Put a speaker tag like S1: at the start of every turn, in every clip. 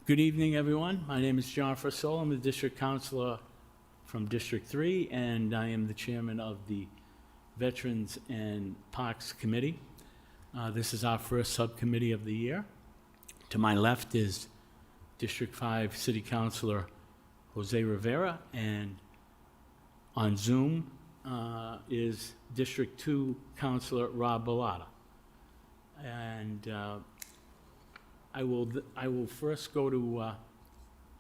S1: Good evening, everyone. My name is John Frisell. I'm the district counselor from District 3, and I am the chairman of the Veterans and Parks Committee. This is our first subcommittee of the year. To my left is District 5 City Councilor Jose Rivera, and on Zoom is District 2 Councilor Rob Bellotta. And I will first go to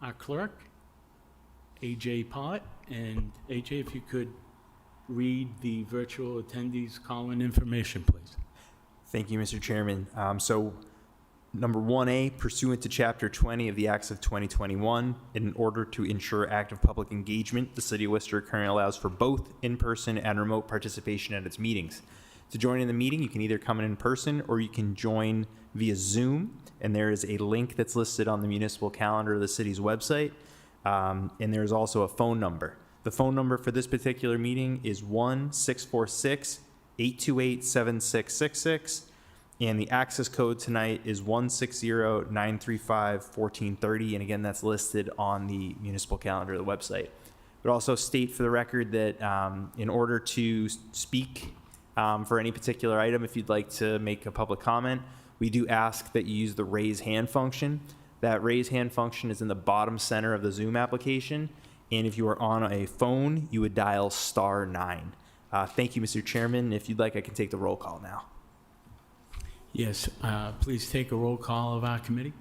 S1: our clerk, AJ Pollitt. And AJ, if you could read the virtual attendees call-in information, please.
S2: Thank you, Mr. Chairman. So, number 1A, pursuant to Chapter 20 of the Acts of 2021, in order to ensure active public engagement, the City of Worcester currently allows for both in-person and remote participation at its meetings. To join in the meeting, you can either come in person or you can join via Zoom, and there is a link that's listed on the municipal calendar of the city's website, and there's also a phone number. The phone number for this particular meeting is 1-646-828-7666, and the access code tonight is 160-935-1430, and again, that's listed on the municipal calendar of the website. But also state for the record that in order to speak for any particular item, if you'd like to make a public comment, we do ask that you use the raise hand function. That raise hand function is in the bottom center of the Zoom application, and if you are on a phone, you would dial *9. Thank you, Mr. Chairman. If you'd like, I can take the roll call now.
S1: Yes, please take a roll call of our committee.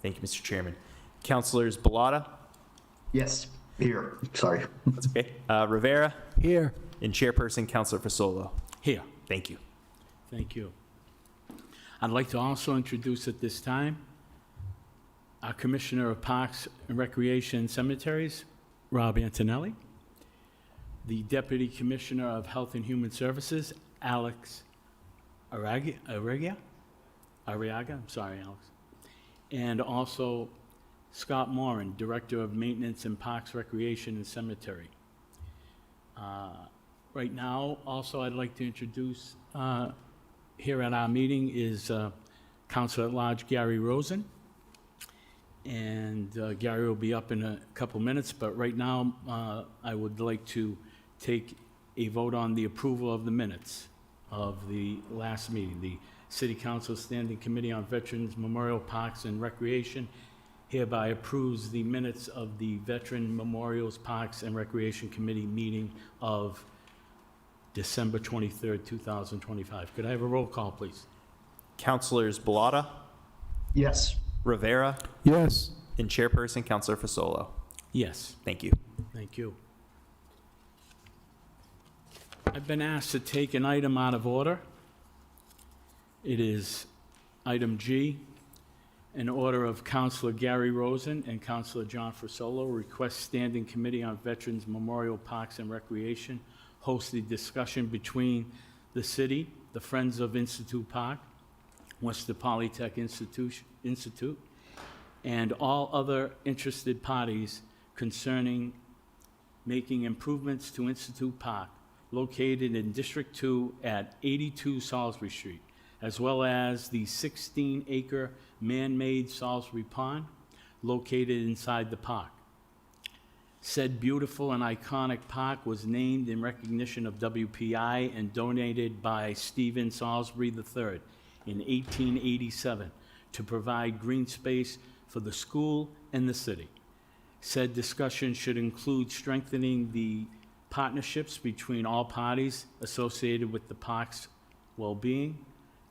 S2: Thank you, Mr. Chairman. Councilors Bellotta?
S3: Yes, here. Sorry.
S2: That's okay. Rivera?
S1: Here.
S2: And Chairperson, Councilor Fasolo?
S1: Here.
S2: Thank you.
S1: Thank you. I'd like to also introduce at this time our Commissioner of Parks and Recreation and Cemeteries, Rob Antonelli, the Deputy Commissioner of Health and Human Services, Alex Arriaga, I'm sorry, Alex, and also Scott Moran, Director of Maintenance and Parks, Recreation and Cemetery. Right now, also, I'd like to introduce here at our meeting is Councilor at Large Gary Rosen. And Gary will be up in a couple minutes, but right now I would like to take a vote on the approval of the minutes of the last meeting. The City Council Standing Committee on Veterans Memorial Parks and Recreation hereby approves the minutes of the Veteran Memorials Parks and Recreation Committee meeting of December 23rd, 2025. Could I have a roll call, please?
S2: Councilors Bellotta?
S3: Yes.
S2: Rivera?
S4: Yes.
S2: And Chairperson, Councilor Fasolo?
S1: Yes,
S2: Thank you.
S1: thank you. I've been asked to take an item out of order. It is item G, an order of Councilor Gary Rosen and Councilor John Frisolo request Standing Committee on Veterans Memorial Parks and Recreation host a discussion between the city, the Friends of Institute Park, Worcester Polytech Institute, and all other interested parties concerning making improvements to Institute Park, located in District 2 at 82 Salisbury Street, as well as the 16-acre man-made Salisbury Pond located inside the park. Said beautiful and iconic park was named in recognition of WPI and donated by Stephen Salisbury III in 1887 to provide green space for the school and the city. Said discussion should include strengthening the partnerships between all parties associated with the park's well-being,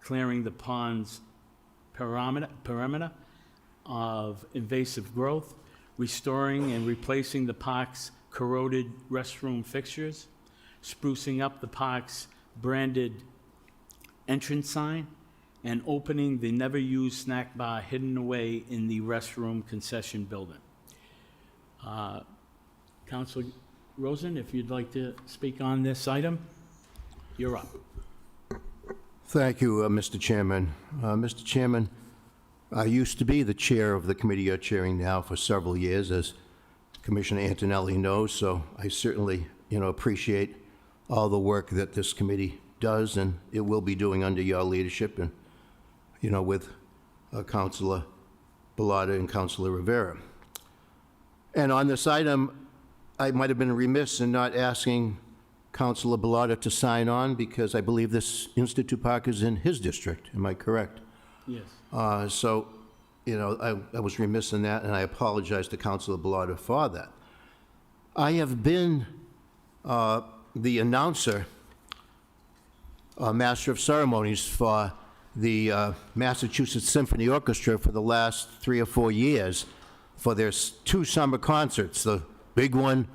S1: clearing the pond's perimeter of invasive growth, restoring and replacing the park's corroded restroom fixtures, sprucing up the park's branded entrance sign, and opening the never-used snack bar hidden away in the restroom concession building. Councilor Rosen, if you'd like to speak on this item, you're up.
S4: Thank you, Mr. Chairman. Mr. Chairman, I used to be the chair of the committee you're chairing now for several years, as Commissioner Antonelli knows, so I certainly, appreciate all the work that this committee does, and it will be doing under your leadership and, with Councilor Bellotta and Councilor Rivera. And on this item, I might have been remiss in not asking Councilor Bellotta to sign on because I believe this Institute Park is in his district. Am I correct?
S1: Yes.
S4: So, you know, I was remiss in that, and I apologize to Councilor Bellotta for that. I have been the announcer, master of ceremonies for the Massachusetts Symphony Orchestra for the last 3 or 4 years for their 2 summer concerts. The big one,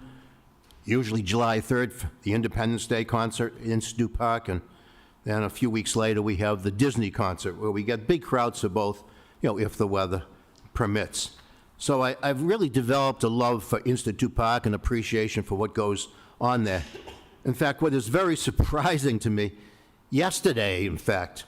S4: usually July 3rd, for the Independence Day concert in Institute Park, and then a few weeks later we have the Disney concert where we get big crowds for both, you know, if the weather permits. So I've really developed a love for Institute Park and appreciation for what goes on there. In fact, what is very surprising to me, yesterday, in fact,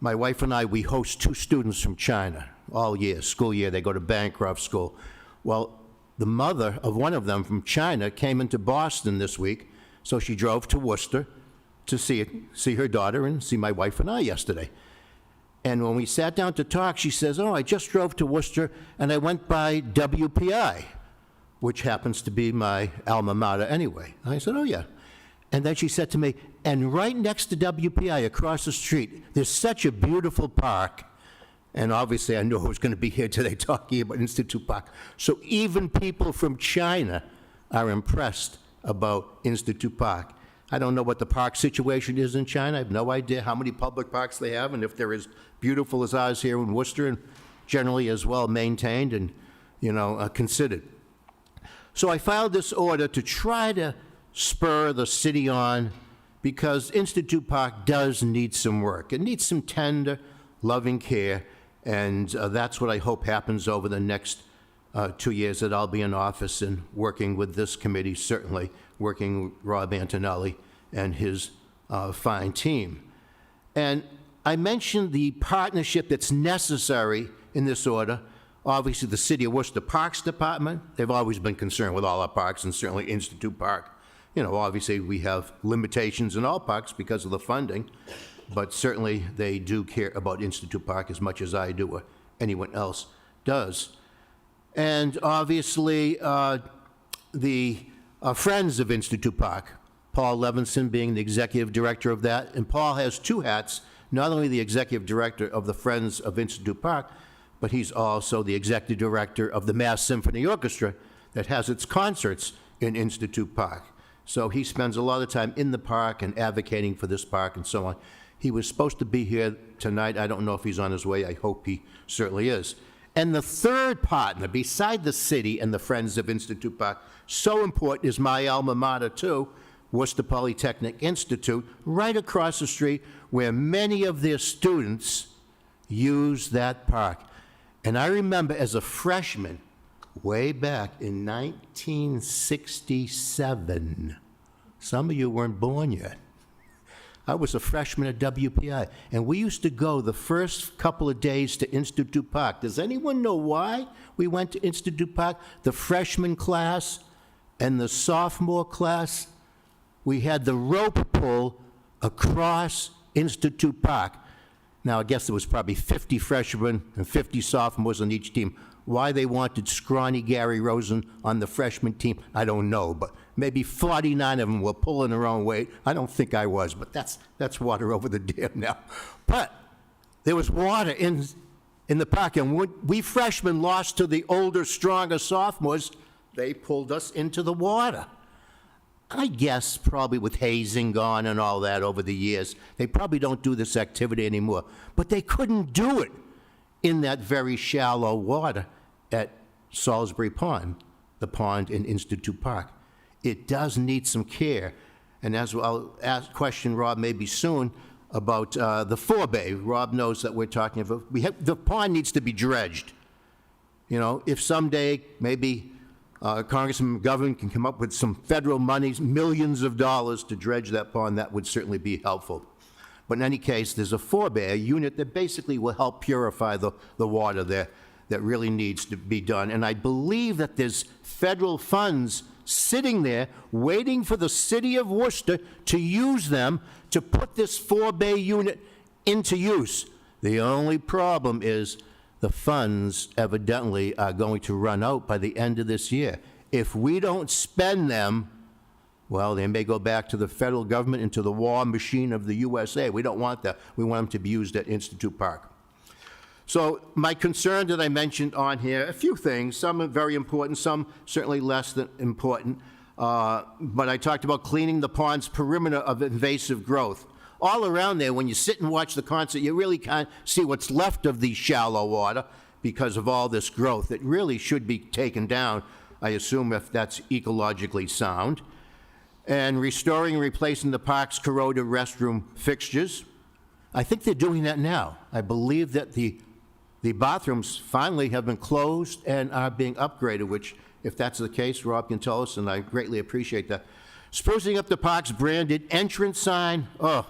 S4: my wife and I, we host 2 students from China all year, school year. They go to Bancroft School. Well, the mother of one of them from China came into Boston this week, so she drove to Worcester to see her daughter and see my wife and I yesterday. And when we sat down to talk, she says, "Oh, I just drove to Worcester and I went by WPI," which happens to be my alma mater anyway. And I said, "Oh, yeah." And then she said to me, "And right next to WPI, across the street, there's such a beautiful park." And obviously, I knew I was going to be here today talking about Institute Park. So even people from China are impressed about Institute Park. I don't know what the park situation is in China. I have no idea how many public parks they have and if they're as beautiful as ours here in Worcester and generally as well maintained and, you know, considered. So I filed this order to try to spur the city on because Institute Park does need some work. It needs some tender, loving care, and that's what I hope happens over the next 2 years that I'll be in office and working with this committee, certainly working with Rob Antonelli and his fine team. And I mentioned the partnership that's necessary in this order. Obviously, the City of Worcester Parks Department, they've always been concerned with all our parks, and certainly Institute Park. You know, obviously, we have limitations in all parks because of the funding, but certainly they do care about Institute Park as much as I do or anyone else does. And obviously, the Friends of Institute Park, Paul Levinson being the executive director of that, and Paul has 2 hats, not only the executive director of the Friends of Institute Park, but he's also the executive director of the Mass Symphony Orchestra that has its concerts in Institute Park. So he spends a lot of time in the park and advocating for this park and so on. He was supposed to be here tonight. I don't know if he's on his way. I hope he certainly is. And the third partner, beside the city and the Friends of Institute Park, so important, is my alma mater too, Worcester Polytechnic Institute, right across the street where many of their students use that park. And I remember as a freshman, way back in 1967, some of you weren't born yet. I was a freshman at WPI, and we used to go the first couple of days to Institute Park. Does anyone know why we went to Institute Park? The freshman class and the sophomore class, we had the rope pull across Institute Park. Now, I guess there was probably 50 freshmen and 50 sophomores on each team. Why they wanted scrawny Gary Rosen on the freshman team, I don't know, but maybe 49 of them were pulling their own weight. I don't think I was, but that's water over the dam now. But there was water in the park, and when we freshmen lost to the older, stronger sophomores, they pulled us into the water. I guess probably with hazing gone and all that over the years, they probably don't do this activity anymore. But they couldn't do it in that very shallow water at Salisbury Pond, the pond in Institute Park. It does need some care. And as I'll question Rob maybe soon about the forebay. Rob knows that we're talking about, the pond needs to be dredged. You know, if someday maybe Congressman McGovern can come up with some federal monies, millions of dollars to dredge that pond, that would certainly be helpful. But in any case, there's a forebay, a unit that basically will help purify the water there that really needs to be done. And I believe that there's federal funds sitting there waiting for the city of Worcester to use them to put this forebay unit into use. The only problem is the funds evidently are going to run out by the end of this year. If we don't spend them, well, they may go back to the federal government and to the war machine of the USA. We don't want that. We want them to be used at Institute Park. So my concern that I mentioned on here, a few things, some are very important, some certainly less than important. But I talked about cleaning the pond's perimeter of invasive growth. All around there, when you sit and watch the concert, you really can't see what's left of the shallow water because of all this growth. It really should be taken down, I assume, if that's ecologically sound. And restoring and replacing the park's corroded restroom fixtures. I think they're doing that now. I believe that the bathrooms finally have been closed and are being upgraded, which, if that's the case, Rob can tell us, and I greatly appreciate that. Sprucing up the park's branded entrance sign, oh,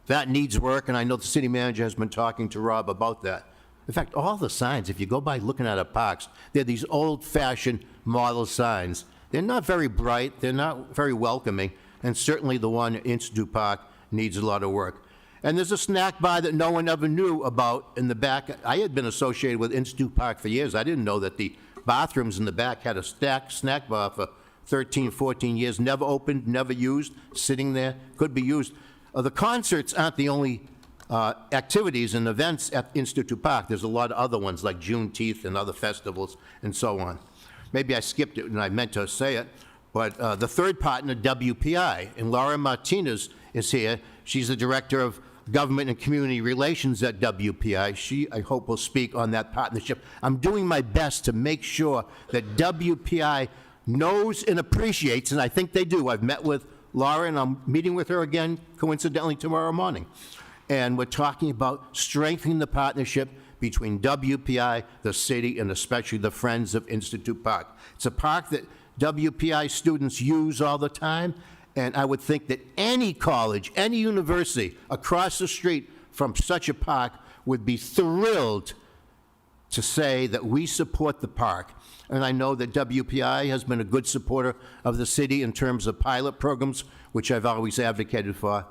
S4: that needs work, and I know the city manager has been talking to Rob about that. In fact, all the signs, if you go by looking at our parks, they're these old-fashioned model signs. They're not very bright, they're not very welcoming, and certainly the one at Institute Park needs a lot of work. And there's a snack bar that no one ever knew about in the back. I had been associated with Institute Park for years. I didn't know that the bathrooms in the back had a snack bar for 13, 14 years, never opened, never used, sitting there, could be used. The concerts aren't the only activities and events at Institute Park. There's a lot of other ones like Juneteenth and other festivals and so on. Maybe I skipped it and I meant to say it, but the third partner, WPI, and Laura Martinez is here. She's the Director of Government and Community Relations at WPI. She, I hope, will speak on that partnership. I'm doing my best to make sure that WPI knows and appreciates, and I think they do. I've met with Laura, and I'm meeting with her again, coincidentally, tomorrow morning. And we're talking about strengthening the partnership between WPI, the city, and especially the Friends of Institute Park. It's a park that WPI students use all the time, and I would think that any college, any university across the street from such a park would be thrilled to say that we support the park. And I know that WPI has been a good supporter of the city in terms of pilot programs, which I've always advocated for.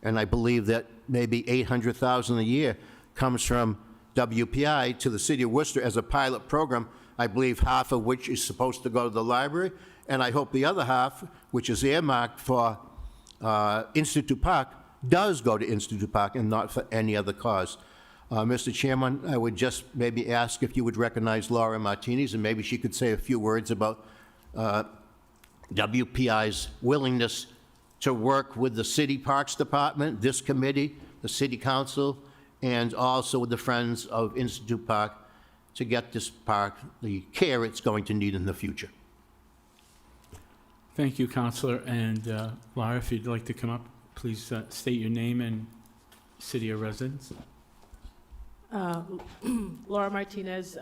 S4: And I believe that maybe $800,000 a year comes from WPI to the city of Worcester as a pilot program, I believe half of which is supposed to go to the library, and I hope the other half, which is earmarked for Institute Park, does go to Institute Park and not for any other cause. Mr. Chairman, I would just maybe ask if you would recognize Laura Martinez, and maybe she could say a few words about WPI's willingness to work with the City Parks Department, this committee, the City Council, and also with the Friends of Institute Park to get this park the care it's going to need in the future.
S1: Thank you, Counselor. And Laura, if you'd like to come up, please state your name and city of residence.
S5: Laura Martinez,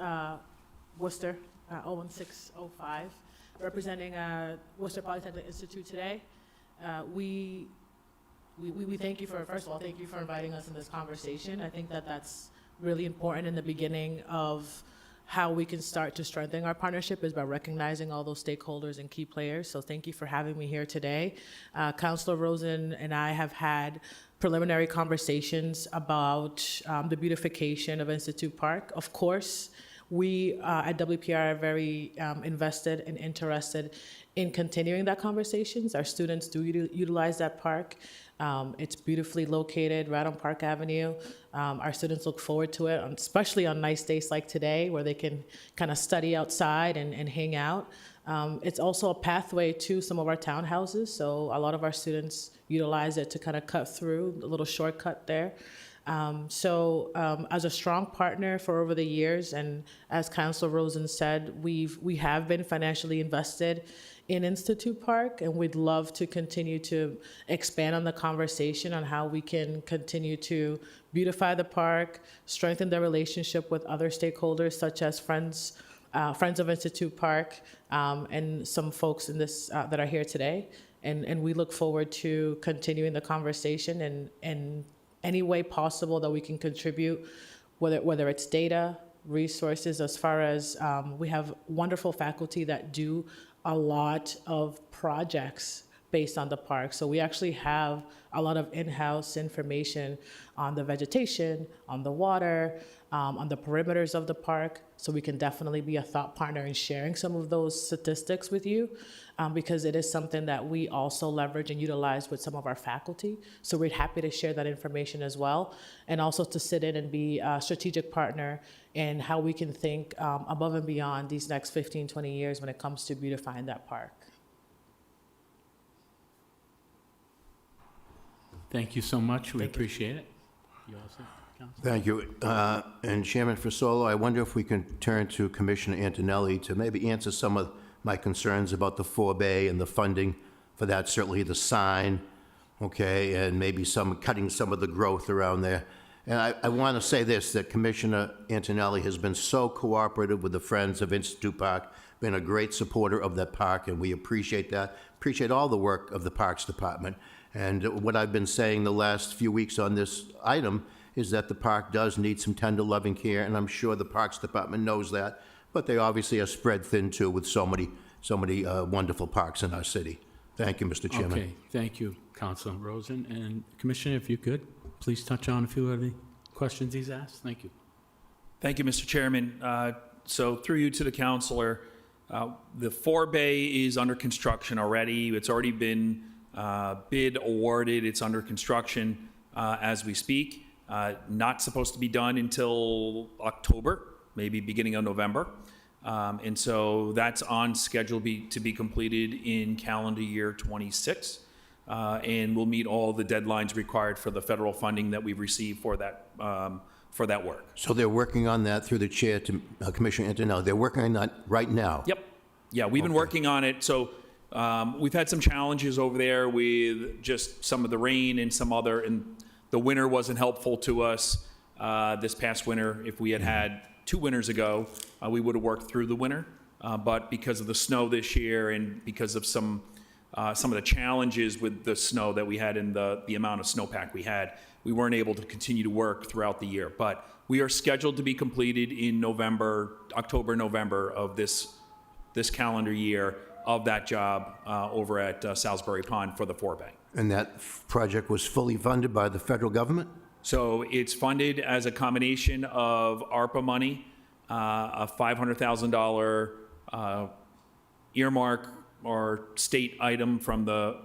S5: Worcester, 01605, representing Worcester Polytechnic Institute today. We thank you for, first of all, thank you for inviting us in this conversation. I think that that's really important in the beginning of how we can start to strengthen our partnership is by recognizing all those stakeholders and key players. So thank you for having me here today. Councilor Rosen and I have had preliminary conversations about the beautification of Institute Park. Of course, we at WPR are very invested and interested in continuing that conversations. Our students do utilize that park. It's beautifully located right on Park Avenue. Our students look forward to it, especially on nice days like today where they can kind of study outside and hang out. It's also a pathway to some of our townhouses, so a lot of our students utilize it to kind of cut through, a little shortcut there. As a strong partner for over the years, and as Councilor Rosen said, we have been financially invested in Institute Park, and we'd love to continue to expand on the conversation on how we can continue to beautify the park, strengthen the relationship with other stakeholders such as Friends of Institute Park, and some folks in this that are here today. And we look forward to continuing the conversation and any way possible that we can contribute, whether it's data, resources, as far as we have wonderful faculty that do a lot of projects based on the park. So we actually have a lot of in-house information on the vegetation, on the water, on the perimeters of the park. So we can definitely be a thought partner in sharing some of those statistics with you, because it is something that we also leverage and utilize with some of our faculty. So we're happy to share that information as well, and also to sit in and be a strategic partner in how we can think above and beyond these next 15, 20 years when it comes to beautifying that park.
S1: Thank you so much. We appreciate it. You all set, Council?
S4: Thank you. And Chairman Fasolo, I wonder if we can turn to Commissioner Antonelli to maybe answer some of my concerns about the forebay and the funding for that, certainly the sign, okay, and maybe cutting some of the growth around there. And I want to say this, that Commissioner Antonelli has been so cooperative with the Friends of Institute Park, been a great supporter of that park, and we appreciate that. Appreciate all the work of the Parks Department. And what I've been saying the last few weeks on this item is that the park does need some tender loving care, and I'm sure the Parks Department knows that, but they obviously are spread thin too with so many wonderful parks in our city. Thank you, Mr. Chairman.
S1: Okay, thank you, Councilor Rosen. And Commissioner, if you could, please touch on a few of the questions he's asked. Thank you.
S6: Thank you, Mr. Chairman. So through you to the counselor, the forebay is under construction already. It's already been bid awarded. It's under construction as we speak. Not supposed to be done until October, maybe beginning of November. And so that's on schedule to be completed in calendar year 26. And we'll meet all the deadlines required for the federal funding that we've received for that work.
S4: So they're working on that through the chair to Commissioner Antonelli. They're working on that right now.
S6: Yep. Yeah, we've been working on it. So we've had some challenges over there with just some of the rain and and the winter wasn't helpful to us this past winter. If we had 2 winters ago, we would have worked through the winter. But because of the snow this year and because of some of the challenges with the snow that we had and the amount of snowpack we had, we weren't able to continue to work throughout the year. But we are scheduled to be completed in October, November of this calendar year of that job over at Salisbury Pond for the forebay.
S4: And that project was fully funded by the federal government?
S6: So it's funded as a combination of ARPA money, a $500,000 earmark or state item from the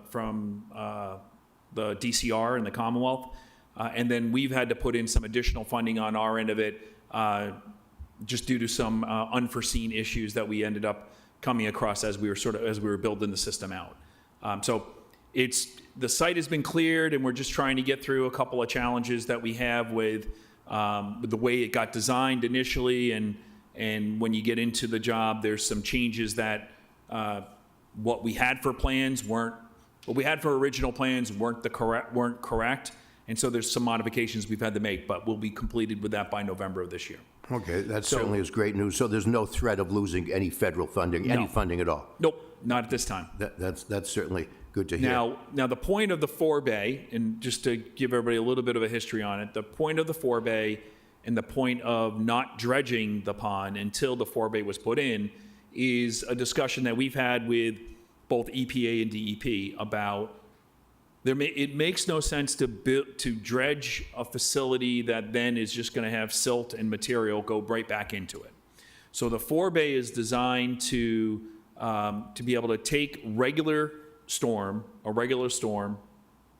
S6: DCR and the Commonwealth, and then we've had to put in some additional funding on our end of it, just due to some unforeseen issues that we ended up coming across as we were building the system out. So the site has been cleared, and we're just trying to get through a couple of challenges that we have with the way it got designed initially, and when you get into the job, there's some changes that what we had for original plans weren't correct, and so there's some modifications we've had to make, but we'll be completed with that by November of this year.
S4: Okay, that certainly is great news. So there's no threat of losing any federal funding, any funding at all?
S6: Nope, not at this time.
S4: That's certainly good to hear.
S6: Now the point of the forebay, and just to give everybody a little bit of a history on it, the point of the forebay and the point of not dredging the pond until the forebay was put in is a discussion that we've had with both EPA and DEP about it makes no sense to dredge a facility that then is just going to have silt and material go right back into it. So the forebay is designed to be able to take a regular storm,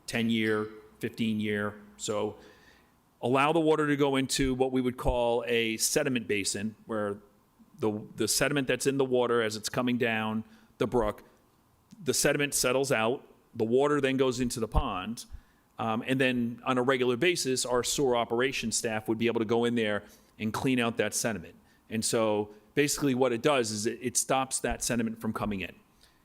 S6: 10-year, 15-year, so allow the water to go into what we would call a sediment basin, where the sediment that's in the water as it's coming down the brook, the sediment settles out, the water then goes into the pond, and then on a regular basis, our sewer operations staff would be able to go in there and clean out that sediment. And so basically what it does is it stops that sediment from coming in.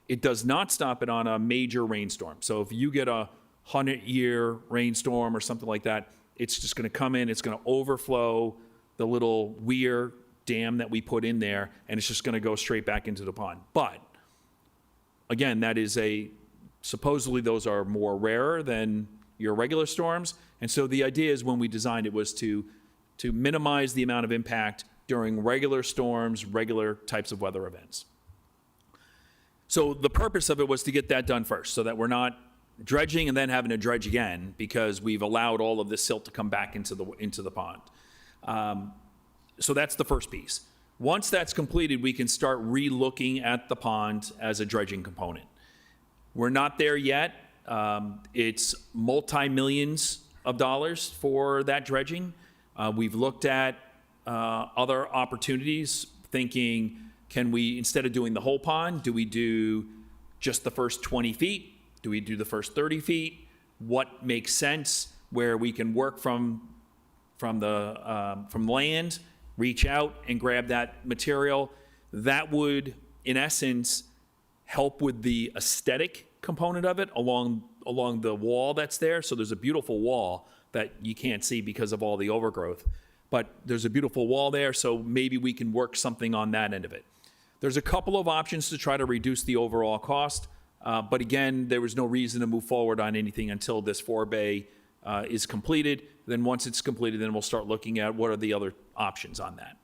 S6: It does not stop it on a major rainstorm. So if you get a 100-year rainstorm or something like that, it's just going to come in, it's going to overflow the little weir dam that we put in there, and it's just going to go straight back into the pond. But again, supposedly those are more rarer than your regular storms. And so the idea is when we designed it was to minimize the amount of impact during regular storms, regular types of weather events. So the purpose of it was to get that done first, so that we're not dredging and then having to dredge again, because we've allowed all of this silt to come back into the pond. So that's the first piece. Once that's completed, we can start re-looking at the pond as a dredging component. We're not there yet. It's multi-millions of dollars for that dredging. We've looked at other opportunities, thinking, can we, instead of doing the whole pond, do we do just the first 20 feet? Do we do the first 30 feet? What makes sense where we can work from land, reach out and grab that material? That would, in essence, help with the aesthetic component of it along the wall that's there. So there's a beautiful wall that you can't see because of all the overgrowth, but there's a beautiful wall there, so maybe we can work something on that end of it. There's a couple of options to try to reduce the overall cost, but again, there was no reason to move forward on anything until this forebay is completed. Then once it's completed, then we'll start looking at what are the other options on that.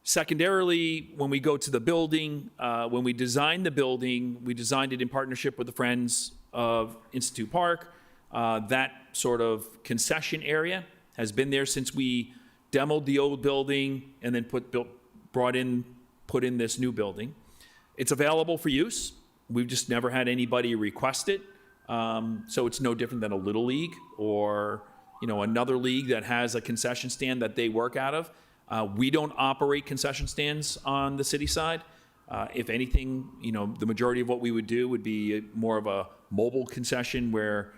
S6: Secondarily, when we go to the building, when we designed the building, we designed it in partnership with the Friends of Institute Park. That sort of concession area has been there since we demoed the old building and then put in this new building. It's available for use. We've just never had anybody request it. So it's no different than a little league or, another league that has a concession stand that they work out of. We don't operate concession stands on the city side. If anything, the majority of what we would do would be more of a mobile concession where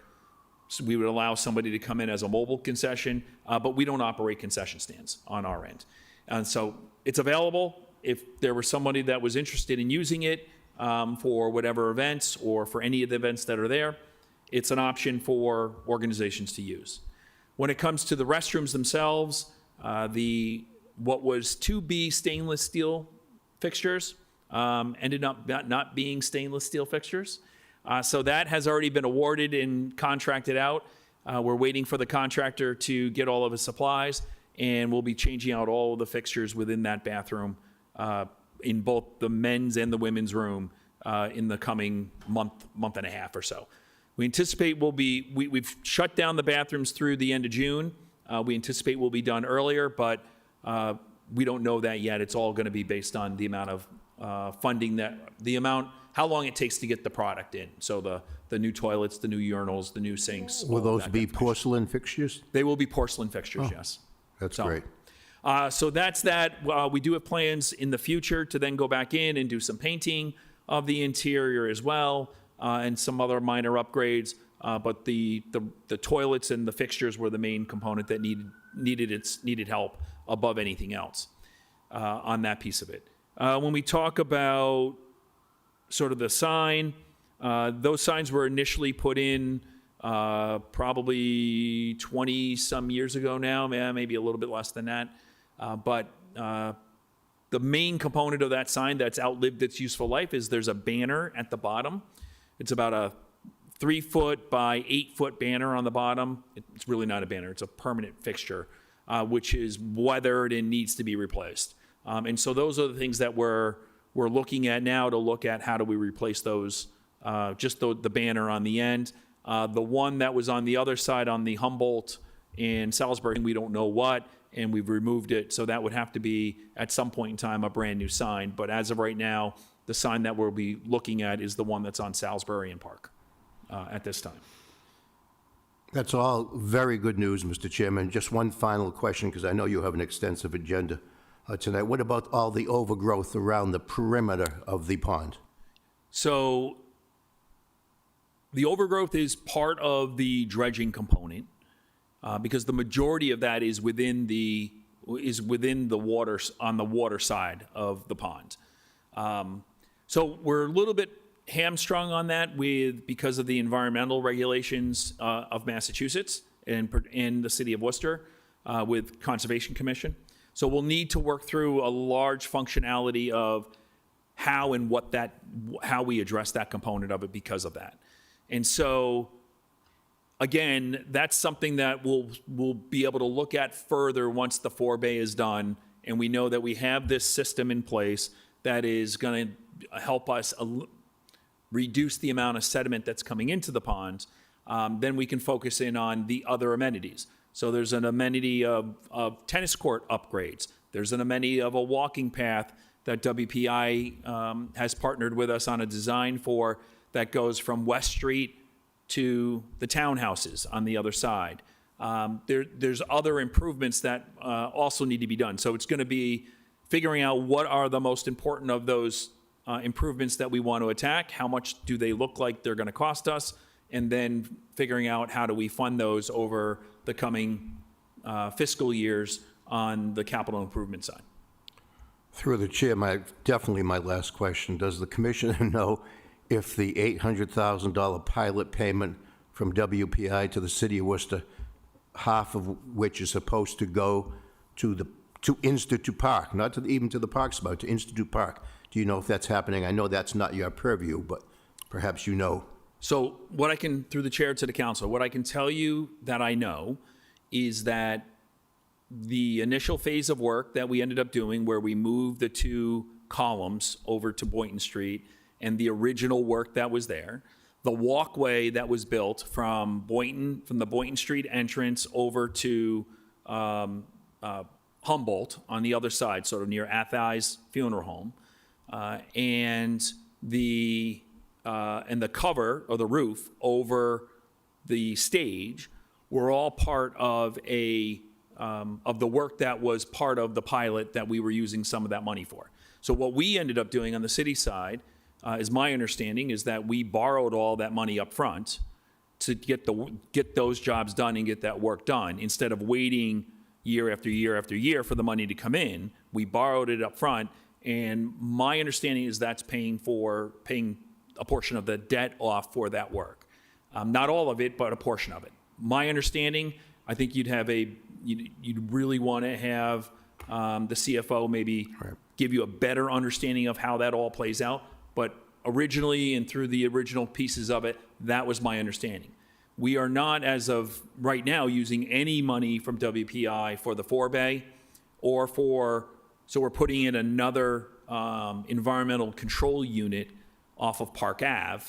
S6: we would allow somebody to come in as a mobile concession, but we don't operate concession stands on our end. And so it's available. If there was somebody that was interested in using it for whatever events or for any of the events that are there, it's an option for organizations to use. When it comes to the restrooms themselves, what was to be stainless steel fixtures ended up not being stainless steel fixtures. So that has already been awarded and contracted out. We're waiting for the contractor to get all of his supplies, and we'll be changing out all of the fixtures within that bathroom in both the men's and the women's room in the coming month and a half or so. We anticipate we've shut down the bathrooms through the end of June. We anticipate we'll be done earlier, but we don't know that yet. It's all going to be based on the amount of funding how long it takes to get the product in. So the new toilets, the new urinals, the new sinks.
S4: Will
S6: all of
S4: those
S6: that
S4: be
S6: good information.
S4: porcelain fixtures?
S6: They will be porcelain fixtures, yes.
S4: That's
S6: So-
S4: great.
S6: So that's that. We do have plans in the future to then go back in and do some painting of the interior as well, and some other minor upgrades. But the toilets and the fixtures were the main component that needed help above anything else on that piece of it. When we talk about sort of the sign, those signs were initially put in probably 20 some years ago now, maybe a little bit less than that. But the main component of that sign that's outlived its useful life is there's a banner at the bottom. It's about a 3-foot by 8-foot banner on the bottom. It's really not a banner, it's a permanent fixture, which is weathered and needs to be replaced. And so those are the things that we're looking at now to look at how do we replace those, just the banner on the end. The one that was on the other side on the Humboldt and Salisbury, we don't know what, and we've removed it. So that would have to be, at some point in time, a brand new sign. But as of right now, the sign that we'll be looking at is the one that's on Salisbury and Park at this time.
S4: That's all very good news, Mr. Chairman. Just one final question, because I know you have an extensive agenda tonight. What about all the overgrowth around the perimeter of the pond?
S6: So the overgrowth is part of the dredging component because the majority of that is within the water, on the water side of the pond. So we're a little bit hamstrung on that because of the environmental regulations of Massachusetts and the city of Worcester with Conservation Commission. So we'll need to work through a large functionality of how we address that component of it because of that. And so, again, that's something that we'll be able to look at further once the forebay is done, and we know that we have this system in place that is going to help us reduce the amount of sediment that's coming into the ponds, then we can focus in on the other amenities. So there's an amenity of tennis court upgrades. There's an amenity of a walking path that WPI has partnered with us on a design for that goes from West Street to the townhouses on the other side. There's other improvements that also need to be done. So it's going to be figuring out what are the most important of those improvements that we want to attack, how much do they look like they're going to cost us, and then figuring out how do we fund those over the coming fiscal years on the capital improvement side.
S4: Through the chair, definitely my last question. Does the commissioner know if the $800,000 pilot payment from WPI to the city of Worcester, half of which is supposed to go to Institute Park, not even to the Parks, but to Institute Park? Do you know if that's happening? I know that's not your purview, but perhaps you know.
S6: So what I can, through the chair to the council, what I can tell you that I know is that the initial phase of work that we ended up doing, where we moved the 2 columns over to Boynton Street, and the original work that was there, the walkway that was built from the Boynton Street entrance over to Humboldt on the other side, sort of near Athai's funeral home, and the cover or the roof over the stage were all part of the work that was part of the pilot that we were using some of that money for. So what we ended up doing on the city side, is my understanding, is that we borrowed all that money up front to get those jobs done and get that work done. Instead of waiting year after year after year for the money to come in, we borrowed it up front. And my understanding is that's paying a portion of the debt off for that work. Not all of it, but a portion of it. My understanding, I think you'd really want to have the CFO maybe give you a better understanding of how that all plays out. But originally and through the original pieces of it, that was my understanding. We are not, as of right now, using any money from WPI for the forebay so we're putting in another environmental control unit off of Park Ave.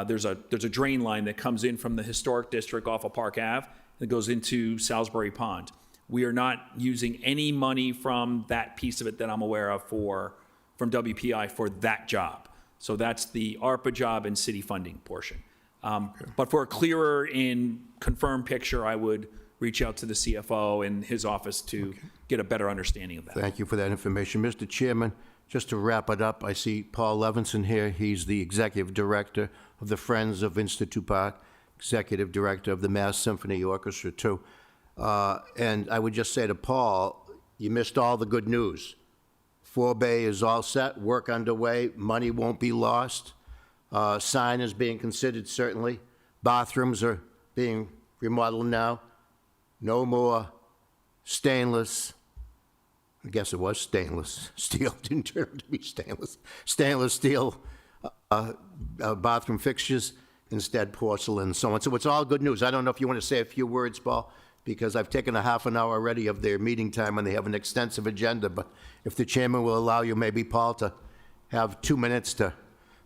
S6: There's a drain line that comes in from the historic district off of Park Ave that goes into Salisbury Pond. We are not using any money from that piece of it that I'm aware of from WPI for that job. So that's the ARPA job and city funding portion. But for a clearer and confirmed picture, I would reach out to the CFO and his office to get a better understanding of that.
S4: Thank you for that information. Mr. Chairman, just to wrap it up, I see Paul Levinson here. He's the Executive Director of the Friends of Institute Park, Executive Director of the Mass Symphony Orchestra, too. And I would just say to Paul, you missed all the good news. Forebay is all set, work underway, money won't be lost. Sign is being considered, certainly. Bathrooms are being remodeled now. No more stainless, I guess it was stainless steel, didn't turn out to be stainless steel bathroom fixtures, instead porcelain and so on. So it's all good news. I don't know if you want to say a few words, Paul, because I've taken a half an hour already of their meeting time and they have an extensive agenda, but if the chairman will allow you, maybe, Paul, to have 2 minutes to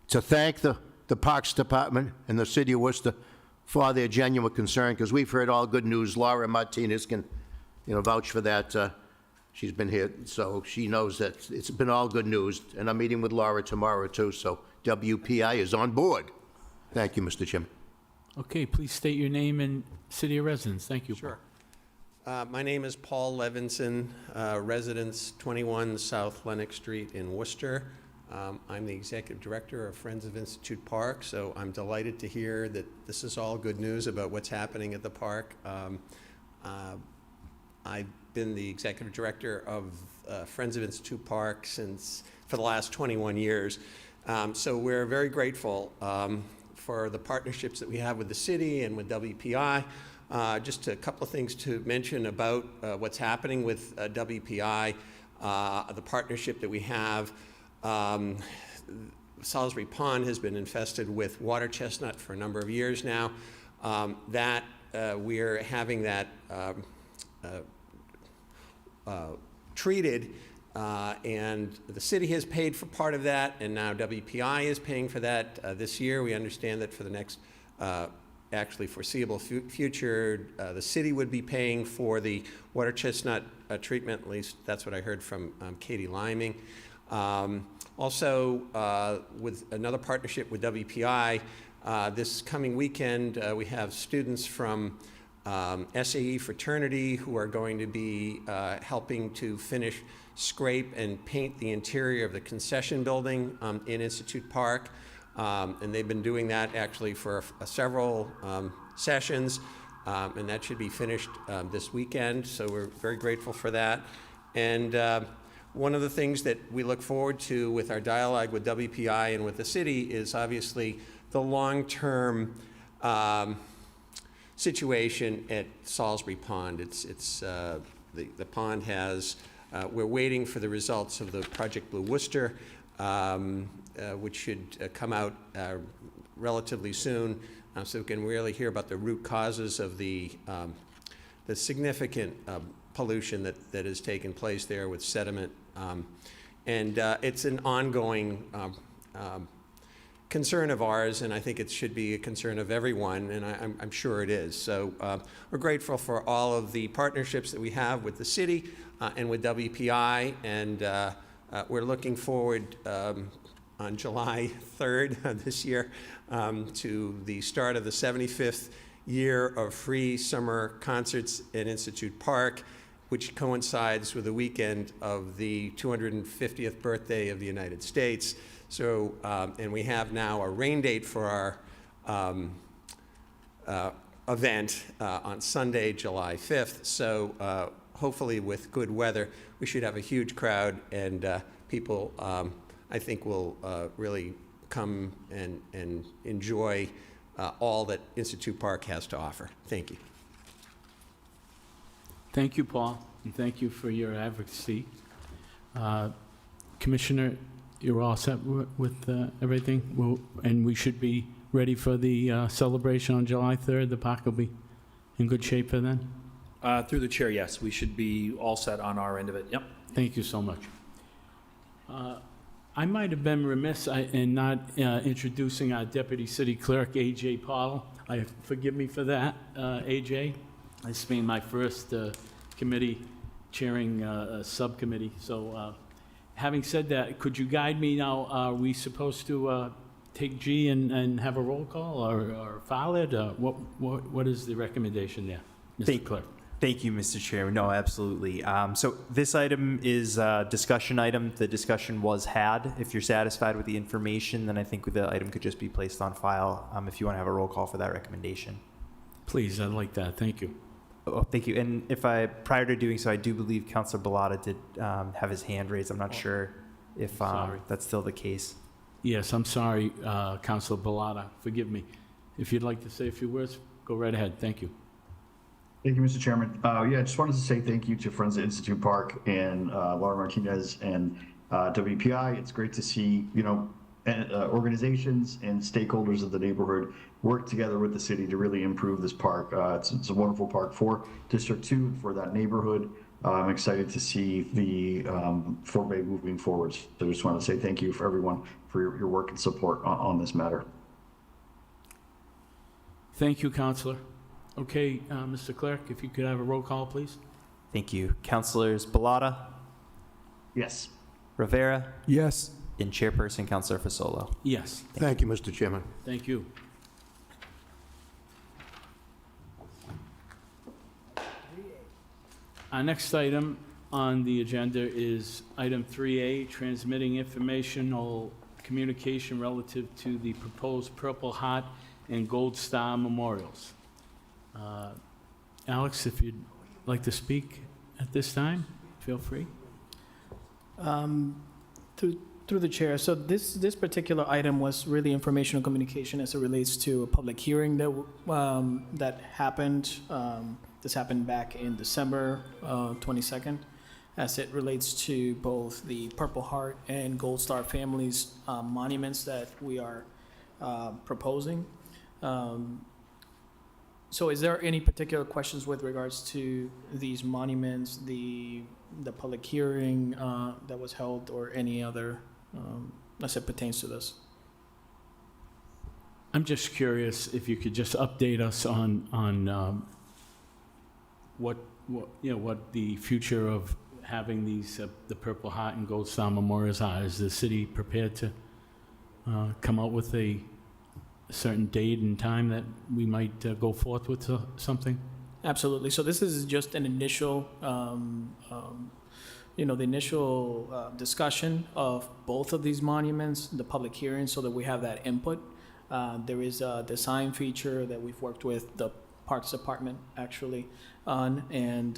S4: thank the Parks Department and the city of Worcester for their genuine concern, because we've heard all good news. Laura Martinez can, vouch for that. She's been here, so she knows that it's been all good news. And I'm meeting with Laura tomorrow, too, so WPI is on board. Thank you, Mr. Chairman.
S1: Okay, please state your name and city of residence. Thank you.
S7: Sure. My name is Paul Levinson, residence 21 South Lennox Street in Worcester. I'm the Executive Director of Friends of Institute Park, so I'm delighted to hear that this is all good news about what's happening at the park. I've been the Executive Director of Friends of Institute Park for the last 21 years. So we're very grateful for the partnerships that we have with the city and with WPI. Just a couple of things to mention about what's happening with WPI, the partnership that we have. Salisbury Pond has been infested with water chestnut for a number of years now. We're having that treated And the city has paid for part of that, and now WPI is paying for that this year. We understand that for the next, actually foreseeable future, the city would be paying for the water chestnut treatment, at least that's what I heard from Katie Liming. Also, with another partnership with WPI, this coming weekend, we have students from SAE fraternity who are going to be helping to finish, scrape, and paint the interior of the concession building in Institute Park. And they've been doing that actually for several sessions, and that should be finished this weekend, so we're very grateful for that. And one of the things that we look forward to with our dialogue with WPI and with the city is obviously the long-term situation at Salisbury Pond. The pond has, we're waiting for the results of the Project Blue Worcester, which should come out relatively soon, so we can really hear about the root causes of the significant pollution that has taken place there with sediment. And it's an ongoing concern of ours, and I think it should be a concern of everyone, and I'm sure it is. So we're grateful for all of the partnerships that we have with the city and with WPI, and we're looking forward on July 3rd of this year to the start of the 75th year of free summer concerts in Institute Park, which coincides with the weekend of the 250th birthday of the United States. So, and we have now a rain date for our event on Sunday, July 5th. So hopefully with good weather, we should have a huge crowd, and people, I think, will really come and enjoy all that Institute Park has to offer. Thank you.
S1: Thank you, Paul, and thank you for your advocacy. Commissioner, you're all set with everything? And we should be ready for the celebration on July 3rd? The park will be in good shape for then?
S6: Through the chair, yes, we should be all set on our end of it. Yep.
S1: Thank you so much. I might have been remiss in not introducing our Deputy City Clerk, A.J. Paul. Forgive me for that, A.J. This being my first committee chairing a subcommittee. So having said that, could you guide me now? Are we supposed to take G and have a roll call or file it? What is the recommendation there, Mr. Clerk?
S2: Thank you, Mr. Chairman. No, absolutely. So this item is a discussion item. The discussion was had. If you're satisfied with the information, then I think the item could just be placed on file if you want to have a roll call for that recommendation.
S1: Please, I'd like that. Thank you.
S2: Oh, thank you. And prior to doing so, I do believe Councilor Bellata did have his hand raised. I'm not sure if that's still the case.
S1: Yes, I'm sorry, Councilor Bellata. Forgive me. If you'd like to say a few words, go right ahead. Thank you.
S3: Thank you, Mr. Chairman. Yeah, I just wanted to say thank you to Friends of Institute Park and Laura Martinez and WPI. It's great to see, organizations and stakeholders of the neighborhood work together with the city to really improve this park. It's a wonderful park for District 2 and for that neighborhood. I'm excited to see the Fort Bay moving forward. So I just want to say thank you for everyone for your work and support on this matter.
S1: Thank you, Councilor. Okay, Mr. Clerk, if you could have a roll call, please.
S2: Thank you. Councilors Bellata,
S3: Yes.
S2: Rivera,
S8: Yes.
S2: and Chairperson Councilor Fasolo.
S1: Yes,
S4: Thank you, Mr. Chairman.
S1: thank you. Our next item on the agenda is item 3A, transmitting informational communication relative to the proposed Purple Heart and Gold Star memorials. Alex, if you'd like to speak at this time, feel free.
S8: Through the chair, so this particular item was really informational communication as it relates to a public hearing that happened. This happened back in December 22nd, as it relates to both the Purple Heart and Gold Star families monuments that we are proposing. So is there any particular questions with regards to these monuments, the public hearing that was held, or any other, as it pertains to this?
S1: I'm just curious if you could just update us on what the future of having these, the Purple Heart and Gold Star memorials are. Is the city prepared to come out with a certain date and time that we might go forth with something?
S8: Absolutely. So this is just an initial, the initial discussion of both of these monuments, the public hearing, so that we have that input. There is a design feature that we've worked with the Parks Department actually on, and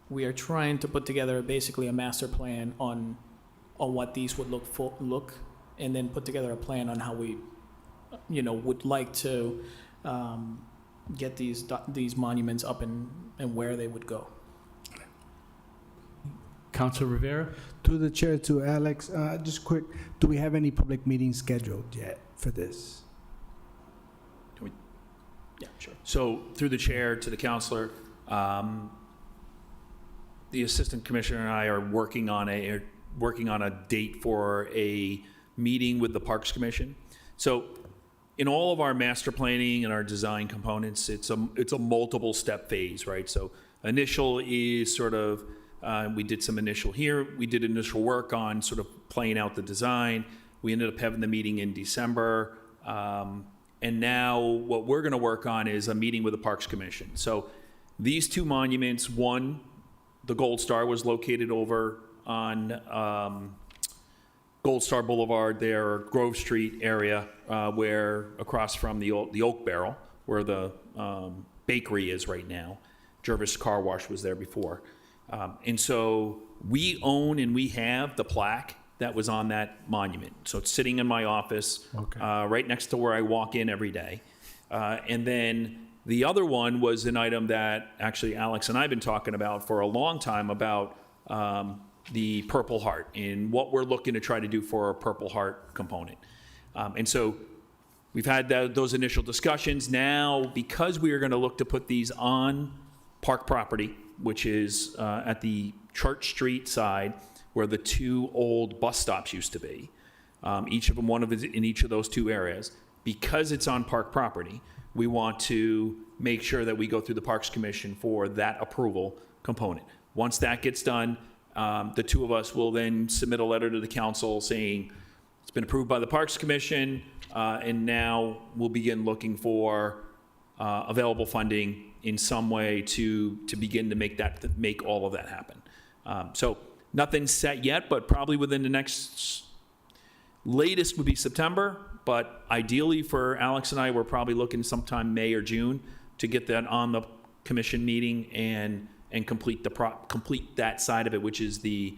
S8: we are trying to put together basically a master plan on what these would look, and then put together a plan on how we, would like to get these monuments up and where they would go.
S1: Council Rivera?
S9: To the chair, to Alex, just quick, do we have any public meetings scheduled yet for this?
S8: Yeah, sure.
S6: So through the chair to the counselor, the assistant commissioner and I are working on a date for a meeting with the Parks Commission. So in all of our master planning and our design components, it's a multiple step phase, right? So initial is sort of, we did some initial here, we did initial work on sort of playing out the design. We ended up having the meeting in December. And now what we're gonna work on is a meeting with the Parks Commission. So these two monuments, one, the Gold Star was located over on Gold Star Boulevard there, or Grove Street area, where across from the Oak Barrel, where the bakery is right now. Jervis Car Wash was there before. And so we own and we have the plaque that was on that monument. So it's sitting in my office, right next to where I walk in every day. And then the other one was an item that actually Alex and I have been talking about for a long time, about the Purple Heart and what we're looking to try to do for our Purple Heart component. And so we've had those initial discussions. Now, because we are going to look to put these on park property, which is at the Church Street side where the two old bus stops used to be, each of them, one of it in each of those two areas, because it's on park property, we want to make sure that we go through the Parks Commission for that approval component. Once that gets done, the two of us will then submit a letter to the council saying it's been approved by the Parks Commission, and now we'll begin looking for available funding in some way to begin to make all of that happen. So nothing's set yet, but probably within the next, latest would be September, but ideally for Alex and I, we're probably looking sometime May or June to get that on the commission meeting and complete that side of it, which is the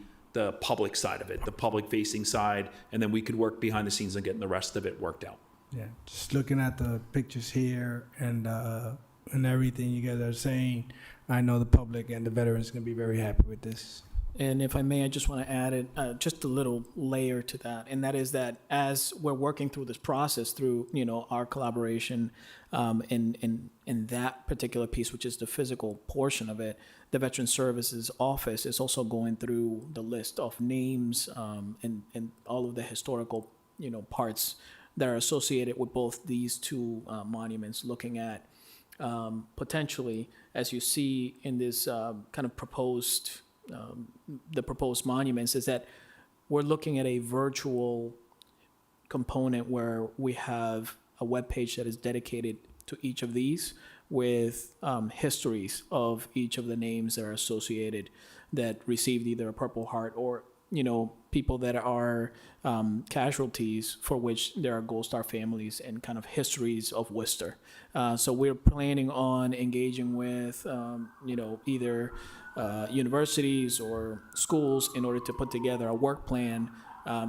S6: public side of it, the public facing side, and then we could work behind the scenes on getting the rest of it worked out.
S9: Yeah, just looking at the pictures here and everything you guys are saying, I know the public and the veterans going to be very happy with this.
S8: And if I may, I just want to add just a little layer to that, and that is that as we're working through this process, through our collaboration in that particular piece, which is the physical portion of it, the Veteran Services Office is also going through the list of names and all of the historical parts that are associated with both these two monuments, looking at potentially, as you see in this kind of proposed. The proposed monuments is that we're looking at a virtual component where we have a web page that is dedicated to each of these with histories of each of the names that are associated that received either a Purple Heart or people that are casualties for which there are Gold Star families, and kind of histories of Worcester. So we're planning on engaging with either universities or schools in order to put together a work plan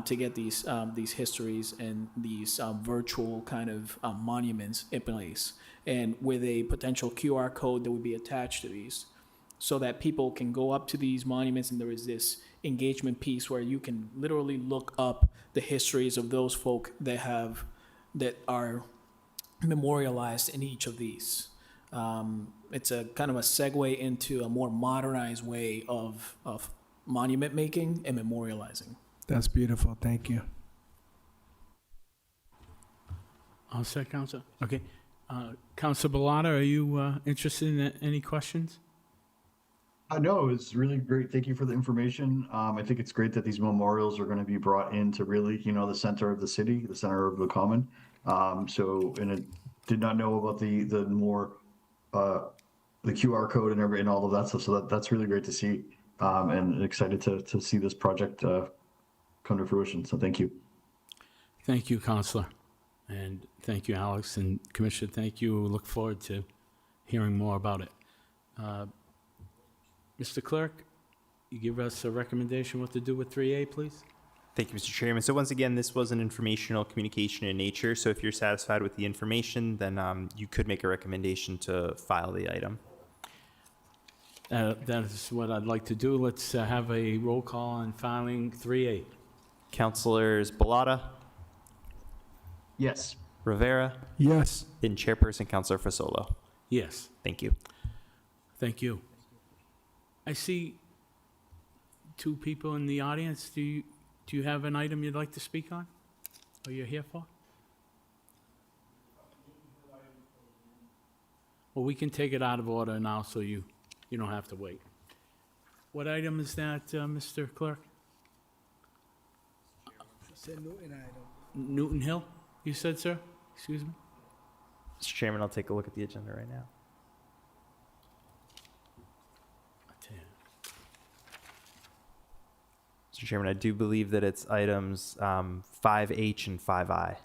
S8: to get these histories and these virtual kind of monuments in place, and with a potential QR code that would be attached to these, so that people can go up to these monuments, and there is this engagement piece where you can literally look up the histories of those folk that are memorialized in each of these. It's a kind of a segue into a more modernized way of monument making and memorializing.
S9: That's beautiful. Thank you.
S1: All set, Counselor? Okay. Counselor Bellata, are you interested in any questions?
S3: No, it's really great. Thank you for the information. I think it's great that these memorials are going to be brought into really, the center of the city, the center of the common. And I did not know about the more the QR code and all of that stuff. So that's really great to see, and excited to see this project come to fruition. So thank you.
S1: Thank you, Counselor. And thank you, Alex. And Commissioner, thank you. We look forward to hearing more about it. Mr. Clerk, you give us a recommendation what to do with 3A, please?
S2: Thank you, Mr. Chairman. So once again, this was an informational communication in nature. So if you're satisfied with the information, then you could make a recommendation to file the item.
S1: That is what I'd like to do. Let's have a roll call on filing 3A.
S2: Councilors Bellata,
S3: Yes.
S2: Rivera,
S9: Yes.
S2: and Chairperson Councilor Fasolo.
S1: Yes,
S2: Thank you.
S1: thank you. I see two people in the audience. Do you have an item you'd like to speak on? Or you're here for? Well, we can take it out of order now, so you don't have to wait. What item is that, Mr. Clerk? Newton Hill, you said, sir? Excuse me?
S2: Mr. Chairman, I'll take a look at the agenda right now. Mr. Chairman, I do believe that it's items 5H and 5I.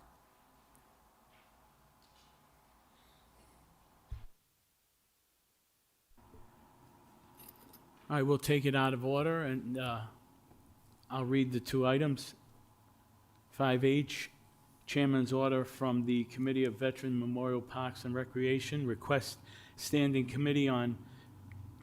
S1: All right, we'll take it out of order, and I'll read the two items. 5H, Chairman's order from the Committee of Veteran Memorial Parks and Recreation, request Standing Committee on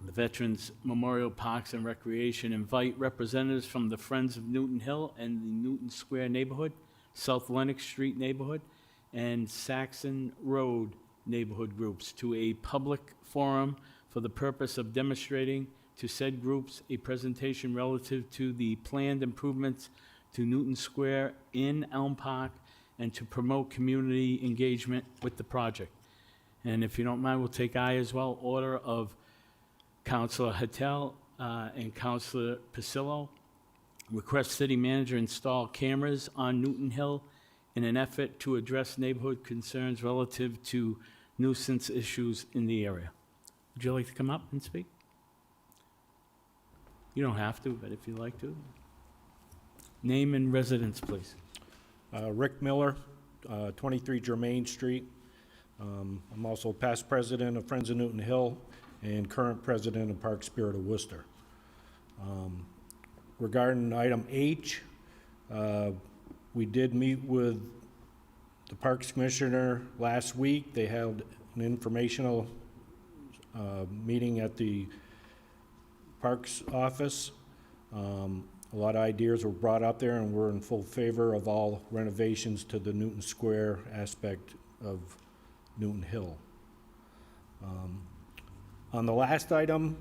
S1: the Veterans Memorial Parks and Recreation invite representatives from the Friends of Newton Hill and the Newton Square neighborhood, South Lenox Street neighborhood, and Saxon Road neighborhood groups to a public forum for the purpose of demonstrating to said groups a presentation relative to the planned improvements to Newton Square in Elm Park and to promote community engagement with the project. And if you don't mind, we'll take I as well. Order of Councilor Hattel and Councilor Pasillo. Request city manager install cameras on Newton Hill in an effort to address neighborhood concerns relative to nuisance issues in the area. Would you like to come up and speak? You don't have to, but if you'd like to. Name and residence, please.
S10: Rick Miller, 23 Germain Street. I'm also past president of Friends of Newton Hill and current president of Park Spirit of Worcester. Regarding item H, we did meet with the Parks Commissioner last week. They held an informational meeting at the Parks office. A lot of ideas were brought up there, and we're in full favor of all renovations to the Newton Square aspect of Newton Hill. On the last item,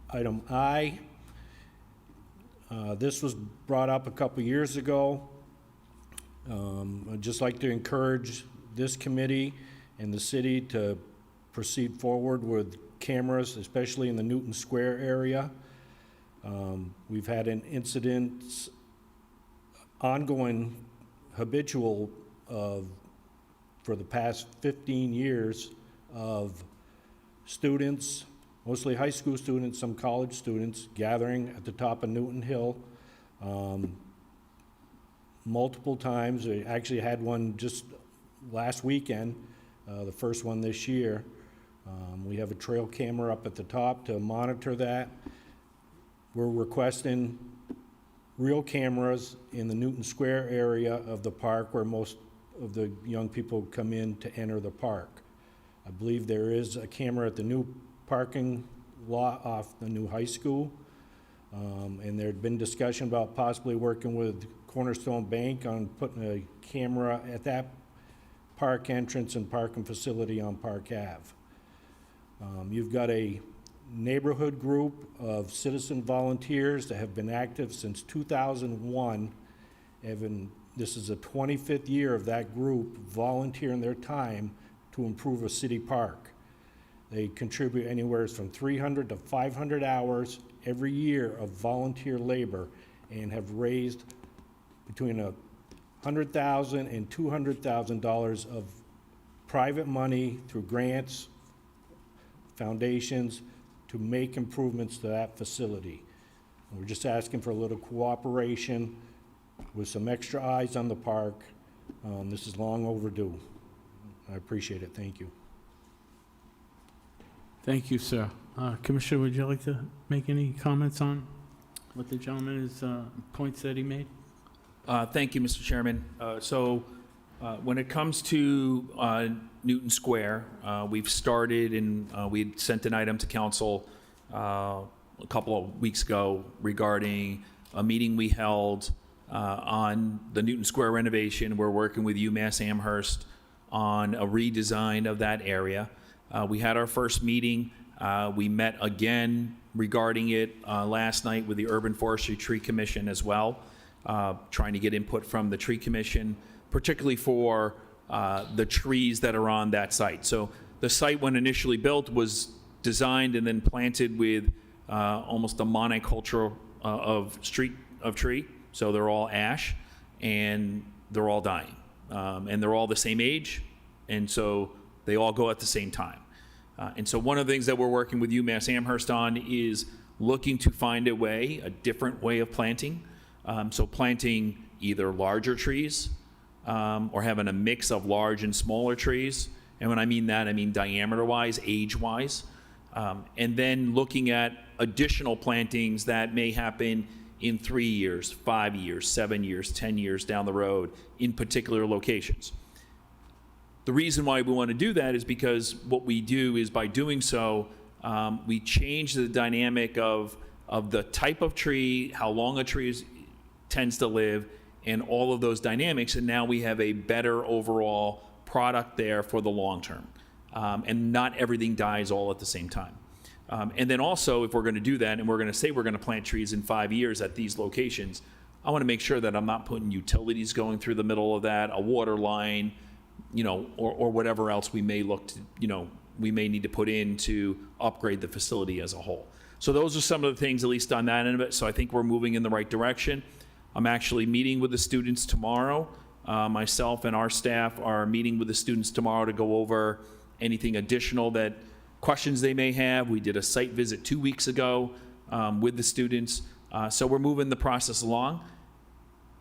S10: item I, this was brought up a couple years ago. I'd just like to encourage this committee and the city to proceed forward with cameras, especially in the Newton Square area. We've had an incident, ongoing, habitual for the past 15 years of students, mostly high school students, some college students, gathering at the top of Newton Hill multiple times. We actually had one just last weekend, the first one this year. We have a trail camera up at the top to monitor that. We're requesting real cameras in the Newton Square area of the park where most of the young people come in to enter the park. I believe there is a camera at the new parking lot off the new high school. And there had been discussion about possibly working with Cornerstone Bank on putting a camera at that park entrance and parking facility on Park Ave. You've got a neighborhood group of citizen volunteers that have been active since 2001. This is the 25th year of that group volunteering their time to improve a city park. They contribute anywhere from 300 to 500 hours every year of volunteer labor and have raised between $100,000 and $200,000 of private money through grants, foundations, to make improvements to that facility. And we're just asking for a little cooperation with some extra eyes on the park. This is long overdue. I appreciate it. Thank you.
S1: Thank you, sir. Commissioner, would you like to make any comments on what the gentleman's points that he made?
S6: Thank you, Mr. Chairman. When it comes to Newton Square, we've started and we had sent an item to council a couple of weeks ago regarding a meeting we held on the Newton Square renovation. We're working with UMass Amherst on a redesign of that area. We had our first meeting. We met again regarding it last night with the Urban Forestry Tree Commission as well, trying to get input from the Tree Commission, particularly for the trees that are on that site. So the site, when initially built, was designed and then planted with almost a monoculture of tree. So they're all ash, and they're all dying. And they're all the same age, and so they all go at the same time. And so one of the things that we're working with UMass Amherst on is looking to find a way, a different way of planting. So planting either larger trees or having a mix of large and smaller trees. And when I mean that, I mean diameter-wise, age-wise. And then looking at additional plantings that may happen in 3 years, 5 years, 7 years, 10 years down the road in particular locations. The reason why we want to do that is because what we do is by doing so, we change the dynamic of the type of tree, how long a tree tends to live, and all of those dynamics, and now we have a better overall product there for the long term. And not everything dies all at the same time. And then also, if we're going to do that, and we're going to say we're going to plant trees in 5 years at these locations, I want to make sure that I'm not putting utilities going through the middle of that, a water line, or whatever else we may look to, we may need to put in to upgrade the facility as a whole. So those are some of the things, at least on that end of it. So I think we're moving in the right direction. I'm actually meeting with the students tomorrow. Myself and our staff are meeting with the students tomorrow to go over anything additional that questions they may have. We did a site visit 2 weeks ago with the students. So we're moving the process along.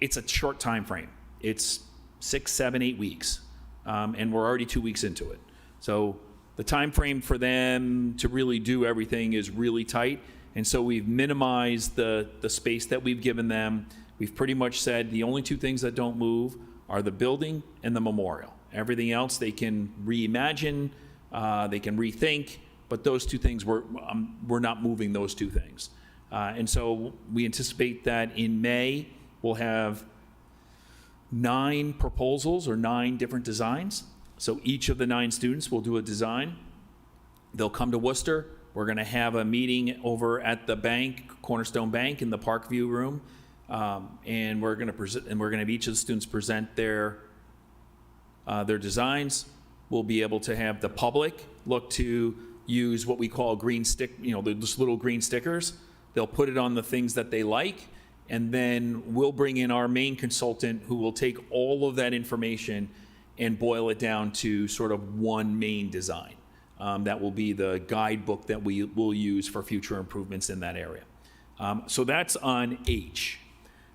S6: It's a short time frame. It's 6, 7, 8 weeks. And we're already 2 weeks into it. So the time frame for them to really do everything is really tight. And so we've minimized the space that we've given them. We've pretty much said the only two things that don't move are the building and the memorial. Everything else they can reimagine, they can rethink, but those two things, we're not moving those two things. And so we anticipate that in May, we'll have 9 proposals or 9 different designs. So each of the 9 students will do a design. They'll come to Worcester. We're going to have a meeting over at the bank, Cornerstone Bank, in the Parkview room, and we're going to present. And we're going to have each of the students present their designs. We'll be able to have the public look to use what we call green stick. Those little green stickers. They'll put it on the things that they like. And then we'll bring in our main consultant who will take all of that information and boil it down to sort of one main design. That will be the guidebook that we will use for future improvements in that area. So that's on H.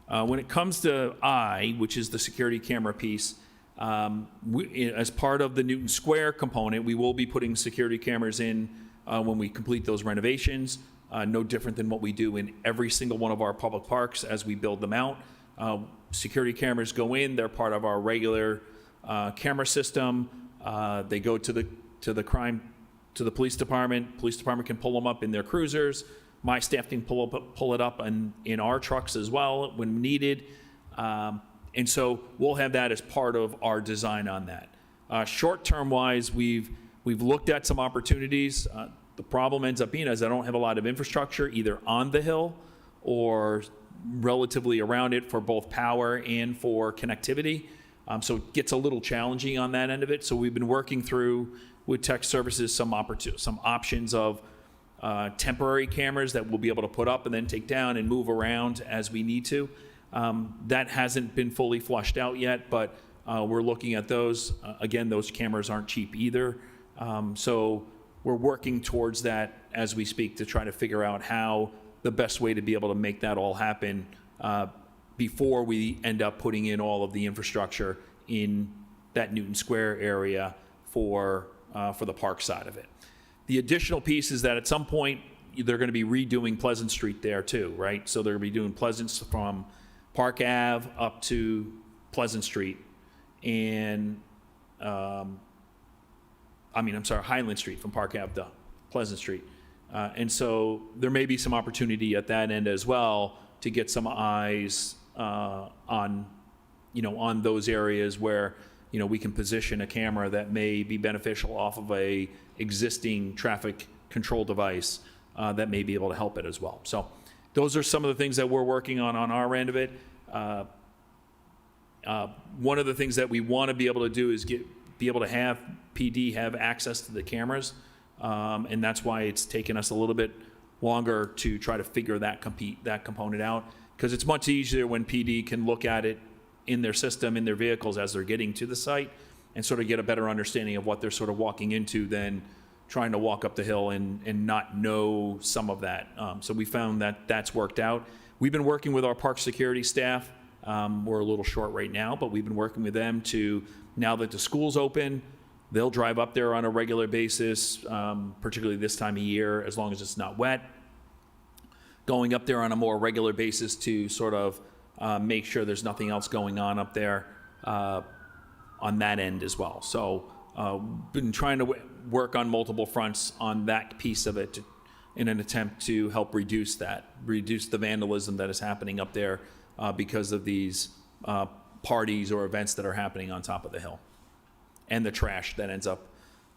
S6: When it comes to I, which is the security camera piece, as part of the Newton Square component, we will be putting security cameras in when we complete those renovations. No different than what we do in every single one of our public parks as we build them out. Security cameras go in, they're part of our regular camera system. They go to the police department. Police department can pull them up in their cruisers. My staff can pull it up in our trucks as well when needed. And so we'll have that as part of our design on that. Short-term wise, we're We've looked at some opportunities. The problem ends up being is I don't have a lot of infrastructure either on the hill or relatively around it for both power and for connectivity. So it gets a little challenging on that end of it. So we've been working through with tech services some options of temporary cameras that we'll be able to put up and then take down and move around as we need to. That hasn't been fully flushed out yet, but we're looking at those. Again, those cameras aren't cheap either. So we're working towards that as we speak to try to figure out how the best way to be able to make that all happen before we end up putting in all of the infrastructure in that Newton Square area for the park side of it. The additional piece is that at some point, they're going to be redoing Pleasant Street there too, right? So they're going to be doing Pleasant from Park Ave up to Pleasant Street and, Highland Street from Park Ave to Pleasant Street. And so there may be some opportunity at that end as well to get some eyes on those areas where, we can position a camera that may be beneficial off of a existing traffic control device that may be able to help it as well. So those are some of the things that we're working on our end of it. One of the things that we want to be able to do is be able to have PD have access to the cameras. And that's why it's taken us a little bit longer to try to figure that component out, because it's much easier when PD can look at it in their system, in their vehicles as they're getting to the site and sort of get a better understanding of what they're sort of walking into than trying to walk up the hill and not know some of that. So we found that that's worked out. We've been working with our park security staff. We're a little short right now, but we've been working with them to, now that the school's open, they'll drive up there on a regular basis, particularly this time of year, as long as it's not wet. Going up there on a more regular basis to sort of make sure there's nothing else going on up there on that end as well. So been trying to work on multiple fronts on that piece of it in an attempt to help reduce the vandalism that is happening up there because of these parties or events that are happening on top of the hill. And the trash that ends up,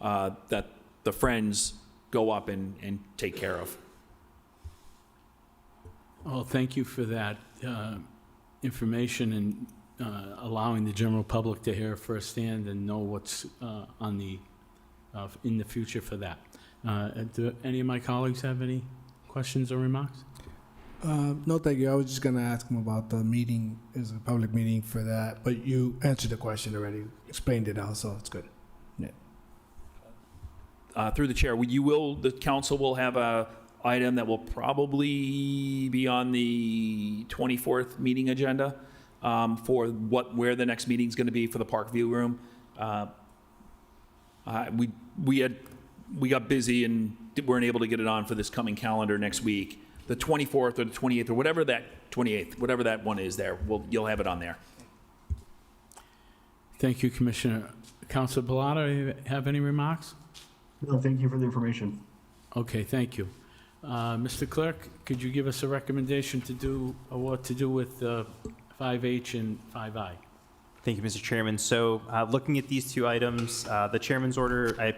S6: that the friends go up and take care of.
S1: Well, thank you for that information and allowing the general public to hear firsthand and know what's in the future for that. Do any of my colleagues have any questions or remarks?
S9: No, thank you. I was just going to ask him about the meeting. Is a public meeting for that, but you answered the question already, explained it out, so it's good. Yeah.
S6: Through the chair, the council will have a item that will probably be on the 24th meeting agenda for where the next meeting is going to be for the Park View Room. We got busy and weren't able to get it on for this coming calendar next week. The 24th or the 28th or whatever that 28th, whatever that one is there, you'll have it on there.
S1: Thank you, Commissioner. Councilor Bellata, have any remarks?
S3: No, thank you for the information.
S1: Okay, thank you. Mr. Clerk, could you give us a recommendation to do what to do with 5H and 5I?
S2: Thank you, Mr. Chairman. So looking at these two items, the chairman's order, I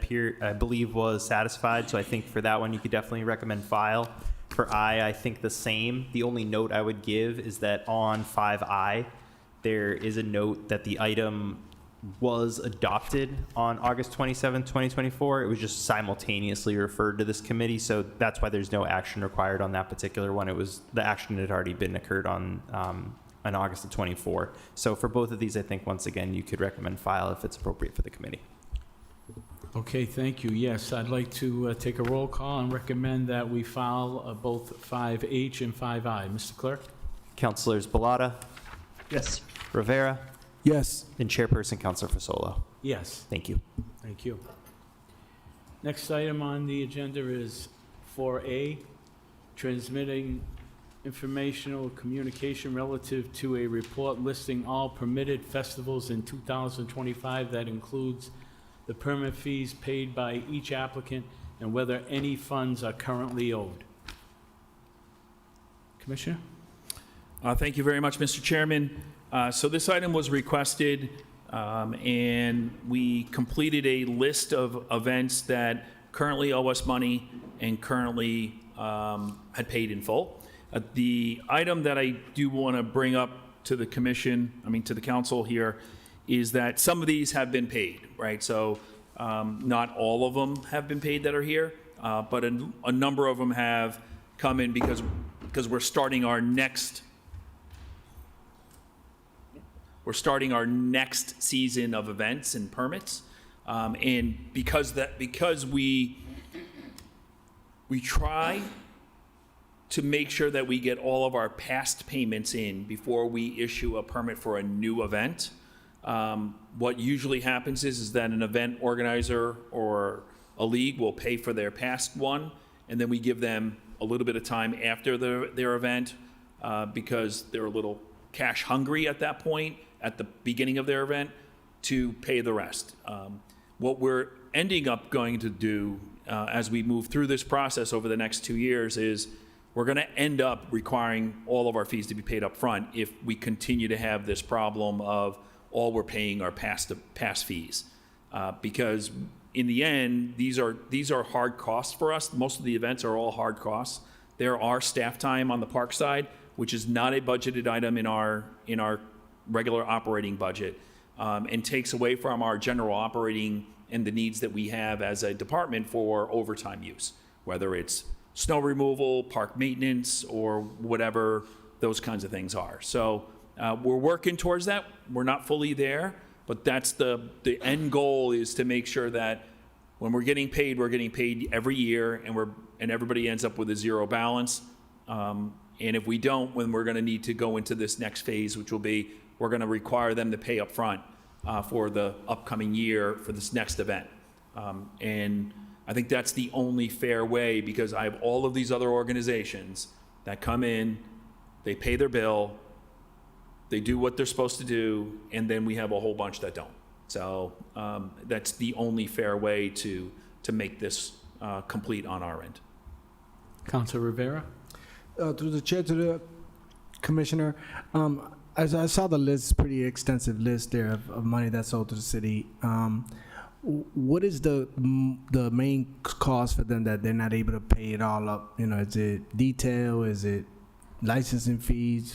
S2: believe, was satisfied. So I think for that one, you could definitely recommend file. For I think the same. The only note I would give is that on 5I, there is a note that the item was adopted on August 27, 2024. It was just simultaneously referred to this committee. So that's why there's no action required on that particular one. The action had already been occurred on August of 24. So for both of these, I think, once again, you could recommend file if it's appropriate for the committee.
S1: Okay, thank you. Yes, I'd like to take a roll call and recommend that we file both 5H and 5I. Mr. Clerk?
S2: Councilors Bellata,
S3: Yes.
S2: Rivera,
S9: Yes.
S2: and Chairperson Councilor Fasolo.
S1: Yes,
S2: Thank you.
S1: thank you. Next item on the agenda is 4A, transmitting informational communication relative to a report listing all permitted festivals in 2025 that includes the permit fees paid by each applicant and whether any funds are currently owed. Commissioner?
S6: Thank you very much, Mr. Chairman. So this item was requested And we completed a list of events that currently owe us money and currently had paid in full. The item that I do want to bring up to the commission, to the council here, is that some of these have been paid, right? So not all of them have been paid that are here, but a number of them have come in because we're starting our next season of events and permits. And because we try to make sure that we get all of our past payments in before we issue a permit for a new event. What usually happens is that an event organizer or a league will pay for their past one, and then we give them a little bit of time after their event because they're a little cash hungry at that point, at the beginning of their event, to pay the rest. What we're ending up going to do as we move through this process over the next 2 years is we're going to end up requiring all of our fees to be paid up front if we continue to have this problem of all we're paying are past fees. Because in the end, these are hard costs for us. Most of the events are all hard costs. There are staff time on the park side, which is not a budgeted item in our regular operating budget, and takes away from our general operating and the needs that we have as a department for overtime use, whether it's snow removal, park maintenance, or whatever those kinds of things are. So we're working towards that. We're not fully there, but that's the end goal, is to make sure that when we're getting paid every year, and everybody ends up with a zero balance. And if we don't, when we're going to need to go into this next phase, which will be, we're going to require them to pay up front for the upcoming year for this next event. And I think that's the only fair way, because I have all of these other organizations that come in, they pay their bill, they do what they're supposed to do, and then we have a whole bunch that don't. So that's the only fair way to make this complete on our end.
S1: Councilor Rivera?
S9: Through the chair to the commissioner, as I saw the list, pretty extensive list there of money that's owed to the city. What is the main cause for them that they're not able to pay it all up? Is it detail? Is it licensing fees?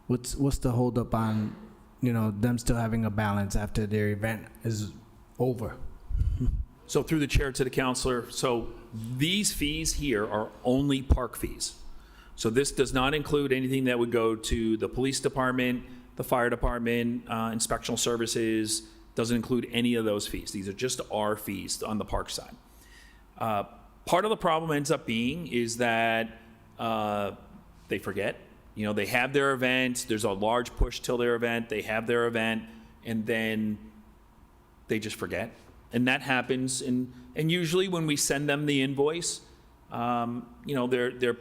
S9: What's the holdup on, them still having a balance after their event is over?
S6: So through the chair to the counselor, so these fees here are only park fees. So this does not include anything that would go to the police department, the fire department, inspectional services, doesn't include any of those fees. These are just our fees on the park side. Part of the problem ends up being is that they forget. They have their event, there's a large push till their event, they have their event, and then they just forget. And that happens, and usually when we send them the invoice, they're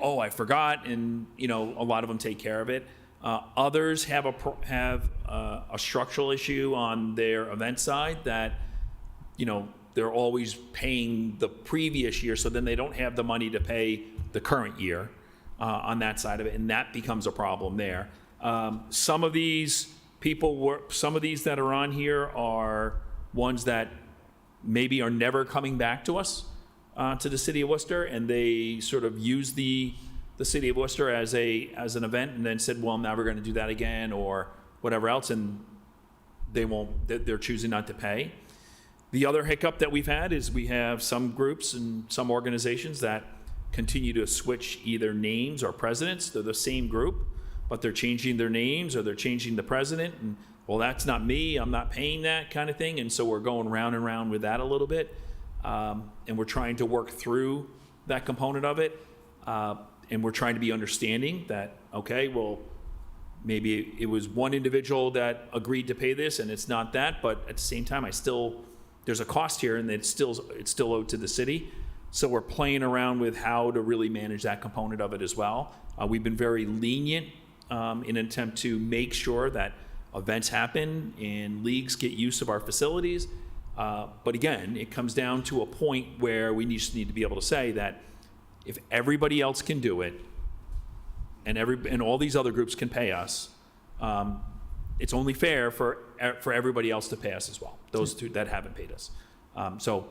S6: oh, I forgot, and a lot of them take care of it. Others have a structural issue on their event side that they're always paying the previous year, so then they don't have the money to pay the current year on that side of it, and that becomes a problem there. Some of these that are on here are ones that maybe are never coming back to us, to the city of Worcester, and they sort of use the city of Worcester as an event, and then said, well, I'm never going to do that again, or whatever else, and they're choosing not to pay. The other hiccup that we've had is we have some groups and some organizations that continue to switch either names or presidents. They're the same group, but they're changing their names or they're changing the president, and well, that's not me, I'm not paying that kind of thing. And so we're going round and round with that a little bit. And we're trying to work through that component of it. And we're trying to be understanding that, okay, well, maybe it was one individual that agreed to pay this and it's not that, but at the same time, there's a cost here, and it's still owed to the city. So we're playing around with how to really manage that component of it as well. We've been very lenient in an attempt to make sure that events happen and leagues get use of our facilities. But again, it comes down to a point where we just need to be able to say that if everybody else can do it and all these other groups can pay us, it's only fair for everybody else to pay us as well, those two that haven't paid us. So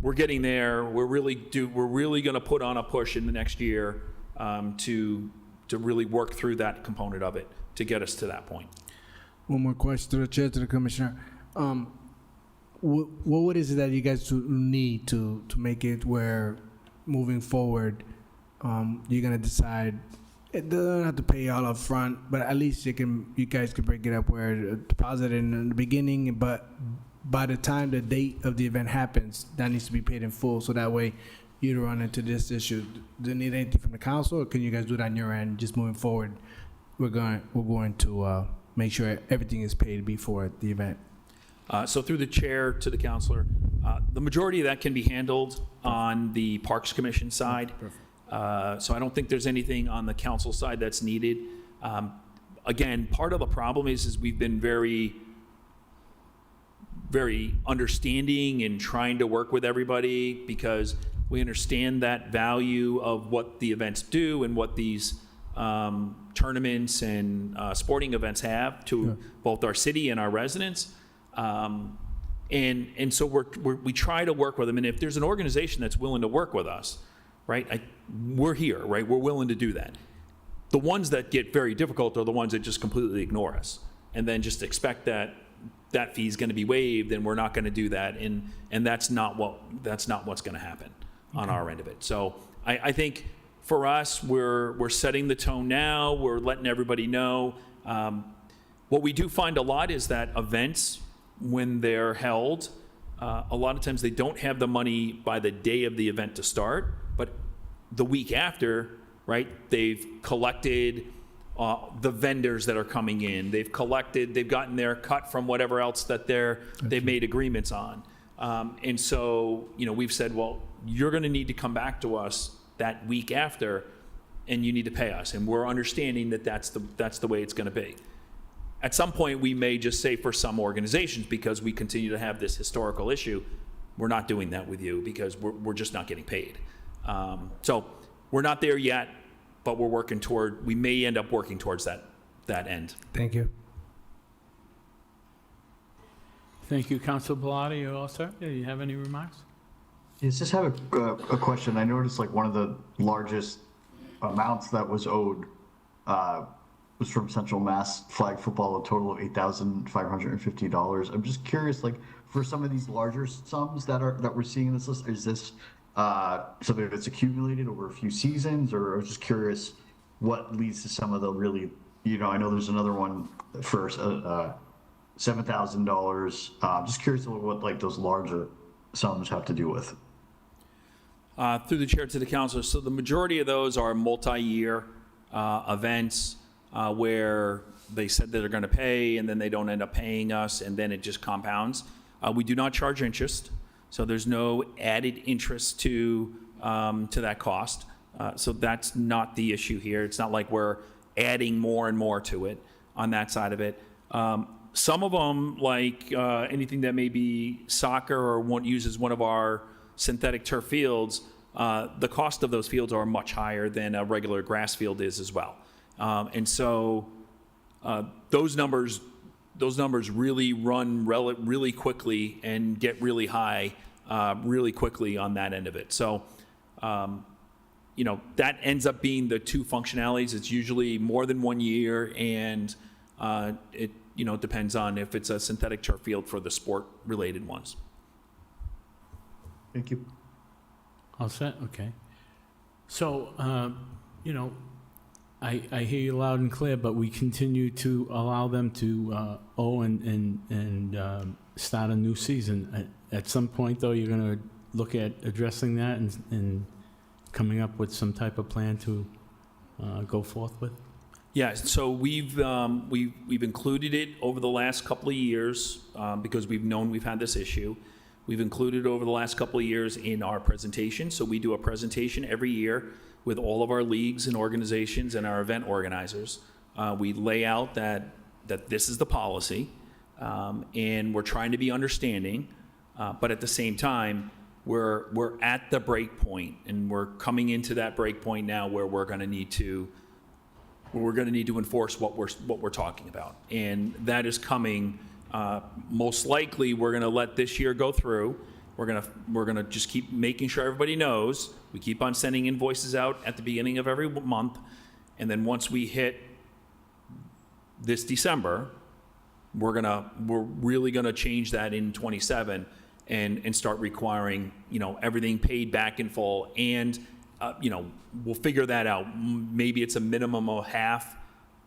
S6: we're getting there. We're really going to put on a push in the next year to really work through that component of it to get us to that point.
S9: One more question to the chair, to the commissioner. What is it that you guys need to make it where, moving forward, you're gonna decide? It doesn't have to pay all up front, but at least you guys can break it up where a deposit in the beginning, but by the time the date of the event happens, that needs to be paid in full, so that way you don't run into this issue. Do you need anything from the council, or can you guys do that on your end? Just moving forward, we're going to make sure everything is paid before the event.
S6: So through the chair to the counselor, the majority of that can be handled on the Parks Commission side. So I don't think there's anything on the council side that's needed. Again, part of the problem is we've been very, very understanding and trying to work with everybody because we understand that value of what the events do and what these tournaments and sporting events have to both our city and our residents. And so we try to work with them. And if there's an organization that's willing to work with us, right, we're here, right? We're willing to do that. The ones that get very difficult are the ones that just completely ignore us and then just expect that that fee is going to be waived and we're not going to do that. And that's not what's going to happen on our end of it. So I think for us, we're setting the tone now. We're letting everybody know. What we do find a lot is that events, when they're held, a lot of times they don't have the money by the day of the event to start, but the week after, right, they've collected the vendors that are coming in. They've gotten their cut from whatever else that they've made agreements on. And so, we've said, well, you're going to need to come back to us that week after, and you need to pay us. And we're understanding that that's the way it's going to be. At some point, we may just say for some organizations, because we continue to have this historical issue, we're not doing that with you because we're just not getting paid. So we're not there yet, but we may end up working towards that end.
S9: Thank you.
S1: Thank you, Councilor Bellotti. You all set? Do you have any remarks?
S3: Yes, just have a question. I noticed like one of the largest amounts that was owed was from Central Mass Flag Football, a total of $8,550. I'm just curious, like for some of these larger sums that we're seeing in this list, is this something that's accumulated over a few seasons, or I was just curious what leads to some of the really, I know there's another one for $7,000. Just curious what like those larger sums have to do with.
S6: Through the chair to the councilor, so the majority of those are multi-year events where they said that they're going to pay and then they don't end up paying us and then it just compounds. We do not charge interest, so there's no added interest to that cost. So that's not the issue here. It's not like we're adding more and more to it on that side of it. Some of them, like anything that may be soccer or uses one of our synthetic turf fields, the cost of those fields are much higher than a regular grass field is as well. And so those numbers really run really quickly and get really high really quickly on that end of it. So, that ends up being the two functionalities. It's usually more than 1 year, and it depends on if it's a synthetic turf field for the sport-related ones.
S3: Thank you.
S1: All set? Okay. So, I hear you loud and clear, but we continue to allow them to owe and start a new season. At some point, though, you're going to look at addressing that and coming up with some type of plan to go forth with?
S6: Yeah, so we've included it over the last couple of years because we've known we've had this issue. We've included it over the last couple of years in our presentation. So we do a presentation every year with all of our leagues and organizations and our event organizers. We lay out that this is the policy, and we're trying to be understanding, but at the same time, we're at the break point, and we're coming into that break point now where we're going to need to where we're going to need to enforce what we're talking about. And that is coming, most likely, we're going to let this year go through. We're going to just keep making sure everybody knows. We keep on sending invoices out at the beginning of every month. And then once we hit this December, we're really going to change that in 27 and start requiring, everything paid back in full. And, we'll figure that out. Maybe it's a minimum of half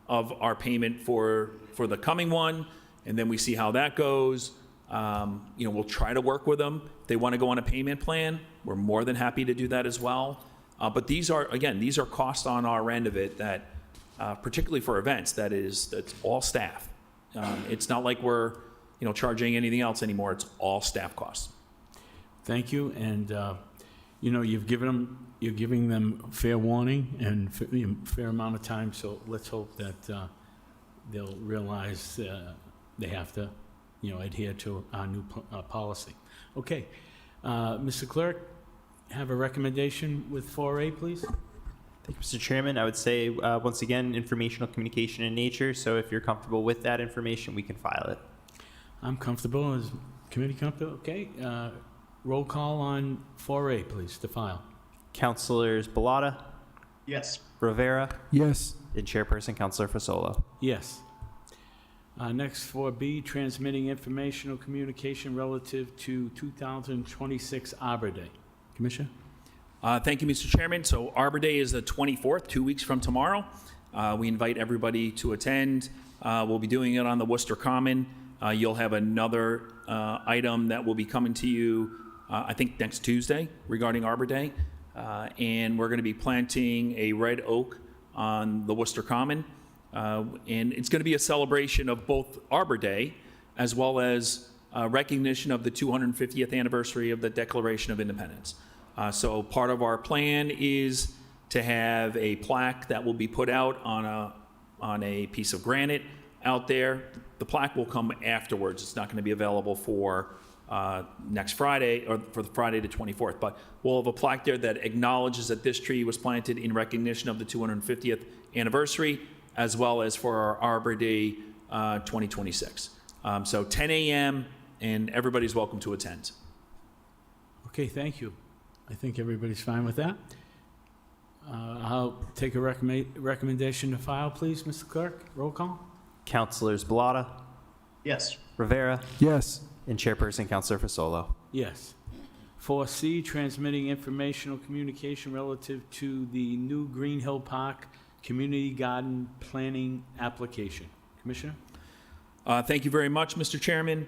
S6: of our payment for the coming one, and then we see how that goes. We'll try to work with them. If they want to go on a payment plan, we're more than happy to do that as well. But these are costs on our end of it that, particularly for events, that's all staff. It's not like we're, charging anything else anymore. It's all staff costs.
S1: Thank you, and, you're giving them fair warning and fair amount of time, so let's hope that they'll realize they have to, adhere to our new policy. Okay, Mr. Clerk, have a recommendation with 4A, please?
S2: Thank you, Mr. Chairman. I would say, once again, informational communication in nature, so if you're comfortable with that information, we can file it.
S1: I'm comfortable. Is committee comfortable? Okay, roll call on 4A, please, to file.
S2: Councilors Balata,
S3: Yes.
S2: Rivera,
S9: Yes.
S2: and Chairperson Councilor Fasolo.
S1: Yes. Next, 4B, transmitting informational communication relative to 2026 Arbor Day. Commissioner?
S6: Thank you, Mr. Chairman. So Arbor Day is the 24th, 2 weeks from tomorrow. We invite everybody to attend. We'll be doing it on the Worcester Common. You'll have another item that will be coming to you, I think, next Tuesday regarding Arbor Day. And we're going to be planting a red oak on the Worcester Common. And it's going to be a celebration of both Arbor Day as well as recognition of the 250th anniversary of the Declaration of Independence. So part of our plan is to have a plaque that will be put out on a piece of granite out there. The plaque will come afterwards. It's not going to be available for next Friday or for the Friday the 24th, but we'll have a plaque there that acknowledges that this tree was planted in recognition of the 250th anniversary, as well as for our Arbor Day 2026. So 10 a.m. and everybody's welcome to attend.
S1: Okay, thank you. I think everybody's fine with that. I'll take a recommendation to file, please, Mr. Clerk. Roll call.
S2: Councilors Balata,
S3: Yes.
S2: Rivera,
S9: Yes.
S2: and Chairperson Councilor Fasolo.
S1: Yes. 4C, transmitting informational communication relative to the new Green Hill Park Community Garden Planning application. Commissioner?
S6: Thank you very much, Mr. Chairman.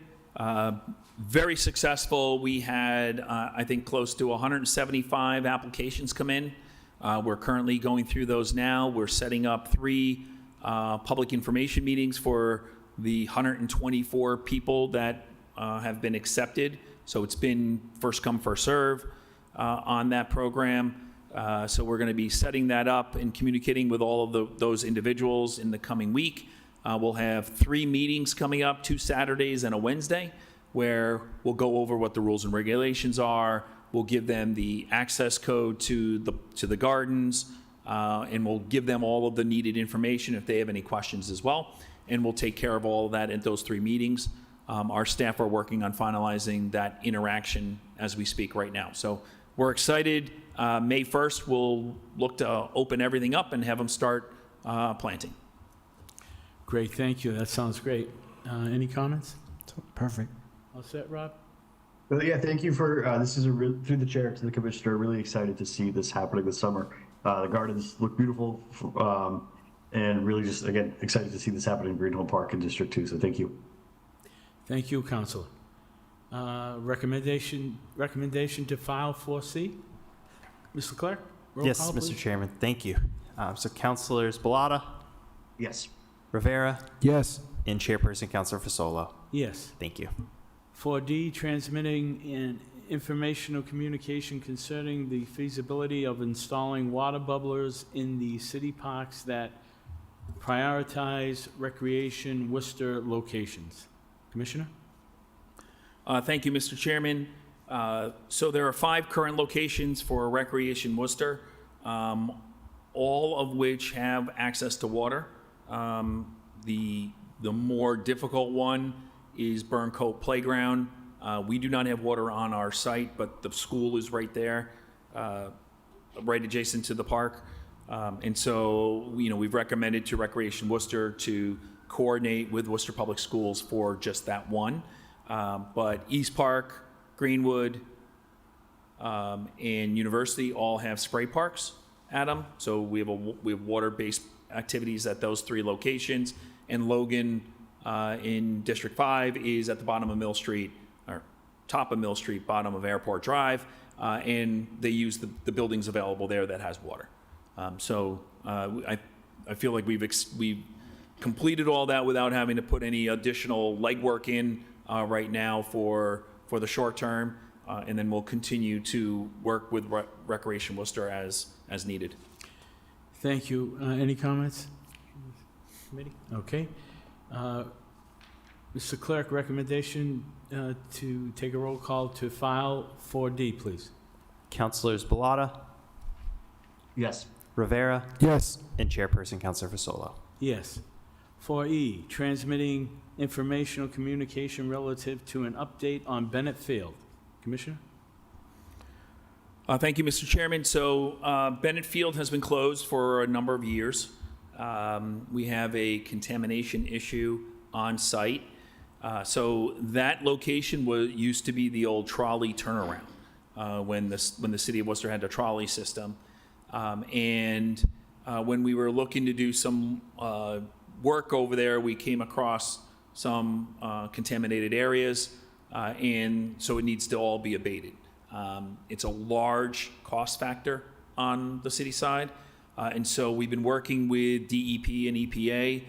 S6: Very successful. We had, I think, close to 175 applications come in. We're currently going through those now. We're setting up 3 public information meetings for the 124 people that have been accepted. So it's been first come, first serve on that program. So we're going to be setting that up and communicating with all of those individuals in the coming week. We'll have 3 meetings coming up, 2 Saturdays and a Wednesday, where we'll go over what the rules and regulations are. We'll give them the access code to the gardens, and we'll give them all of the needed information if they have any questions as well. And we'll take care of all of that at those 3 meetings. Our staff are working on finalizing that interaction as we speak right now. So we're excited. May 1st, we'll look to open everything up and have them start planting.
S1: Great, thank you. That sounds great. Any comments?
S9: Perfect.
S1: All set, Rob?
S3: Well, yeah, thank you for, this is through the chair to the commissioner, really excited to see this happening this summer. The gardens look beautiful, and really just, again, excited to see this happen in Green Hill Park in District 2, so thank you.
S1: Thank you, Counselor. Recommendation to file 4C? Mr. Clerk? Roll
S2: Yes,
S1: call,
S2: Mr.
S1: please.
S2: Chairman, thank you. So Councilors Balata,
S3: Yes.
S2: Rivera,
S9: Yes.
S2: and Chairperson Councilor Fasolo.
S1: Yes.
S2: Thank you.
S1: 4D, transmitting an informational communication concerning the feasibility of installing water bubblers in the city parks that prioritize recreation Worcester locations. Commissioner?
S6: Thank you, Mr. Chairman. So there are 5 current locations for Recreation Worcester. all of which have access to water. The more difficult one is Burn Cove Playground. We do not have water on our site, but the school is right there, right adjacent to the park. And so, we've recommended to Recreation Worcester to coordinate with Worcester Public Schools for just that one. But East Park, Greenwood, and University all have spray parks at them. So we have water-based activities at those 3 locations. And Logan in District 5 is at the bottom of Mill Street, or top of Mill Street, bottom of Airport Drive. And they use the buildings available there that has water. I feel like we've completed all that without having to put any additional legwork in right now for the short term. And then we'll continue to work with Recreation Worcester as needed.
S1: Thank you. Any comments? Committee? Okay. Mr. Clerk, recommendation to take a roll call to file 4D, please.
S2: Councilors Balata,
S3: Yes.
S2: Rivera,
S9: Yes.
S2: and Chairperson Councilor Fasolo.
S1: Yes. 4E, transmitting informational communication relative to an update on Bennett Field. Commissioner?
S6: Thank you, Mr. Chairman. So Bennett Field has been closed for a number of years. We have a contamination issue on site. So that location used to be the old trolley turnaround when the city of Worcester had the trolley system. When we were looking to do some work over there, we came across some contaminated areas, and so it needs to all be abated. It's a large cost factor on the city side, and so we've been working with DEP and EPA,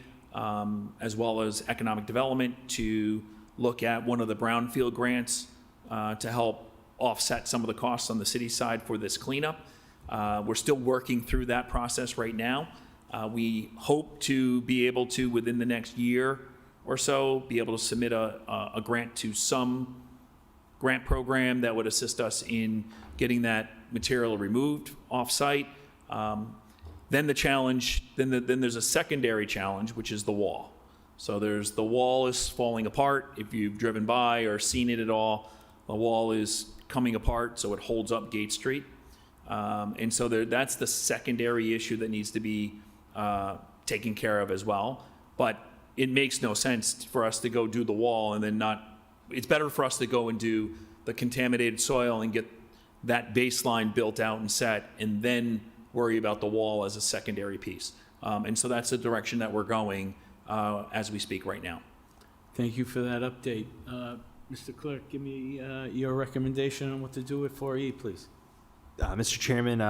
S6: as well as economic development, to look at one of the brownfield grants to help offset some of the costs on the city side for this cleanup. We're still working through that process right now. We hope to be able to, within the next year or so, be able to submit a grant to some grant program that would assist us in getting that material removed off-site. Then the challenge, then there's a secondary challenge, which is the wall. So the wall is falling apart. If you've driven by or seen it at all, the wall is coming apart, so it holds up Gate Street. And so that's the secondary issue that needs to be taken care of as well. But it makes no sense for us to go do the wall and then it's better for us to go and do the contaminated soil and get that baseline built out and set, and then worry about the wall as a secondary piece. And so that's the direction that we're going as we speak right now.
S1: Thank you for that update. Mr. Clerk, give me your recommendation on what to do with 4E, please.
S2: Mr. Chairman,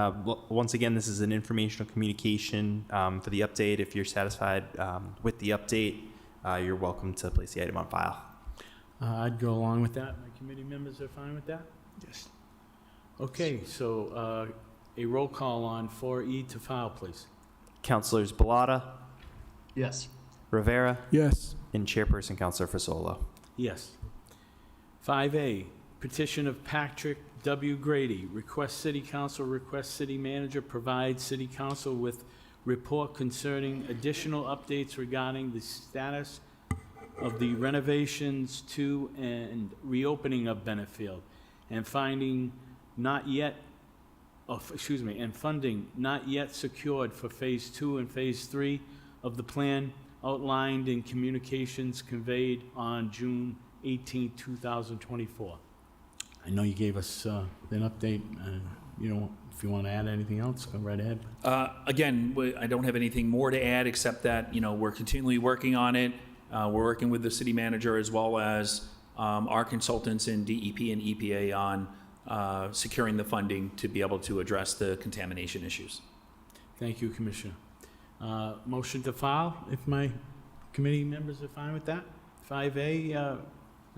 S2: once again, this is an informational communication for the update. If you're satisfied with the update, you're welcome to place the item on file.
S1: I'd go along with that. My committee members are fine with that?
S2: Yes.
S1: Okay, so a roll call on 4E to file, please.
S2: Councilors Balata,
S3: Yes.
S2: Rivera,
S9: Yes.
S2: and Chairperson Councilor Fasolo.
S1: Yes. 5A, petition of Patrick W. Grady, request city manager provide city council with report concerning additional updates regarding the status of the renovations to and reopening of Bennett Field, and funding not yet secured for Phase 2 and Phase 3 of the plan outlined in communications conveyed on June 18, 2024. I know you gave us an update. If you want to add anything else, go right ahead.
S6: Again, I don't have anything more to add except that, we're continually working on it. We're working with the city manager as well as our consultants in DEP and EPA on securing the funding to be able to address the contamination issues.
S1: Thank you, Commissioner. Motion to file, if my committee members are fine with that. 5A,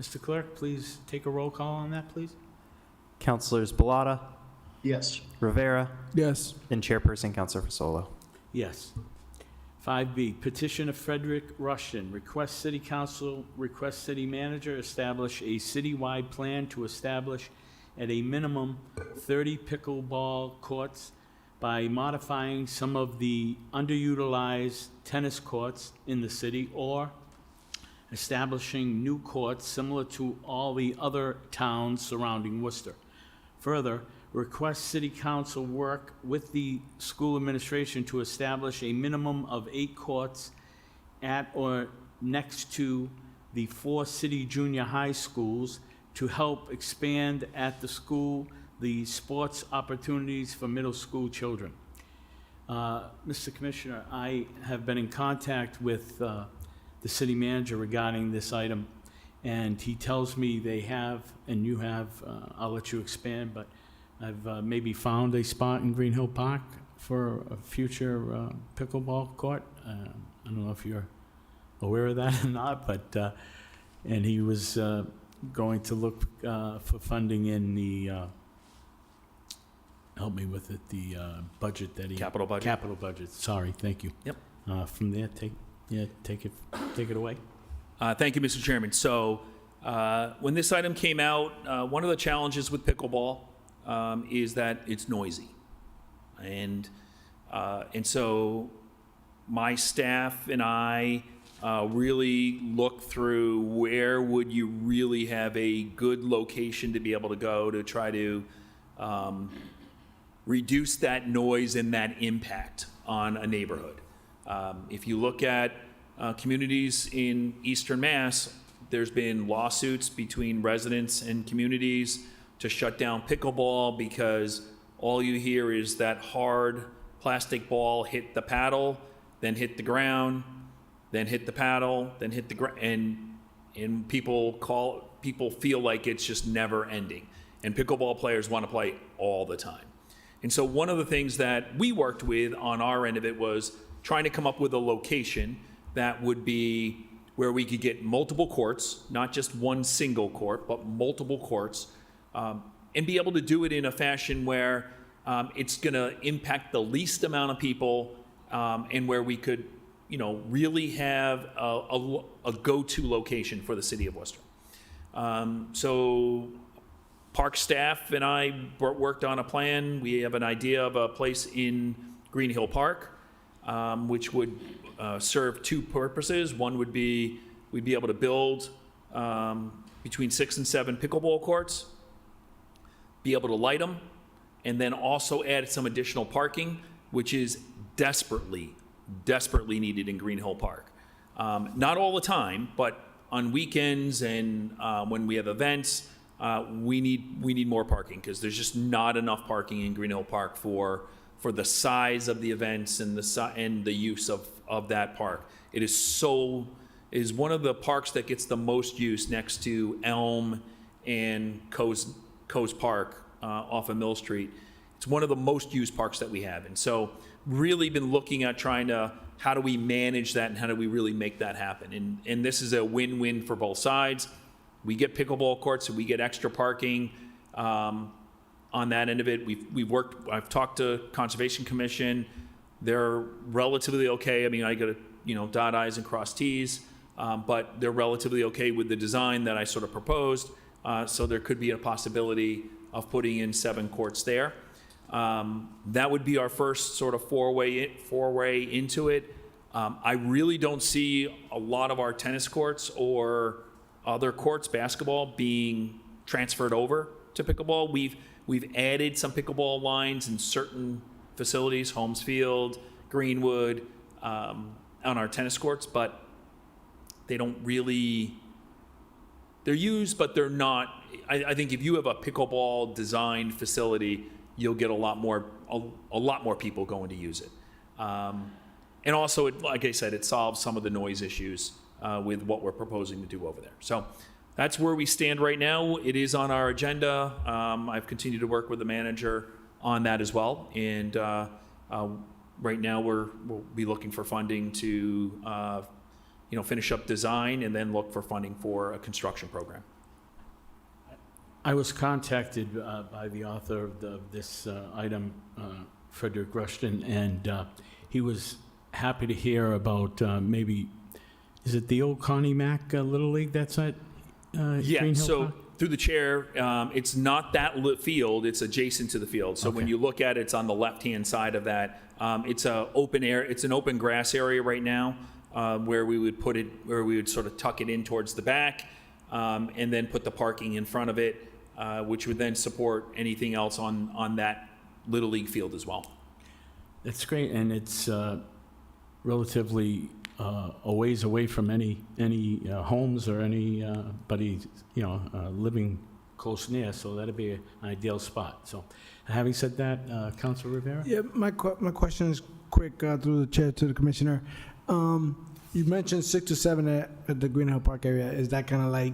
S1: Mr. Clerk, please take a roll call on that, please.
S2: Councilors Balata,
S3: Yes.
S2: Rivera,
S9: Yes.
S2: and Chairperson Councilor Fasolo.
S1: Yes. 5B, petition of Frederick Rushton, request city manager establish a citywide plan to establish at a minimum 30 pickleball courts by modifying some of the underutilized tennis courts in the city or establishing new courts similar to all the other towns surrounding Worcester. Further, request City Council work with the school administration to establish a minimum of 8 courts at or next to the 4 city junior high schools to help expand at the school the sports opportunities for middle school children. Mr. Commissioner, I have been in contact with the city manager regarding this item, and he tells me they have, and you have, I'll let you expand, but I've maybe found a spot in Green Hill Park for a future pickleball court. I don't know if you're aware of that or not, but, and he was going to look for funding in the, help me with it, the budget that he.
S6: Capital budget.
S1: Capital budget, sorry, thank you.
S6: Yep.
S1: From there, take it away.
S6: Thank you, Mr. Chairman. So when this item came out, one of the challenges with pickleball is that it's noisy. And so my staff and I really looked through where would you really have a good location to be able to go to try to reduce that noise and that impact on a neighborhood. If you look at communities in Eastern Mass, there's been lawsuits between residents and communities to shut down pickleball because all you hear is that hard plastic ball hit the paddle, then hit the ground, then hit the paddle, then hit the ground, and people feel like it's just never ending. And pickleball players want to play all the time. And so one of the things that we worked with on our end of it was trying to come up with a location that would be where we could get multiple courts, not just one single court, but multiple courts, and be able to do it in a fashion where it's going to impact the least amount of people, and where we could, really have a go-to location for the city of Worcester. So park staff and I worked on a plan. We have an idea of a place in Green Hill Park, which would serve 2 purposes. One would be we'd be able to build between 6 and 7 pickleball courts, be able to light them, and then also add some additional parking, which is desperately needed in Green Hill Park. Not all the time, but on weekends and when we have events, we need more parking because there's just not enough parking in Green Hill Park for the size of the events and the use of that park. It is one of the parks that gets the most use next to Elm and Coase Park off of Mill Street. It's one of the most used parks that we have. And so really been looking at how do we manage that and how do we really make that happen? And this is a win-win for both sides. We get pickleball courts and we get extra parking on that end of it. I've talked to Conservation Commission. They're relatively okay. I mean, I got to, dot I's and cross T's, but they're relatively okay with the design that I sort of proposed. So there could be a possibility of putting in 7 courts there. That would be our first sort of foray into it. I really don't see a lot of our tennis courts or other courts, basketball, being transferred over to pickleball. We've added some pickleball lines in certain facilities, Holmes Field, Greenwood, on our tennis courts, but they don't really, they're used, but they're not. I think if you have a pickleball designed facility, you'll get a lot more people going to use it. And also, like I said, it solves some of the noise issues with what we're proposing to do over there. So that's where we stand right now. It is on our agenda. I've continued to work with the manager on that as well. And right now, we'll be looking for funding to finish up design and then look for funding for a construction program.
S1: I was contacted by the author of this item, Frederick Rushton, and he was happy to hear about maybe, is it the old Connie Mack Little League that's at Green Hill Park?
S6: through the chair, it's not that field, it's adjacent to the field. So when
S1: Okay.
S6: you look at it, it's on the left-hand side of that. It's an open grass area right now, where we would sort of tuck it in towards the back, and then put the parking in front of it, which would then support anything else on that Little League field as well.
S1: That's great, and it's relatively a ways away from any homes or anybody, living close near, so that'd be an ideal spot. So, having said that, Councilor Rivera?
S9: Yeah, my question is quick, through the chair to the commissioner. You mentioned 6 to 7 at the Green Hill Park area. Is that kind of like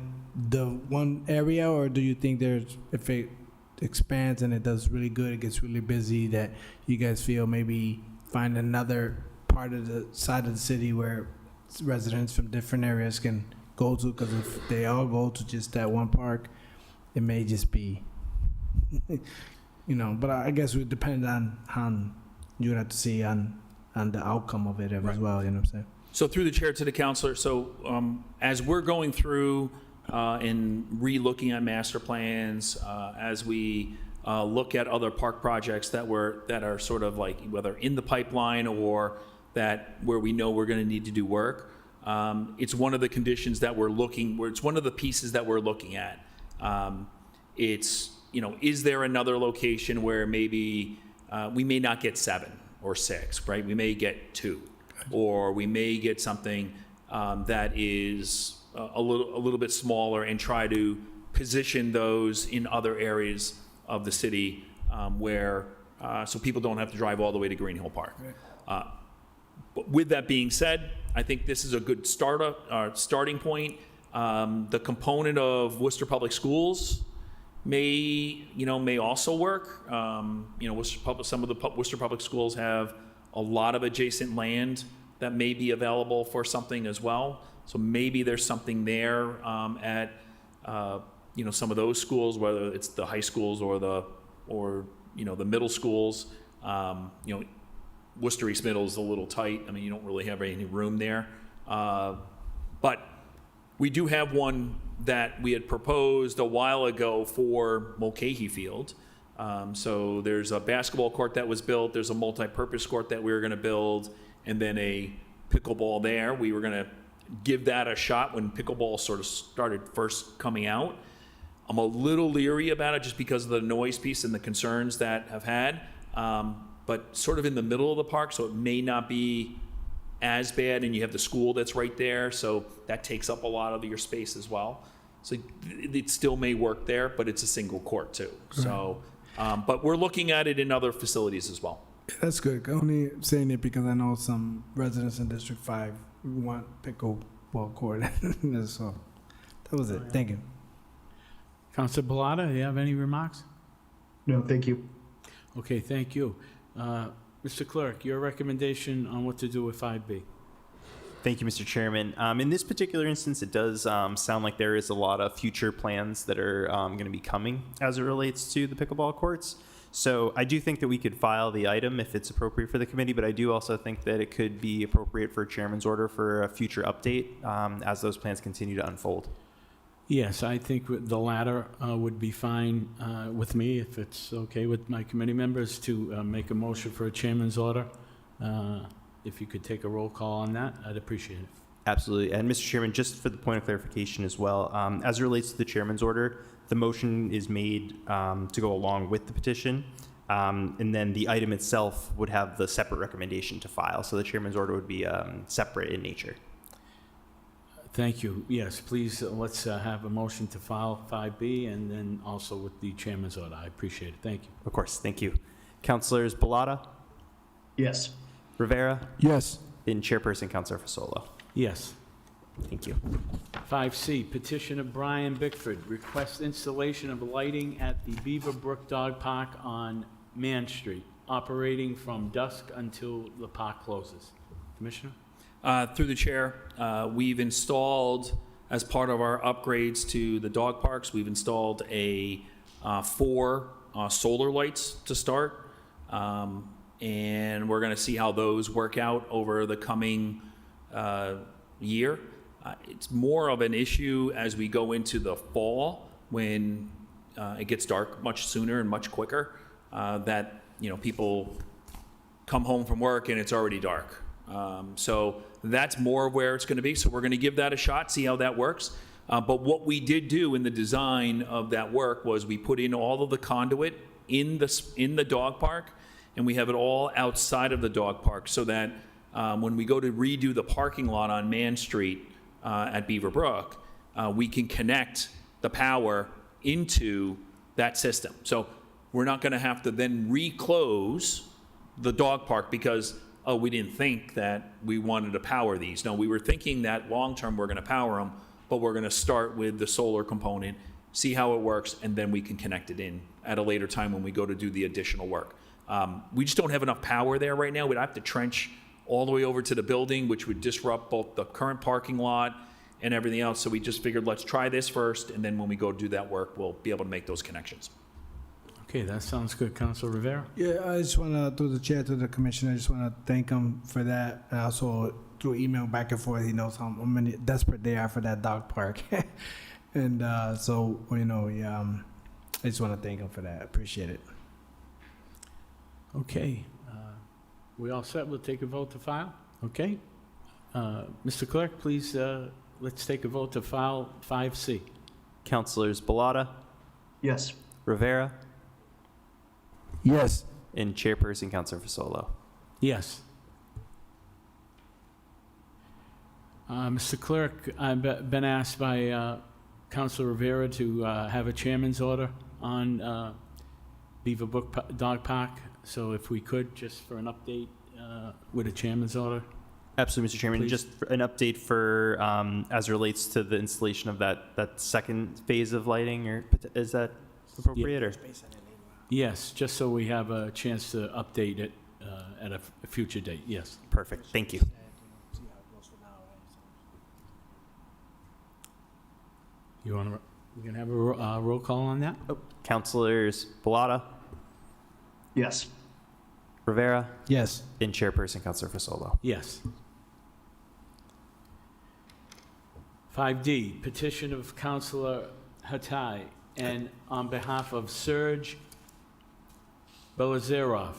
S9: the one area, or do you think if it expands and it does really good, it gets really busy, that you guys feel maybe find another part of the side of the city where residents from different areas can go to? Because if they all go to just that one park, it may just be, but I guess it would depend on you would have to see on the outcome of it as well, you know what I'm saying?
S6: So through the chair to the counselor, as we're going through and re-looking at master plans, as we look at other park projects that are sort of like whether in the pipeline or where we know we're going to need to do work, it's one of the conditions that it's one of the pieces that we're looking at. Is there another location where maybe we may not get 7 or 6, right? We may get 2. Or we may get something that is a little bit smaller and try to position those in other areas of the city where so people don't have to drive all the way to Green Hill Park. But with that being said, I think this is a good starting point. The component of Worcester Public Schools may also work. Some of the Worcester Public Schools have a lot of adjacent land that may be available for something as well. So maybe there's something there at some of those schools, whether it's the high schools or the middle schools. Worcester East Middle is a little tight. I mean, you don't really have any room there. But we do have one that we had proposed a while ago for Mulcahy Field. So there's a basketball court that was built, there's a multi-purpose court that we were gonna build, and then a pickleball there. We were gonna give that a shot when pickleball sort of started first coming out. I'm a little leery about it just because of the noise piece and the concerns that have had, but sort of in the middle of the park, so it may not be as bad, and you have the school that's right there, so that takes up a lot of your space as well. So it still may work there, but it's a single court too. So, but we're looking at it in other facilities as well.
S9: That's good. Only saying it because I know some residents in District 5 want pickleball court. So that was it. Thank you.
S1: Councilor Bellata, do you have any remarks?
S3: No, thank you.
S1: Okay, thank you. Mr. Clerk, your recommendation on what to do with 5B?
S2: Thank you, Mr. Chairman. In this particular instance, it does sound like there is a lot of future plans that are going to be coming as it relates to the pickleball courts. So I do think that we could file the item if it's appropriate for the committee, but I do also think that it could be appropriate for a chairman's order for a future update as those plans continue to unfold.
S1: Yes, I think the latter would be fine with me, if it's okay with my committee members to make a motion for a chairman's order. If you could take a roll call on that, I'd appreciate it.
S2: Absolutely. And Mr. Chairman, just for the point of clarification as well, as it relates to the chairman's order, the motion is made to go along with the petition, and then the item itself would have the separate recommendation to file. So the chairman's order would be separate in nature.
S1: Thank you. Yes, please, let's have a motion to file 5B and then also with the chairman's order. I appreciate it. Thank you.
S2: Of course. Thank you. Councilors Bellata,
S3: Yes.
S2: Rivera,
S9: Yes.
S2: and Chairperson Councilor Fasolo.
S1: Yes.
S2: Thank you.
S1: 5C, petition of Brian Bickford, request installation of lighting at the Beaver Brook Dog Park on Man Street, operating from dusk until the park closes. Commissioner?
S6: Through the chair, we've installed, as part of our upgrades to the dog parks, we've installed 4 solar lights to start. And we're gonna see how those work out over the coming year. It's more of an issue as we go into the fall, when it gets dark much sooner and much quicker, that, people come home from work and it's already dark. So that's more where it's going to be. So we're going to give that a shot, see how that works. But what we did do in the design of that work was we put in all of the conduit in the dog park, and we have it all outside of the dog park so that when we go to redo the parking lot on Man Street at Beaver Brook, we can connect the power into that system. So we're not going to have to then reclose the dog park because, oh, we didn't think that we wanted to power these. No, we were thinking that long-term we're going to power them, but we're going to start with the solar component, see how it works, and then we can connect it in at a later time when we go to do the additional work. We just don't have enough power there right now. We'd have to trench all the way over to the building, which would disrupt both the current parking lot and everything else. So we just figured, let's try this first, and then when we go do that work, we'll be able to make those connections.
S1: Okay, that sounds good. Councilor Rivera?
S9: Yeah, I just want to, through the chair to the commissioner, I just want to thank him for that. And also through email back and forth, he knows how many desperate they are for that dog park. And so, I just want to thank him for that. Appreciate it.
S1: Okay. We all set? We'll take a vote to file? Okay. Mr. Clerk, please, let's take a vote to file 5C.
S2: Councilors Balata,
S3: Yes.
S2: Rivera,
S9: Yes.
S2: and Chairperson Councilor Fasolo.
S1: Yes. Mr. Clerk, I've been asked by Councilor Rivera to have a chairman's order on Beaver Brook Dog Park. So if we could, just for an update with a chairman's order.
S2: Absolutely, Mr. Chairman.
S1: Please.
S2: Just an update for, as relates to the installation of that second phase of lighting, or is that appropriate, or?
S1: Yes, just so we have a chance to update it at a future date, yes.
S2: Perfect, thank you.
S1: You want to, we can have a roll call on that?
S2: Councilors Balata,
S3: Yes.
S2: Rivera,
S9: Yes.
S2: and Chairperson Councilor Fasolo.
S1: Yes. 5D, petition of Councilor Hatai, and on behalf of Serge Belazarov,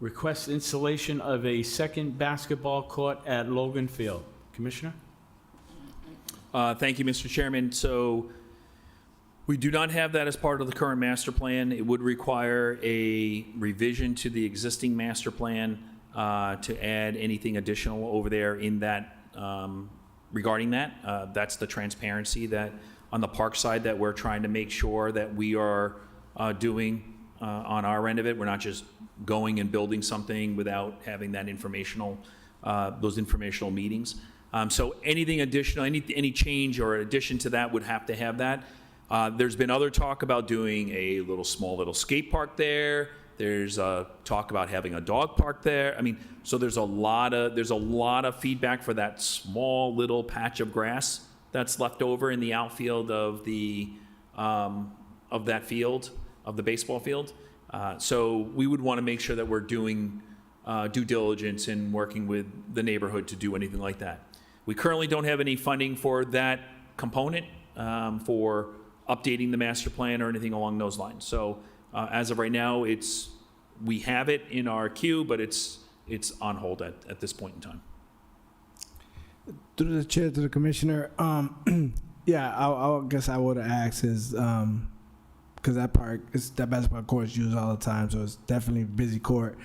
S1: request installation of a second basketball court at Logan Field. Commissioner?
S6: Thank you, Mr. Chairman. So we do not have that as part of the current master plan. It would require a revision to the existing master plan to add anything additional over there in that, regarding that. That's the transparency that on the park side that we're trying to make sure that we are doing on our end of it. We're not just going and building something without having that informational, those informational meetings. So anything additional, any change or addition to that would have to have that. There's been other talk about doing a small little skate park there. There's talk about having a dog park there. I mean, so there's a lot of feedback for that small little patch of grass that's left over in the outfield of the of that field, of the baseball field. So we would want to make sure that we're doing due diligence and working with the neighborhood to do anything like that. We currently don't have any funding for that component for updating the master plan or anything along those lines. So as of right now, we have it in our queue, but it's on hold at this point in time.
S9: Through the chair to the commissioner, yeah, I guess I would have asked is, because that park, that basketball court is used all the time, so it's definitely a busy court.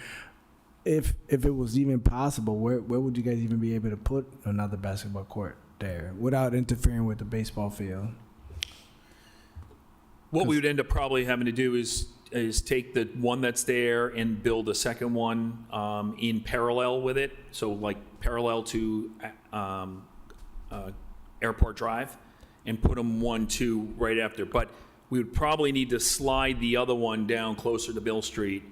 S9: If it was even possible, where would you guys even be able to put another basketball court there without interfering with the baseball field?
S6: What we would end up probably having to do is take the one that's there and build a second one in parallel with it. So like parallel to Airport Drive, and put them 1, 2 right after. But we would probably need to slide the other one down closer to Bill Street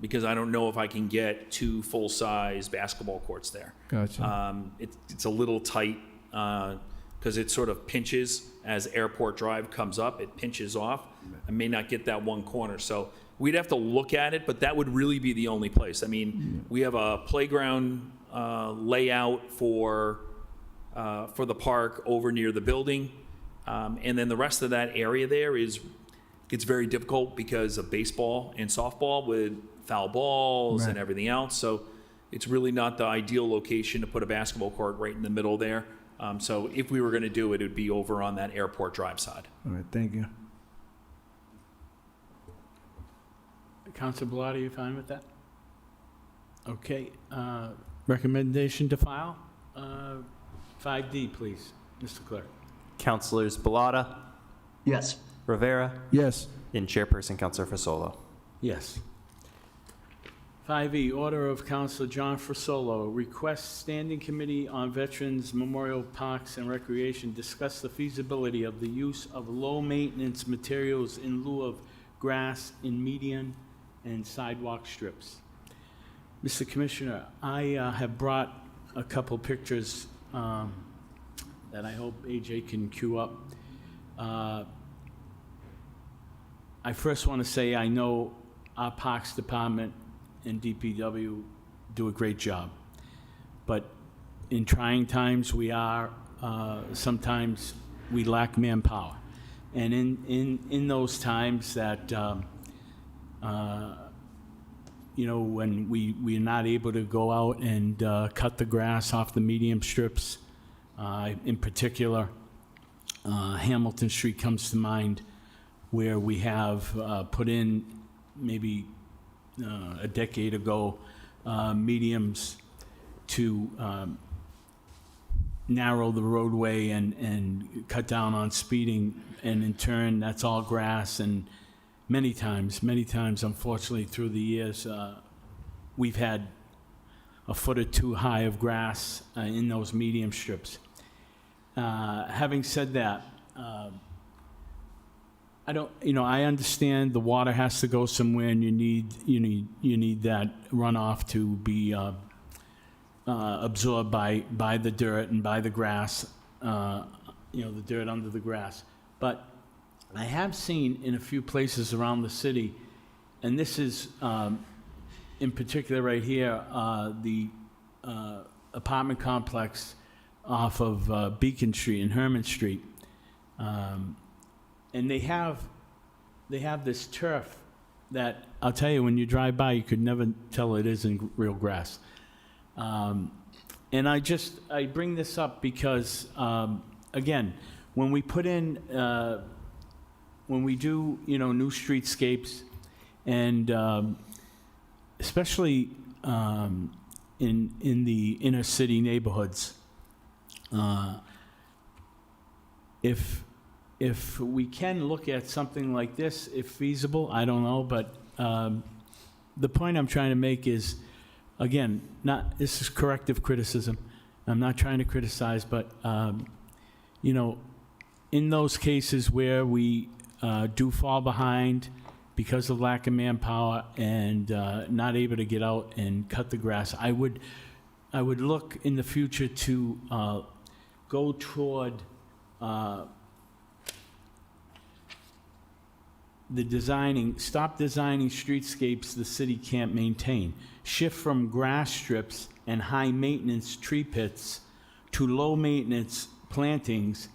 S6: because I don't know if I can get 2 full-size basketball courts there.
S9: Gotcha.
S6: It's a little tight because it sort of pinches as Airport Drive comes up. It pinches off. I may not get that one corner. So we'd have to look at it, but that would really be the only place. I mean, we have a playground layout for the park over near the building. And then the rest of that area there it's very difficult because of baseball and softball with foul balls and
S9: Right.
S6: everything else. So it's really not the ideal location to put a basketball court right in the middle there. So if we were going to do it, it would be over on that Airport Drive side.
S9: All right, thank you.
S1: Council Bellotti, you fine with that? Okay, recommendation to file? 5D, please, Mr. Clerk.
S2: Councilors Balata,
S3: Yes.
S2: Rivera,
S9: Yes.
S2: and Chairperson Councilor Fasolo.
S1: Yes. 5E, order of Council John Frisolo, request Standing Committee on Veterans Memorial Parks and Recreation discuss the feasibility of the use of low-maintenance materials in lieu of grass in median and sidewalk strips. Mr. Commissioner, I have brought a couple pictures that I hope AJ can cue up. I first want to say I know our Parks Department and DPW do a great job. But in trying times, sometimes we lack manpower. And in those times that, when we're not able to go out and cut the grass off the medium strips, in particular, Hamilton Street comes to mind, where we have put in maybe a decade ago mediums to narrow the roadway and cut down on speeding, and in turn, that's all grass. And many times, unfortunately, through the years, we've had a foot or two high of grass in those medium strips. Having said that, I understand the water has to go somewhere, and you need that runoff to be absorbed by the dirt and by the grass, the dirt under the grass. But I have seen in a few places around the city, and this is in particular right here, the apartment complex off of Beacon Street and Herman Street. And they have this turf that, I'll tell you, when you drive by, you could never tell it isn't real grass. And I bring this up because, again, when we put in, when we do, new streetscapes, and especially in the inner city neighborhoods, if we can look at something like this, if feasible, I don't know, but the point I'm trying to make is, again, this is corrective criticism. I'm not trying to criticize, but, in those cases where we do fall behind because of lack of manpower and not able to get out and cut the grass, I would look in the future to go toward stop designing streetscapes the city can't maintain. Shift from grass strips and high-maintenance tree pits to low-maintenance plantings,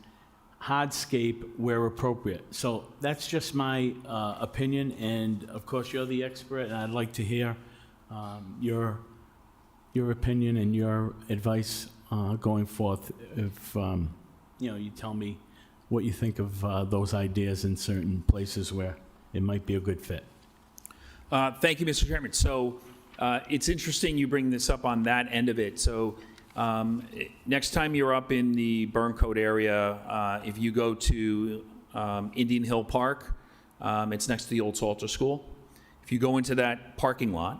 S1: hardscape where appropriate. So that's just my opinion, and of course, you're the expert, and I'd like to hear your opinion and your advice going forth. If you tell me what you think of those ideas in certain places where it might be a good fit.
S6: Thank you, Mr. Chairman. So it's interesting you bring this up on that end of it. So next time you're up in the Burncoat area, if you go to Indian Hill Park, it's next to the old Salter School. If you go into that parking lot,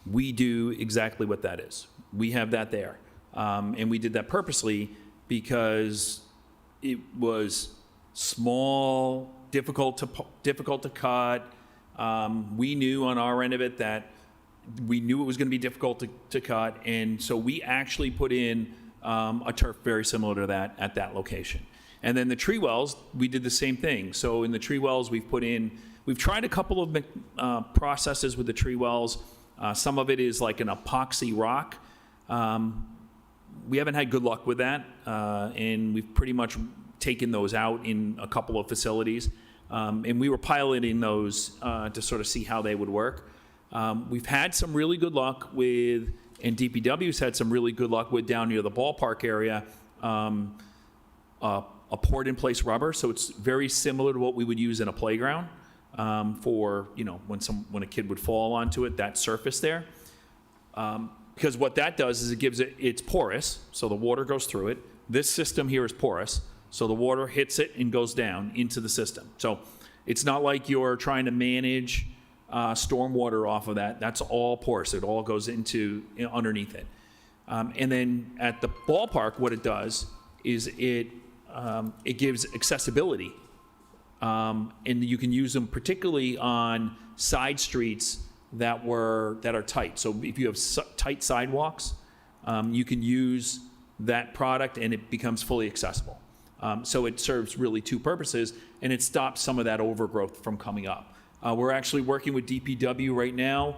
S6: we do exactly what that is. We have that there. And we did that purposely because it was small, difficult to cut. We knew on our end of it that we knew it was going to be difficult to cut, and so we actually put in a turf very similar to that at that location. And then the tree wells, we did the same thing. So in the tree wells, we've tried a couple of processes with the tree wells. Some of it is like an epoxy rock. We haven't had good luck with that, and we've pretty much taken those out in a couple of facilities. And we were piloting those to sort of see how they would work. We've had some really good luck with, and DPW's had some really good luck with down near the ballpark area, a poured-in-place rubber. So it's very similar to what we would use in a playground for, you know, when a kid would fall onto it, that surface there. Because what that does is it's porous, so the water goes through it. This system here is porous, so the water hits it and goes down into the system. So it's not like you're trying to manage stormwater off of that. That's all porous. It all goes underneath it. And then at the ballpark, what it does is it gives accessibility. And you can use them particularly on side streets that are tight. So if you have tight sidewalks, you can use that product and it becomes fully accessible. So it serves really two purposes, and it stops some of that overgrowth from coming up. We're actually working with DPW right now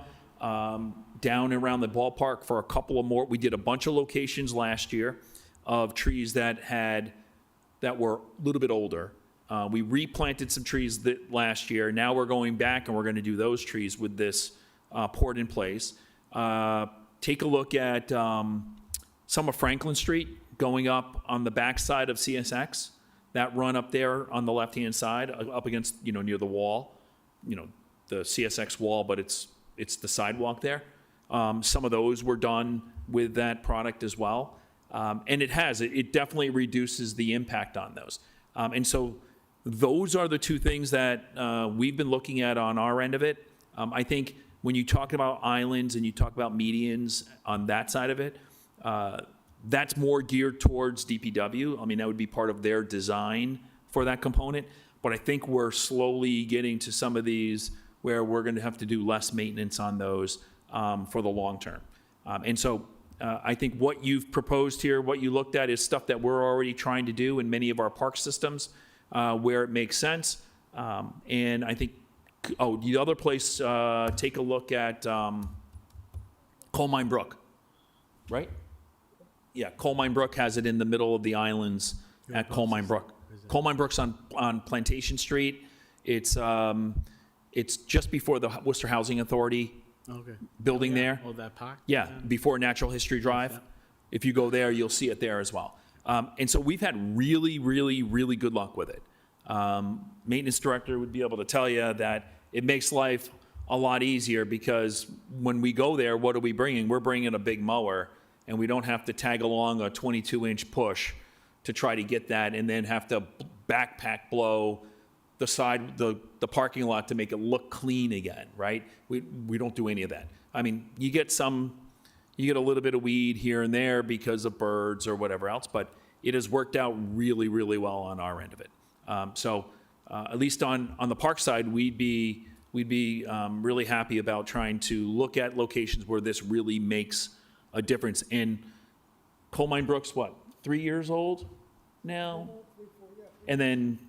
S6: down around the ballpark for a couple of more. We did a bunch of locations last year of trees that were a little bit older. We replanted some trees last year. Now we're going back and we're going to do those trees with this poured in place. Take a look at some of Franklin Street going up on the backside of CSX. That run up there on the left-hand side, up against, you know, near the wall, you know, the CSX wall, but it's the sidewalk there. Some of those were done with that product as well. And it definitely reduces the impact on those. And so those are the two things that we've been looking at on our end of it. I think when you talk about islands and you talk about medians on that side of it, that's more geared towards DPW. I mean, that would be part of their design for that component. But I think we're slowly getting to some of these where we're going to have to do less maintenance on those for the long term. And so I think what you've proposed here, what you looked at, is stuff that we're already trying to do in many of our park systems where it makes sense. And I think, the other place, take a look at Coal Mine Brook, right? Yeah, Coal Mine Brook has it in the middle of the islands at Coal Mine Brook. Coal Mine Brook's on Plantation Street. It's just before the Worcester Housing Authority building there.
S1: Oh, that park?
S6: Yeah, before Natural History Drive. If you go there, you'll see it there as well. And so we've had really, really, really good luck with it. Maintenance director would be able to tell you that it makes life a lot easier because when we go there, what are we bringing? We're bringing a big mower, and we don't have to tag along a 22-inch push to try to get that and then have to backpack blow the parking lot to make it look clean again, right? We don't do any of that. I mean, you get a little bit of weed here and there because of birds or whatever else, but it has worked out really, really well on our end of it. So at least on the park side, we'd be really happy about trying to look at locations where this really makes a difference. And Coal Mine Brook's what, 3 years old now? And then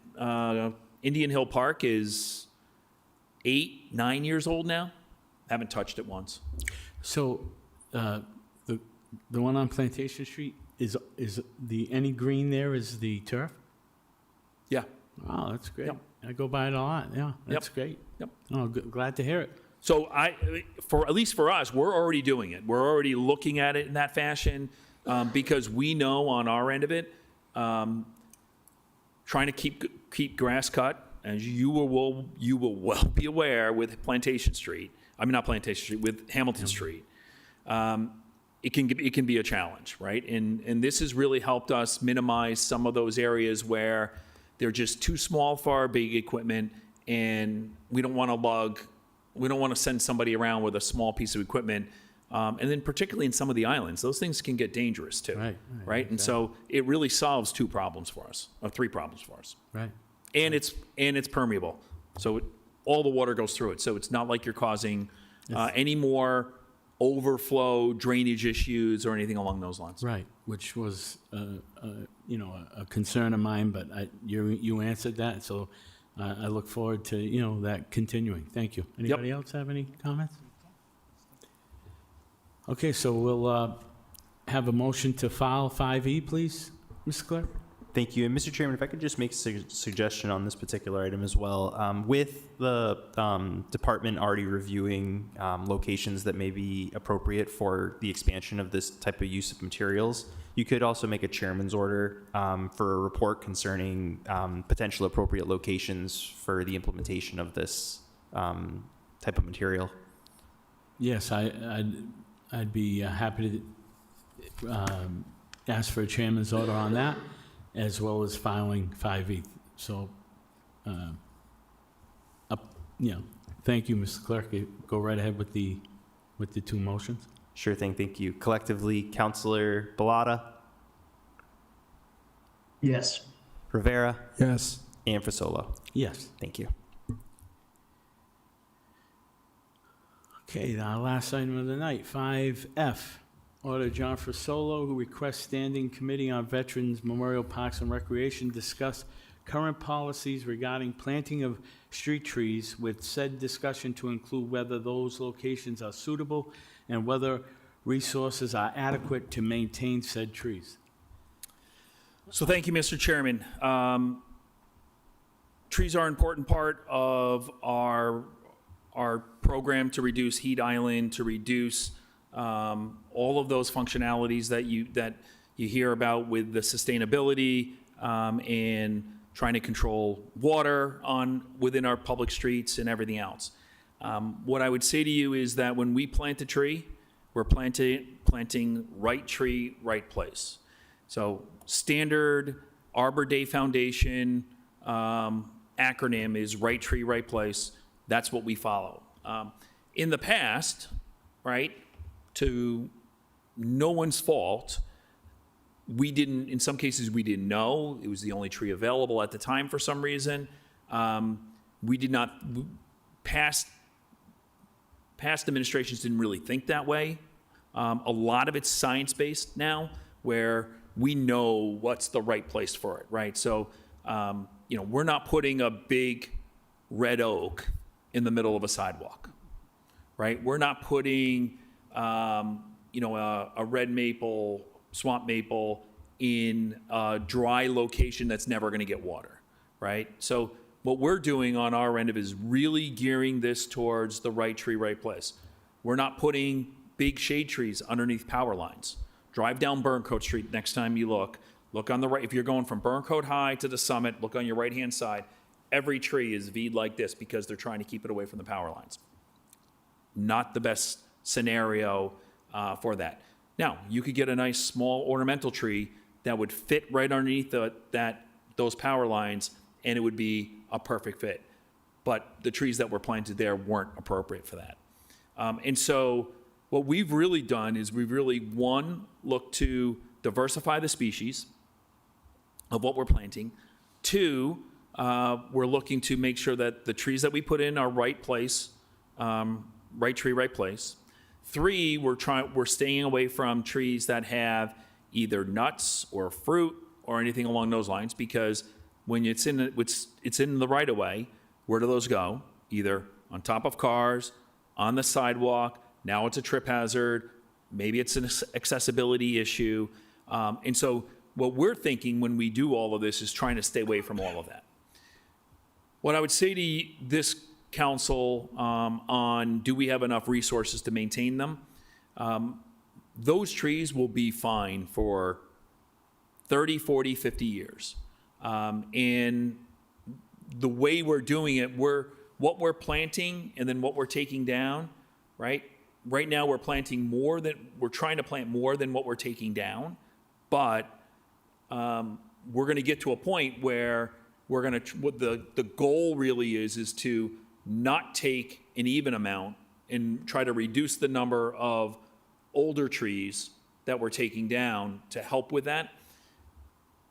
S6: Indian Hill Park is 8, 9 years old now. Haven't touched it once.
S1: So, the one on Plantation Street, is any green there is the turf?
S6: Yeah.
S1: Wow, that's great.
S6: Yep.
S1: I go by it a lot, yeah, that's great.
S6: Yep.
S1: Oh, glad to hear it.
S6: So at least for us, we're already doing it. We're already looking at it in that fashion because we know on our end of it, trying to keep grass cut, as you will well be aware with Plantation Street. I mean, not Plantation Street, with Hamilton Street. It can be a challenge, right? And this has really helped us minimize some of those areas where they're just too small for our big equipment, and we don't want to send somebody around with a small piece of equipment. And then particularly in some of the islands, those things can get dangerous too. Right. And so it really solves 2 problems for us, or 3 problems for us.
S1: Right.
S6: And it's permeable. So all the water goes through it. So it's not like you're causing any more overflow, drainage issues, or anything along those lines.
S1: Right, which was, a concern of mine, but you answered that, so I look forward to, that continuing. Thank you. Anybody else have any comments? Okay, so we'll have a motion to file 5E, please, Mr. Clerk?
S2: Thank you. And Mr. Chairman, if I could just make a suggestion on this particular item as well. With the department already reviewing locations that may be appropriate for the expansion of this type of use of materials, you could also make a chairman's order for a report concerning potential appropriate locations for the implementation of this type of material.
S1: Yes, I'd be happy to ask for a chairman's order on that, as well as filing 5E. So, thank you, Mr. Clerk. Go right ahead with the two motions.
S2: Sure thing. Thank you. Collectively, Councilor Balata,
S3: Yes.
S2: Rivera,
S9: Yes.
S2: and Fasolo.
S1: Yes.
S2: Thank you.
S1: Okay, our last item of the night, 5F. Order John Fasolo, who requests Standing Committee on Veterans Memorial Parks and Recreation discuss current policies regarding planting of street trees, with said discussion to include whether those locations are suitable and whether resources are adequate to maintain said trees.
S6: So thank you, Mr. Chairman. Trees are an important part of our program to reduce heat island, to reduce all of those functionalities that you hear about with the sustainability and trying to control water within our public streets and everything else. What I would say to you is that when we plant a tree, we're planting right tree, right place. So standard Arbor Day Foundation acronym is right tree, right place. That's what we follow. In the past, right, to no one's fault, in some cases we didn't know. It was the only tree available at the time for some reason. We did not, past administrations didn't really think that way. A lot of it's science-based now, where we know what's the right place for it, right? So, we're not putting a big red oak in the middle of a sidewalk, right? We're not putting, a red maple, swamp maple in a dry location that's never going to get water, right? So what we're doing on our end of is really gearing this towards the right tree, right place. We're not putting big shade trees underneath power lines. Drive down Burncoat Street next time you look on the right. If you're going from Burncoat High to the summit, look on your right-hand side. Every tree is V'd like this because they're trying to keep it away from the power lines. Not the best scenario for that. Now, you could get a nice small ornamental tree that would fit right underneath those power lines, and it would be a perfect fit. But the trees that were planted there weren't appropriate for that. And so what we've really done is we've really, one, looked to diversify the species of what we're planting. Two, we're looking to make sure that the trees that we put in are right place, right tree, right place. Three, we're staying away from trees that have either nuts or fruit or anything along those lines, because when it's in the right of way, where do those go? Either on top of cars, on the sidewalk. Now it's a trip hazard. Maybe it's an accessibility issue. And so what we're thinking when we do all of this is trying to stay away from all of that. What I would say to this council on do we have enough resources to maintain them, those trees will be fine for 30, 40, 50 years. And the way we're doing it, what we're planting and then what we're taking down, right? Right now we're trying to plant more than what we're taking down, but we're going to get to a point where what the goal really is to not take an even amount and try to reduce the number of older trees that we're taking down to help with that.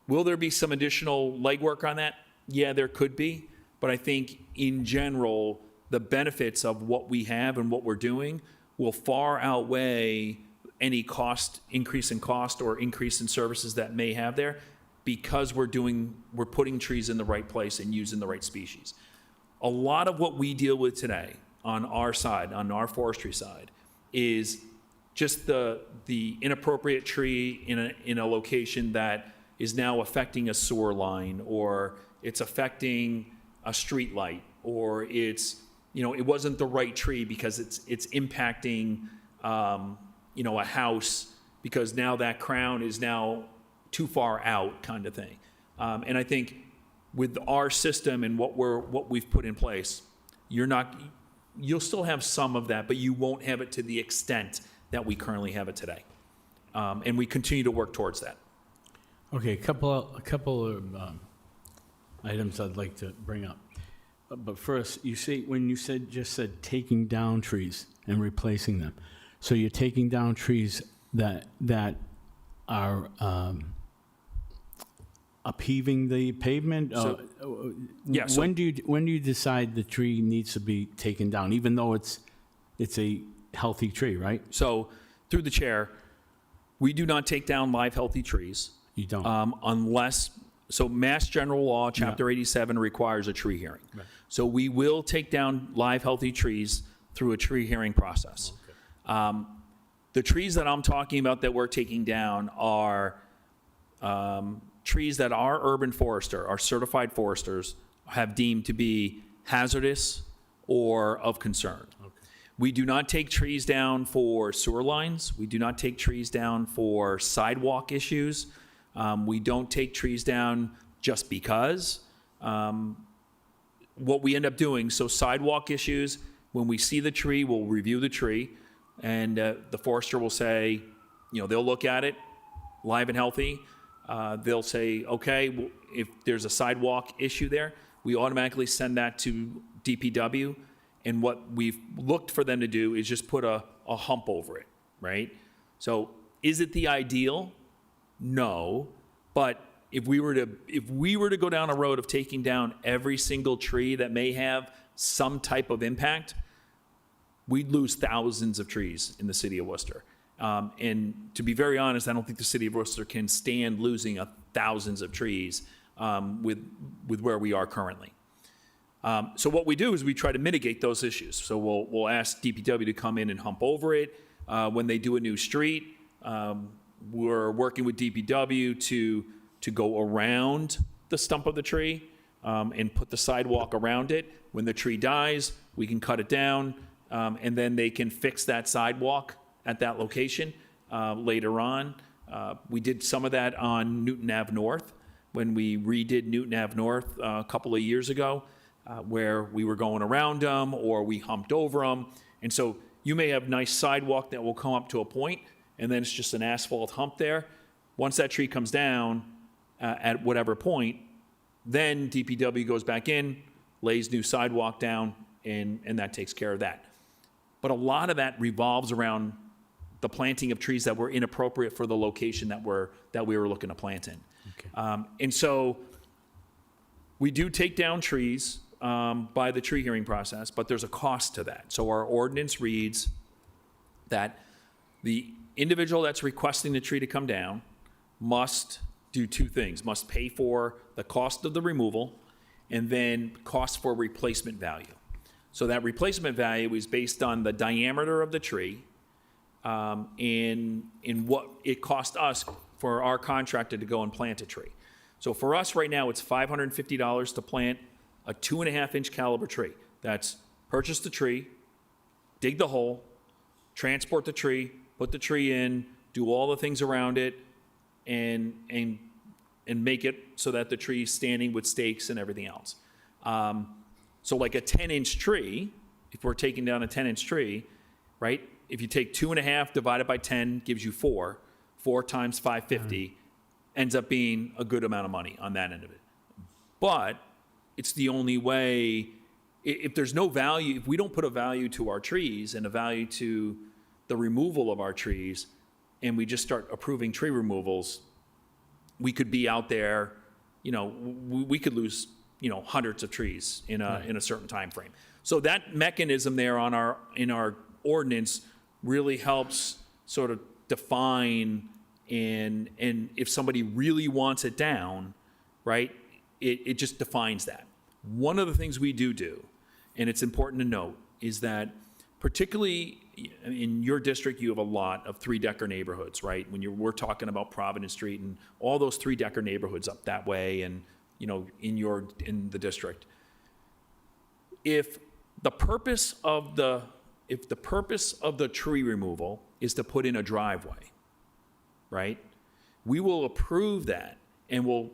S6: Will there be some additional legwork on that? Yeah, there could be. But I think in general, the benefits of what we have and what we're doing will far outweigh any increase in cost or increase in services that may have there, because we're putting trees in the right place and using the right species. A lot of what we deal with today on our side, on our forestry side, is just the inappropriate tree in a location that is now affecting a sewer line, or it's affecting a street light, or it's, you know, it wasn't the right tree because it's impacting, you know, a house because now that crown is now too far out, kind of thing. And I think with our system and what we've put in place, you'll still have some of that, but you won't have it to the extent that we currently have it today. And we continue to work towards that.
S1: Okay, a couple of items I'd like to bring up. But first, when you just said taking down trees and replacing them. So you're taking down trees that are upheaving the pavement?
S6: Yeah, so-
S1: When do you decide the tree needs to be taken down, even though it's a healthy tree, right?
S6: So through the chair, we do not take down live, healthy trees.
S1: You don't?
S6: Unless, so Mass General Law, Chapter 87 requires a tree hearing.
S1: Right.
S6: So we will take down live, healthy trees through a tree hearing process. The trees that I'm talking about that we're taking down are trees that our urban forester, our certified foresters, have deemed to be hazardous or of concern. We do not take trees down for sewer lines. We do not take trees down for sidewalk issues. We don't take trees down just because. What we end up doing, so sidewalk issues, when we see the tree, we'll review the tree, and the forester will say, you know, they'll look at it, live and healthy. They'll say, okay, if there's a sidewalk issue there, we automatically send that to DPW. And what we've looked for them to do is just put a hump over it, right? So is it the ideal? No. But if we were to go down a road of taking down every single tree that may have some type of impact, we'd lose thousands of trees in the city of Worcester. And to be very honest, I don't think the city of Worcester can stand losing thousands of trees with where we are currently. So what we do is we try to mitigate those issues. So we'll ask DPW to come in and hump over it. When they do a new street, we're working with DPW to go around the stump of the tree and put the sidewalk around it. When the tree dies, we can cut it down, and then they can fix that sidewalk at that location later on. We did some of that on Newton Ave North when we redid Newton Ave North a couple of years ago. Where we were going around them or we humped over them. And so you may have nice sidewalk that will come up to a point, and then it's just an asphalt hump there. Once that tree comes down at whatever point, then DPW goes back in, lays new sidewalk down, and that takes care of that. But a lot of that revolves around the planting of trees that were inappropriate for the location that we were looking to plant in.
S1: Okay.
S6: And so we do take down trees by the tree hearing process, but there's a cost to that. So our ordinance reads that the individual that's requesting the tree to come down must do two things, must pay for the cost of the removal and then cost for replacement value. So that replacement value is based on the diameter of the tree and what it cost us for our contractor to go and plant a tree. So for us right now, it's $550 to plant a 2.5-inch caliber tree. That's purchase the tree, dig the hole, transport the tree, put the tree in, do all the things around it, and make it so that the tree is standing with stakes and everything else. So like a 10-inch tree, if we're taking down a 10-inch tree, right? If you take 2.5 divided by 10 gives you 4. 4 times 550 ends up being a good amount of money on that end of it. But it's the only way, if there's no value, if we don't put a value to our trees and a value to the removal of our trees, and we just start approving tree removals, we could be out there, you know, we could lose, you know, hundreds of trees in a certain time frame. So that mechanism there in our ordinance really helps sort of define and if somebody really wants it down, right, it just defines that. One of the things we do, and it's important to note, is that particularly in your district, you have a lot of three-decker neighborhoods, right? When we're talking about Providence Street and all those three-decker neighborhoods up that way and, you know, in the district. If the purpose of the tree removal is to put in a driveway, right? We will approve that and we'll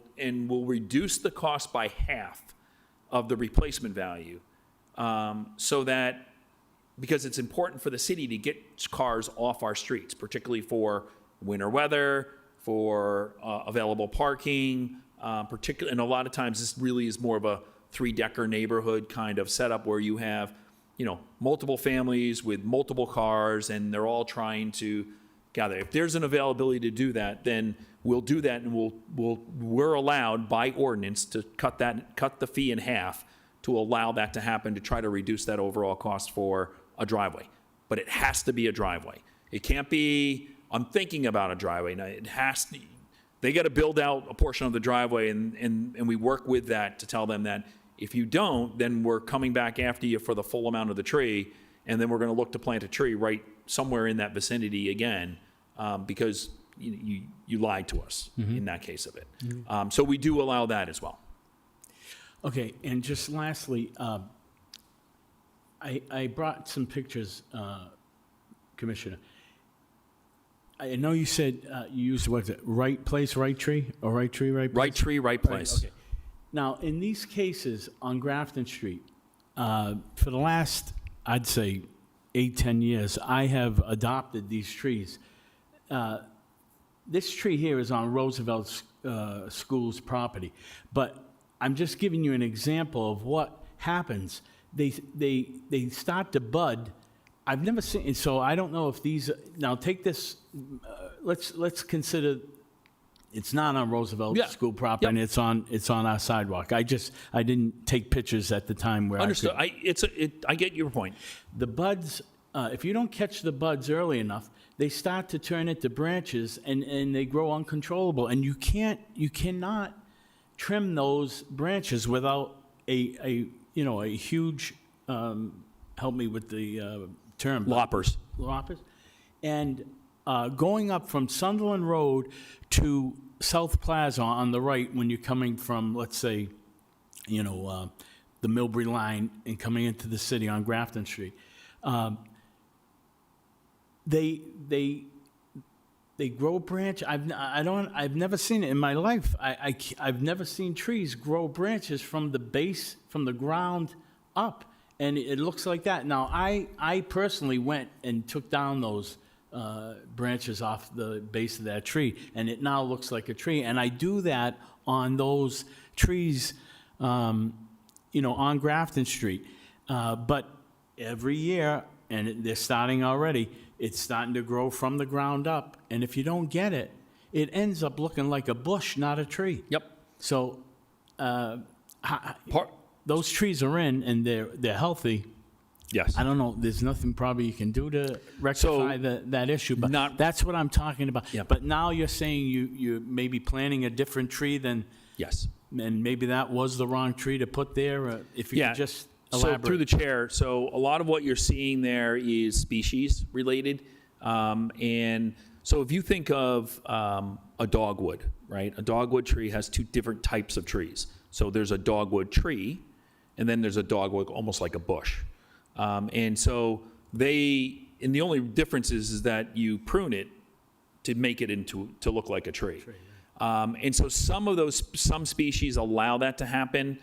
S6: reduce the cost by half of the replacement value, so that, because it's important for the city to get cars off our streets, particularly for winter weather, for available parking, and a lot of times this really is more of a three-decker neighborhood kind of setup where you have, you know, multiple families with multiple cars and they're all trying to gather. If there's an availability to do that, then we'll do that, and we're allowed by ordinance to cut the fee in half to allow that to happen, to try to reduce that overall cost for a driveway. But it has to be a driveway. It can't be, I'm thinking about a driveway. No, it has to, they got to build out a portion of the driveway, and we work with that to tell them that if you don't, then we're coming back after you for the full amount of the tree, and then we're going to look to plant a tree right somewhere in that vicinity again, because you lied to us in that case of it. So we do allow that as well.
S1: Okay, and just lastly, I brought some pictures, Commissioner. I know you said you used, what is it, right place, right tree, or right tree, right place?
S6: Right tree, right place.
S1: Okay. Now, in these cases on Grafton Street, for the last, I'd say, 8-10 years, I have adopted these trees. This tree here is on Roosevelt School's property, but I'm just giving you an example of what happens. They start to bud. I've never seen, and so I don't know if these, now take this, let's consider it's not on Roosevelt
S6: Yeah.
S1: School property, and it's on our sidewalk. I didn't take pictures at the time where
S6: Understood.
S1: I could.
S6: I get your point.
S1: The buds, if you don't catch the buds early enough, they start to turn into branches and they grow uncontrollable. And you cannot trim those branches without a huge, help me with the term.
S6: Loppers.
S1: Loppers. And going up from Sunderland Road to South Plaza on the right when you're coming from, let's say, the Millbury line and coming into the city on Grafton Street, they grow a branch. I've never seen it in my life. I've never seen trees grow branches from the base, from the ground up, and it looks like that. Now, I personally went and took down those branches off the base of that tree, and it now looks like a tree. And I do that on those trees, on Grafton Street. But every year, and they're starting already, it's starting to grow from the ground up. And if you don't get it, it ends up looking like a bush, not a tree.
S6: Yep.
S1: So those trees are in, and they're healthy.
S6: Yes.
S1: I don't know, there's nothing probably you can do to rectify that issue, but that's what I'm talking about.
S6: Yep.
S1: But now you're saying you may be planting a different tree than,
S6: Yes.
S1: and maybe that was the wrong tree to put there, if you could just
S6: So
S1: elaborate.
S6: through the chair, so a lot of what you're seeing there is species related. And so if you think of a dogwood, right? A dogwood tree has two different types of trees. So there's a dogwood tree, and then there's a dogwood almost like a bush. And so the only difference is that you prune it to make it to look like a tree. And so some species allow that to happen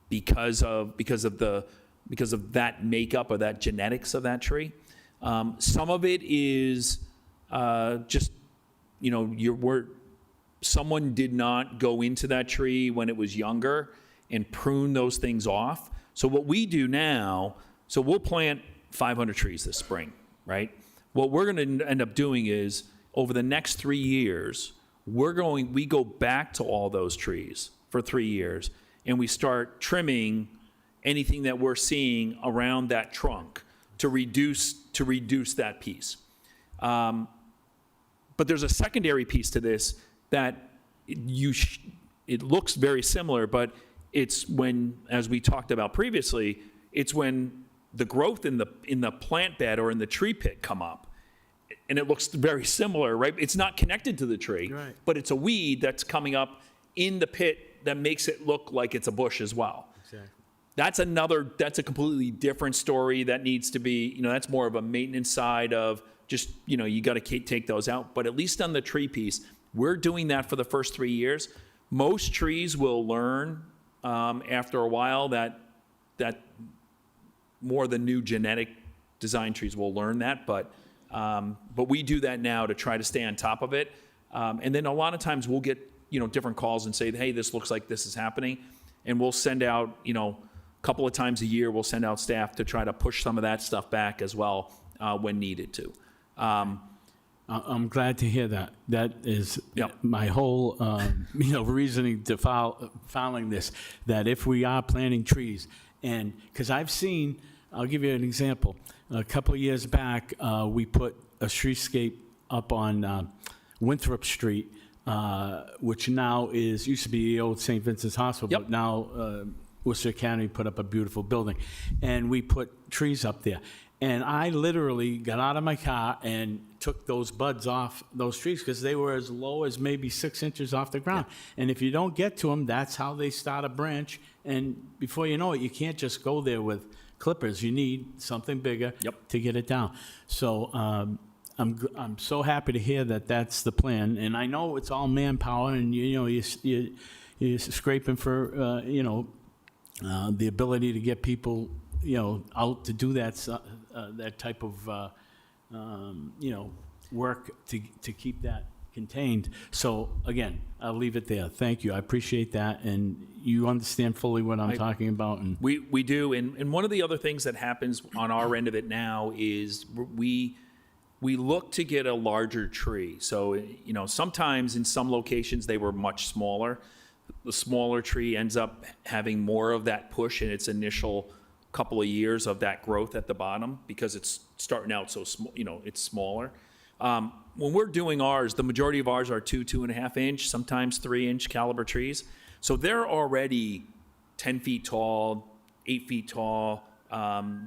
S6: because of that makeup or that genetics of that tree. Some of it is just, someone did not go into that tree when it was younger and prune those things off. So what we do now, so we'll plant 500 trees this spring, right? What we're going to end up doing is over the next 3 years, we go back to all those trees for 3 years, and we start trimming anything that we're seeing around that trunk to reduce that piece. But there's a secondary piece to this that it looks very similar, but it's when, as we talked about previously, it's when the growth in the plant bed or in the tree pit come up. And it looks very similar, right? It's not connected to the tree,
S1: Right.
S6: but it's a weed that's coming up in the pit that makes it look like it's a bush as well.
S1: Exactly.
S6: That's a completely different story that needs to be, that's more of a maintenance side of just, you got to take those out. But at least on the tree piece, we're doing that for the first 3 years. Most trees will learn after a while that more the new genetic design trees will learn that, but we do that now to try to stay on top of it. And then a lot of times we'll get, different calls and say, hey, this looks like this is happening. And we'll send out, a couple of times a year, we'll send out staff to try to push some of that stuff back as well when needed to.
S1: I'm glad to hear that. That is
S6: Yep.
S1: my whole, reasoning to filing this, that if we are planting trees, and, because I've seen, I'll give you an example. A couple of years back, we put a streetscape up on Winthrop Street, which now used to be the old St. Vincent's Hospital,
S6: Yep.
S1: but now Worcester Academy put up a beautiful building. And we put trees up there. And I literally got out of my car and took those buds off those trees because they were as low as maybe 6 inches off the ground. And if you don't get to them, that's how they start a branch. And before you know it, you can't just go there with clippers. You need something bigger
S6: Yep.
S1: to get it down. So I'm so happy to hear that that's the plan. And I know it's all manpower, and you're scraping for the ability to get people out to do that type of work to keep that contained. So again, I'll leave it there. Thank you. I appreciate that, and you understand fully what I'm talking about. And
S6: We do, and one of the other things that happens on our end of it now is we look to get a larger tree. So, sometimes in some locations they were much smaller. The smaller tree ends up having more of that push in its initial couple of years of that growth at the bottom because it's starting out so small, it's smaller. When we're doing ours, the majority of ours are 2.5 inch, sometimes 3 inch caliber trees. So they're already 10 feet tall, 8 feet tall.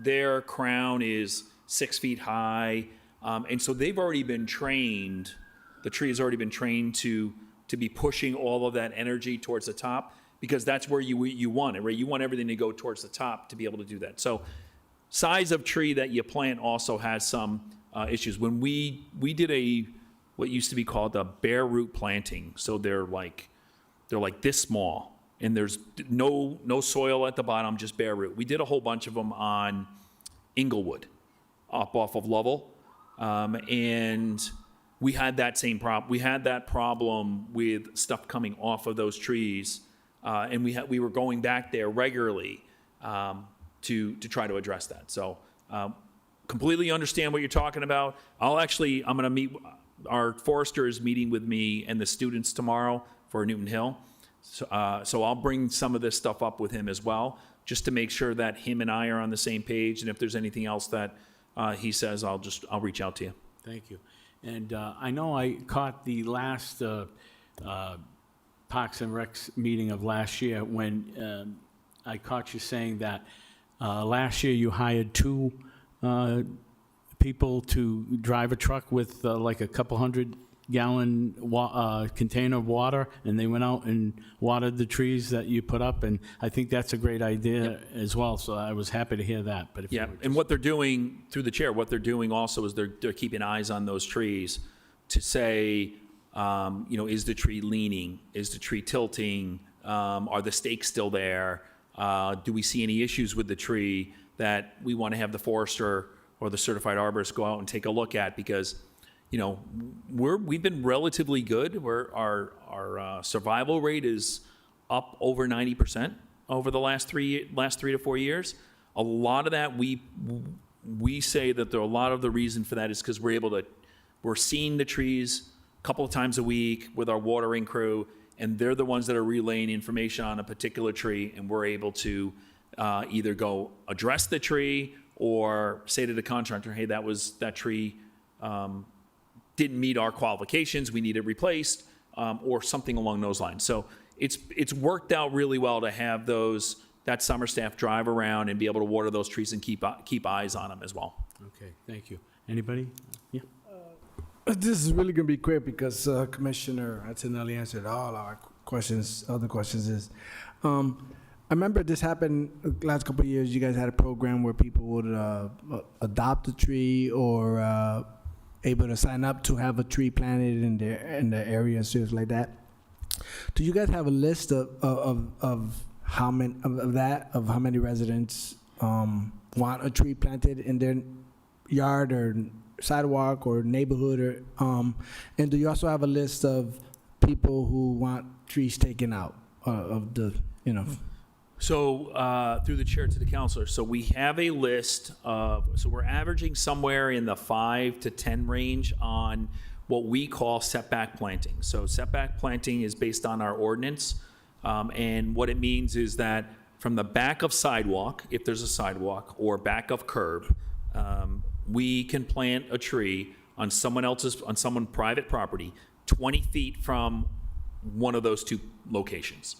S6: Their crown is 6 feet high. And so they've already been trained, the tree has already been trained to be pushing all of that energy towards the top because that's where you want it, right? You want everything to go towards the top to be able to do that. So size of tree that you plant also has some issues. When we did what used to be called a bare root planting, so they're like this small, and there's no soil at the bottom, just bare root. We did a whole bunch of them on Inglewood, up off of Lovell, and we had that same problem. We had that problem with stuff coming off of those trees, and we were going back there regularly to try to address that. So completely understand what you're talking about. I'm going to meet, our forester is meeting with me and the students tomorrow for Newton Hill. So I'll bring some of this stuff up with him as well, just to make sure that him and I are on the same page. And if there's anything else that he says, I'll reach out to you.
S1: thank you. And I know I caught the last Parks and Recs meeting of last year when I caught you saying that last year you hired 2 people to drive a truck with like a couple 100-gallon container of water, and they went out and watered the trees that you put up, and I think that's a great idea as well, so I was happy to hear that. But if you
S6: Yeah,
S1: would
S6: and what they're doing, through the chair, what they're doing also is they're keeping eyes on those trees to say, is the tree leaning? Is the tree tilting? Are the stakes still there? Do we see any issues with the tree that we want to have the forester or the certified arborist go out and take a look at? Because, we've been relatively good. Our survival rate is up over 90% over the last 3 to 4 years. A lot of that, we say that a lot of the reason for that is because we're seeing the trees a couple of times a week with our watering crew, and they're the ones that are relaying information on a particular tree, and we're able to either go address the tree or say to the contractor, hey, that tree didn't meet our qualifications, we need it replaced, or something along those lines. So it's worked out really well to have those that summer staff drive around and be able to water those trees and keep eyes on them as well.
S1: Okay, thank you. Anybody? Yeah.
S9: This is really gonna be quick because Commissioner Antonelli answered all our questions. Other questions is, I remember this happened last couple of years. You guys had a program where people would adopt a tree or able to sign up to have a tree planted in their area and stuff like that. Do you guys have a list of how many residents want a tree planted in their yard or sidewalk or neighborhood, or and do you also have a list of people who want trees taken out of the, you know?
S6: So through the chair to the counselor, so we have a list of, so we're averaging somewhere in the 5 to 10 range on what we call setback planting. So setback planting is based on our ordinance, and what it means is that from the back of sidewalk, if there's a sidewalk, or back of curb, we can plant a tree on someone private property 20 feet from one of those two locations.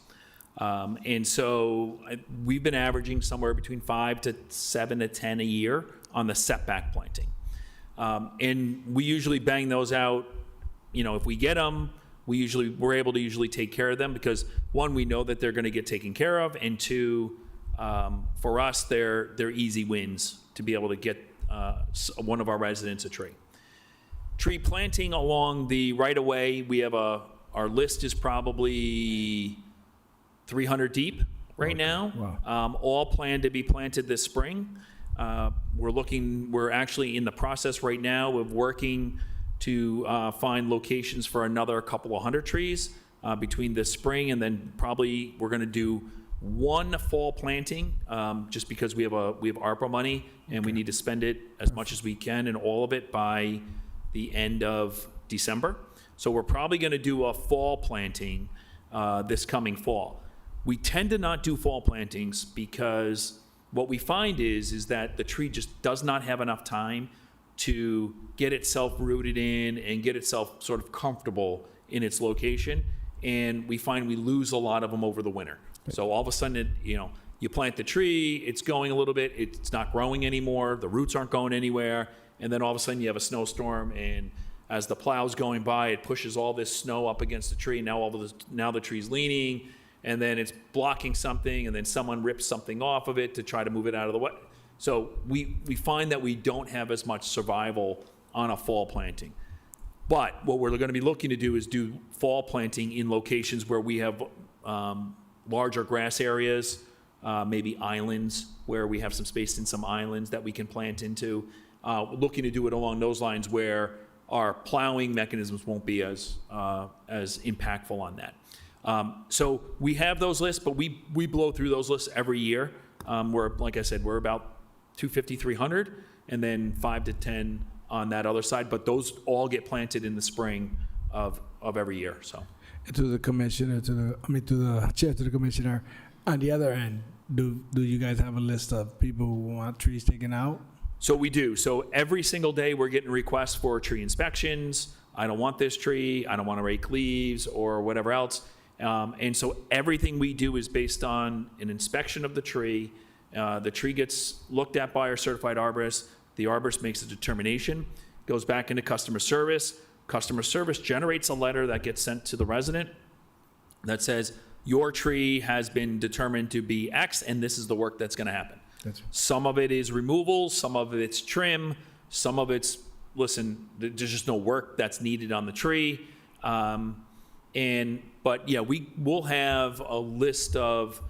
S6: And so we've been averaging somewhere between 5 to 7 to 10 a year on the setback planting. And we usually bang those out, you know, if we get them, we're able to usually take care of them because, one, we know that they're going to get taken care of, and two, for us, they're easy wins to be able to get one of our residents a tree. Tree planting along the right-of-way, we have our list is probably 300 deep right now.
S9: Wow.
S6: All planned to be planted this spring. We're actually in the process right now of working to find locations for another couple of hundred trees between this spring, and then probably we're going to do one fall planting just because we have ARPA money and we need to spend it as much as we can and all of it by the end of December. So we're probably going to do a fall planting this coming fall. We tend to not do fall plantings because what we find is that the tree just does not have enough time to get itself rooted in and get itself sort of comfortable in its location. And we find we lose a lot of them over the winter. So all of a sudden, you plant the tree, it's going a little bit, it's not growing anymore, the roots aren't going anywhere, and then all of a sudden you have a snowstorm, and as the plow's going by, it pushes all this snow up against the tree. Now the tree's leaning, and then it's blocking something, and then someone rips something off of it to try to move it out of the way. So we find that we don't have as much survival on a fall planting. But what we're going to be looking to do is do fall planting in locations where we have larger grass areas, maybe islands where we have some space in some islands that we can plant into. Looking to do it along those lines where our plowing mechanisms won't be as impactful on that. So we have those lists, but we blow through those lists every year. Like I said, we're about 250, 300, and then 5 to 10 on that other side. But those all get planted in the spring of every year. So
S9: To the commissioner, to the chair, to the commissioner. On the other end, do you guys have a list of people who want trees taken out?
S6: So we do. So every single day we're getting requests for tree inspections. I don't want this tree. I don't want to rake leaves or whatever else. And so everything we do is based on an inspection of the tree. The tree gets looked at by our certified arborist. The arborist makes a determination, goes back into customer service. Customer service generates a letter that gets sent to the resident that says, your tree has been determined to be X, and this is the work that's going to happen. Some of it is removal, some of it's trim, some of it's, listen, there's just no work that's needed on the tree. But yeah, we'll have a list of,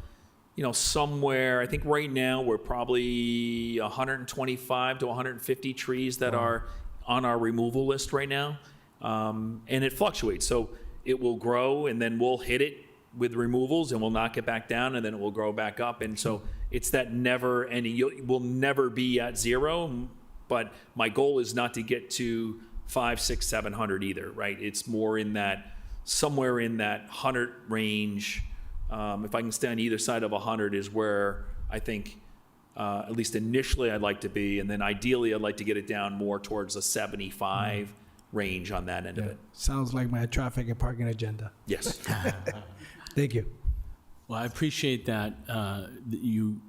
S6: somewhere, I think right now we're probably 125 to 150 trees that are on our removal list right now. And it fluctuates. So it will grow, and then we'll hit it with removals, and we'll knock it back down, and then it will grow back up. And so it's that never ending. We'll never be at zero, but my goal is not to get to 500, 600, 700 either, right? It's more in that, somewhere in that 100 range. If I can stay on either side of 100 is where I think, at least initially, I'd like to be. And then ideally, I'd like to get it down more towards a 75 range on that end of it.
S9: Sounds like my traffic and parking agenda.
S6: Yes.
S9: Thank you.
S1: Well, I appreciate that, you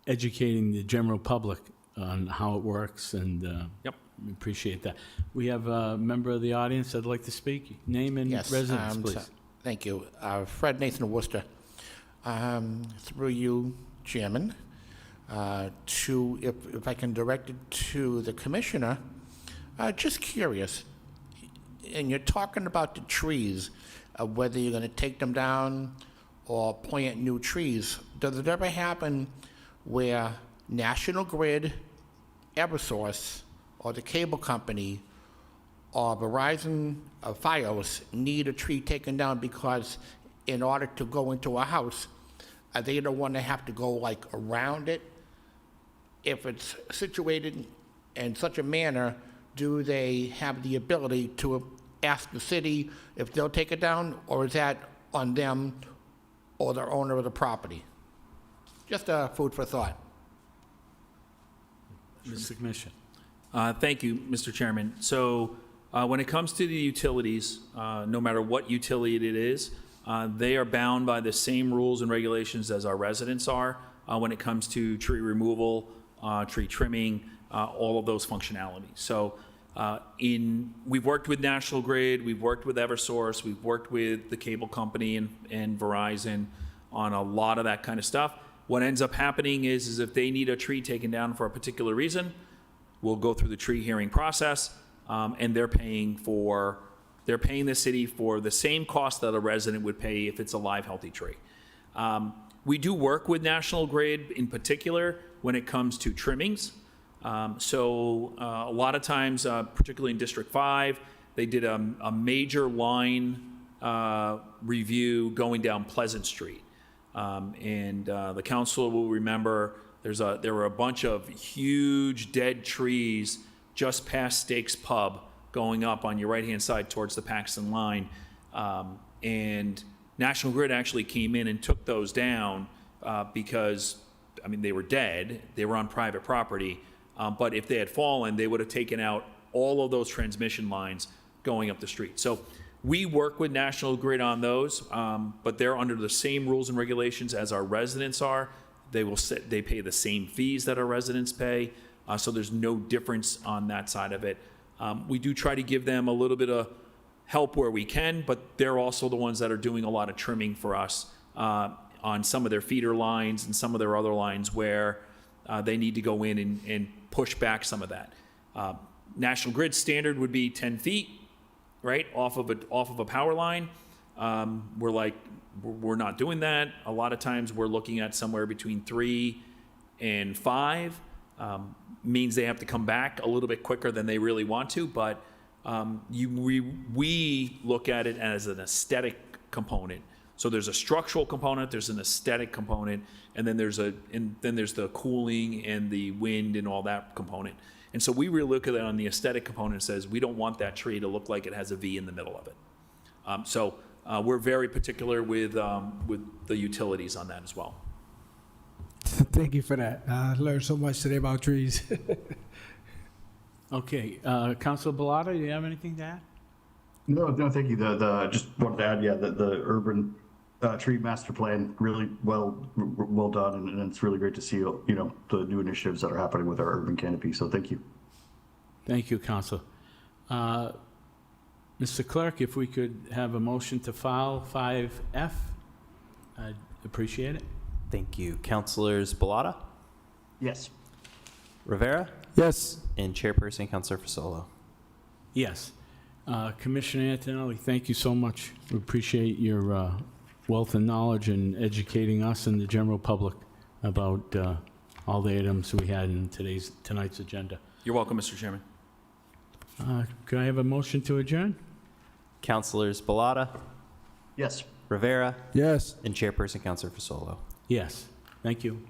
S1: educating the general public on how it works, and
S6: Yep.
S1: we appreciate that. We have a member of the audience that'd like to speak. Name and residence, please.
S11: Thank you. Fred Nathan Worcester. Through you, Chairman, if I can direct it to the Commissioner, just curious, and you're talking about the trees, whether you're going to take them down or plant new trees. Does it ever happen where National Grid, Eversource, or the cable company, or Verizon, or Fios need a tree taken down because in order to go into a house, they don't want to have to go like around it? If it's situated in such a manner, do they have the ability to ask the city if they'll take it down, or is that on them or the owner of the property? Just food for thought.
S1: Mr. Commissioner.
S6: Thank you, Mr. Chairman. So when it comes to the utilities, no matter what utility it is, they are bound by the same rules and regulations as our residents are when it comes to tree removal, tree trimming, all of those functionalities. So we've worked with National Grid, we've worked with Eversource, we've worked with the cable company and Verizon on a lot of that kind of stuff. What ends up happening is if they need a tree taken down for a particular reason, we'll go through the tree hearing process, and they're paying the city for the same cost that a resident would pay if it's a live, healthy tree. We do work with National Grid in particular when it comes to trimmings. So a lot of times, particularly in District 5, they did a major line review going down Pleasant Street. And the council will remember there were a bunch of huge dead trees just past Steaks Pub going up on your right-hand side towards the Paxton line. And National Grid actually came in and took those down because, I mean, they were dead. They were on private property. But if they had fallen, they would have taken out all of those transmission lines going up the street. So we work with National Grid on those, but they're under the same rules and regulations as our residents are. They pay the same fees that our residents pay, so there's no difference on that side of it. We do try to give them a little bit of help where we can, but they're also the ones that are doing a lot of trimming for us on some of their feeder lines and some of their other lines where they need to go in and push back some of that. National Grid standard would be 10 feet, right, off of a power line. We're not doing that. A lot of times we're looking at somewhere between 3 and 5. Means they have to come back a little bit quicker than they really want to, but we look at it as an aesthetic component. So there's a structural component, there's an aesthetic component, and then there's the cooling and the wind and all that component. And so we really look at it on the aesthetic component and says we don't want that tree to look like it has a V in the middle of it. So we're very particular with the utilities on that as well.
S9: Thank you for that. I learned so much today about trees.
S1: Okay, Councilor Bellata, do you have anything to add?
S3: No, thank you. Just wanted to add, the urban tree master plan, really well done, and it's really great to see, the new initiatives that are happening with our urban canopy. So thank you.
S1: Thank you, Councilor. Mr. Clerk, if we could have a motion to file 5F, I'd appreciate it.
S2: Thank you. Councilors Bellata,
S3: Yes.
S2: Rivera,
S9: Yes.
S2: and Chairperson Councilor Fasolo.
S1: Yes. Commissioner Antonelli, thank you so much. We appreciate your wealth of knowledge and educating us and the general public about all the items we had in tonight's agenda.
S6: You're welcome, Mr. Chairman.
S1: Could I have a motion to adjourn?
S2: Councilors Bellata,
S3: Yes.
S2: Rivera,
S9: Yes.
S2: and Chairperson Councilor Fasolo.
S1: Yes. Thank you.